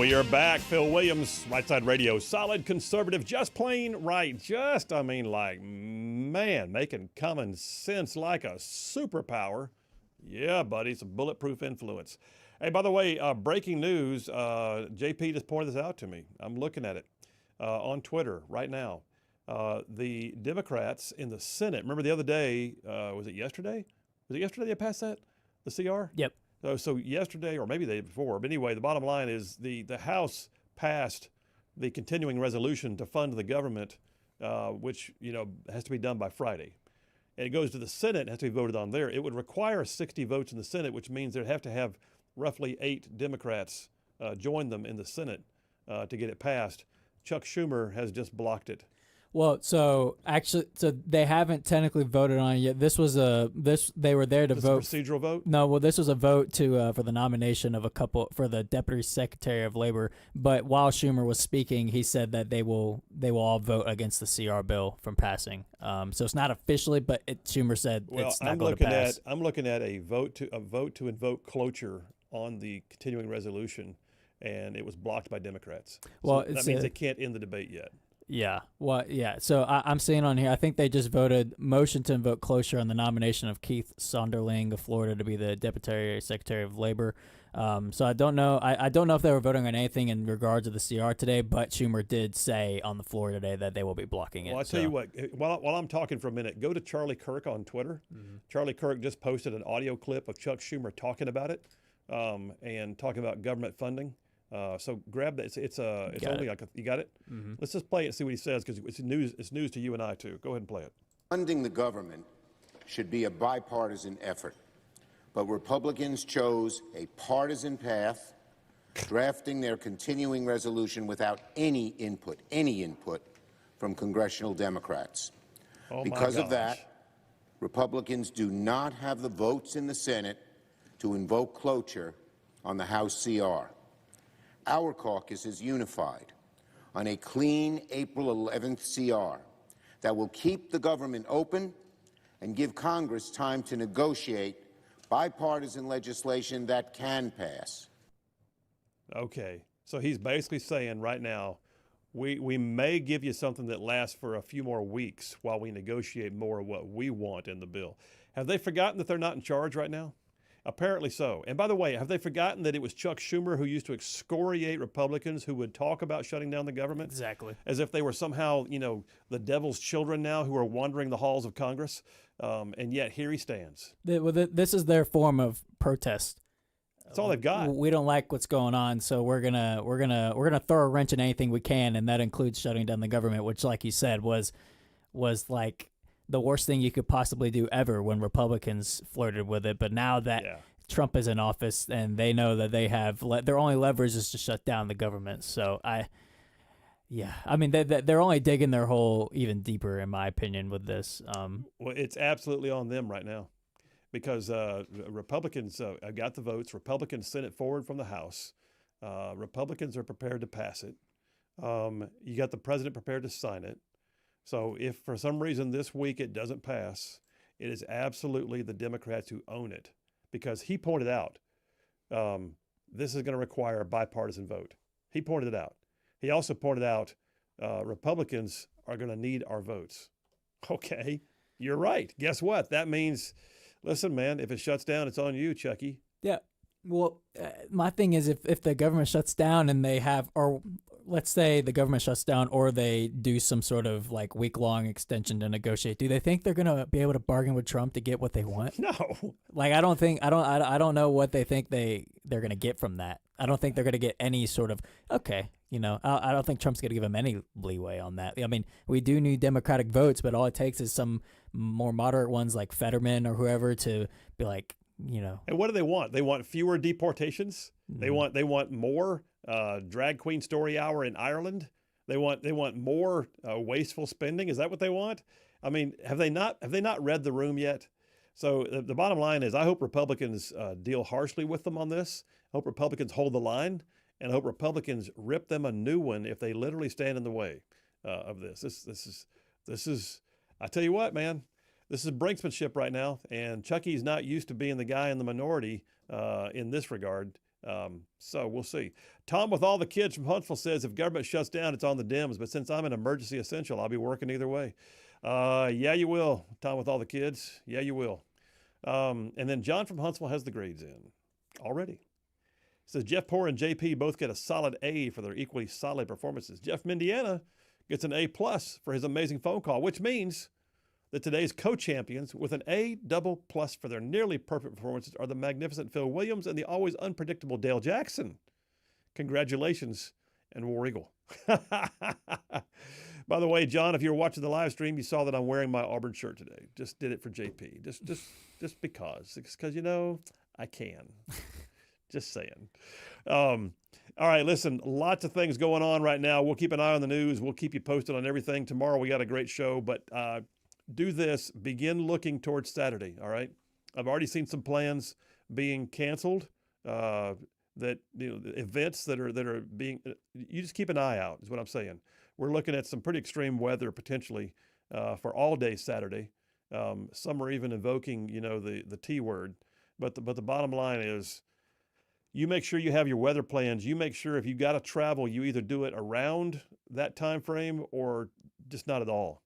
We are back. Phil Williams, Rightside Radio. Solid conservative, just plain right. Making common sense like a superpower. Yeah, buddy, it's a bulletproof influence. Hey, by the way, breaking news, JP just pointed this out to me. I'm looking at it on Twitter right now. The Democrats in the Senate, remember the other day, was it yesterday? Was it yesterday they passed that, the CR?
Yep.
So yesterday, or maybe the day before, but anyway, the bottom line is the House passed the continuing resolution to fund the government, which has to be done by Friday. And it goes to the Senate and has to be voted on there. It would require 60 votes in the Senate, which means they'd have to have roughly 8 Democrats join them in the Senate to get it passed. Chuck Schumer has just blocked it.
Well, so they haven't technically voted on it yet. They were there to vote.
This is a procedural vote?
No, well, this was a vote for the nomination of a couple for the Deputy Secretary of Labor. But while Schumer was speaking, he said that they will all vote against the CR bill from passing. So it's not officially, but Schumer said it's not going to pass.
I'm looking at a vote to invoke cloture on the continuing resolution, and it was blocked by Democrats.
Well,
so that means they can't end the debate yet.
Yeah. Well, yeah. So I'm seeing on here, I think they just voted motion to invoke cloture on the nomination of Keith Sonderling of Florida to be the Deputy Secretary of Labor. So I don't know. I don't know if they were voting on anything in regards to the CR today, but Schumer did say on the floor today that they will be blocking it.
Well, I'll tell you what, while I'm talking for a minute, go to Charlie Kirk on Twitter. Mm-hmm. Charlie Kirk just posted an audio clip of Chuck Schumer talking about it and talking about government funding. So grab that. It's only like you got it. Mm-hmm. Let's just play it and see what he says because it's news. It's news to you and I too. Go ahead and play it.
Funding the government should be a bipartisan effort, but Republicans chose a partisan path, drafting their continuing resolution without any input from congressional Democrats. Because of that, Republicans do not have the votes in the Senate to invoke cloture on the House CR. Our caucus is unified on a clean April 11th CR that will keep the government open and give Congress time to negotiate bipartisan legislation that can pass.
Okay, so he's basically saying right now, we may give you something that lasts for a few more weeks while we negotiate more of what we want in the bill. Have they forgotten that they're not in charge right now? Apparently so. And by the way, have they forgotten that it was Chuck Schumer who used to excoriate Republicans who would talk about shutting down the government?
Exactly.
As if they were somehow, the devil's children now who are wandering the halls of Congress. And yet here he stands.
This is their form of protest.
That's all they've got.
We don't like what's going on, so we're gonna throw a wrench in anything we can, and that includes shutting down the government, which, like you said, was like the worst thing you could possibly do ever when Republicans flirted with it. But now that Trump is in office and they know that they have their only leverage is to shut down the government. So I mean, they're only digging their hole even deeper, in my opinion, with this.
Well, it's absolutely on them right now because Republicans got the votes. Republicans sent it forward from the House. Republicans are prepared to pass it. You got the president prepared to sign it. So if for some reason this week it doesn't pass, it is absolutely the Democrats who own it because he pointed out this is going to require a bipartisan vote. He pointed it out. He also pointed out Republicans are going to need our votes. Okay, you're right. Guess what? That means, listen, man, if it shuts down, it's on you, Chucky.
Yeah. Well, my thing is if the government shuts down and they have, or let's say the government shuts down or they do some sort of like week-long extension to negotiate, do they think they're going to be able to bargain with Trump to get what they want?
No.
Like, I don't know what they think they're going to get from that. I don't think they're going to get any sort of, I don't think Trump's going to give them any leeway on that. I mean, we do need Democratic votes, but all it takes is some more moderate ones like Fetterman or whoever to be like,
And what do they want? They want fewer deportations. Mm-hmm. They want more drag queen story hour in Ireland. They want more wasteful spending. Is that what they want? I mean, have they not read the room yet? So the bottom line is I hope Republicans deal harshly with them on this. I hope Republicans hold the line, and I hope Republicans rip them a new one if they literally stand in the way of this. This is I tell you what, man. This is brinksmanship right now, and Chucky's not used to being the guy in the minority in this regard. So we'll see. Tom with all the kids from Huntsville says if government shuts down, it's on the Dems. But since I'm an emergency essential, I'll be working either way. Yeah, you will. Tom with all the kids. Yeah, you will. And then John from Huntsville has the grades in already. Says Jeff Poor and JP both get a solid A for their equally solid performances. Jeff from Indiana gets an A+ for his amazing phone call, which means that today's co-champions with an A+ for their nearly perfect performances are the magnificent Phil Williams and the always unpredictable Dale Jackson. Congratulations, and War Eagle. By the way, John, if you were watching the live stream, you saw that I'm wearing my Auburn shirt today. Just did it for JP. Just because. Because, I can. Just saying. All right, listen, lots of things going on right now. We'll keep an eye on the news. We'll keep you posted on everything. Tomorrow we got a great show, but do this. Begin looking towards Saturday, all right? I've already seen some plans being canceled, that the events that are being you just keep an eye out is what I'm saying. We're looking at some pretty extreme weather potentially for all day Saturday. Some are even invoking, the T word. But the bottom line is, you make sure you have your weather plans. You make sure if you got to travel, you either do it around that time frame or just not at all.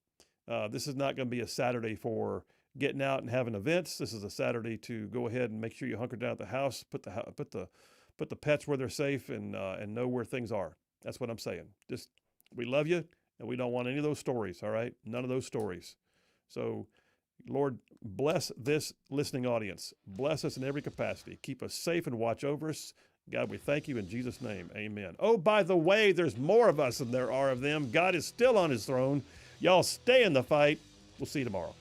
This is not going to be a Saturday for getting out and having events. This is a Saturday to go ahead and make sure you hunker down at the house, put the pets where they're safe, and know where things are. That's what I'm saying. Just we love you, and we don't want any of those stories. All right, none of those stories. So, Lord, bless this listening audience. Bless us in every capacity. Keep us safe and watch over us. God, we thank you in Jesus' name. Amen. Oh, by the way, there's more of us than there are of them. God is still on his throne. Y'all stay in the fight. We'll see you tomorrow.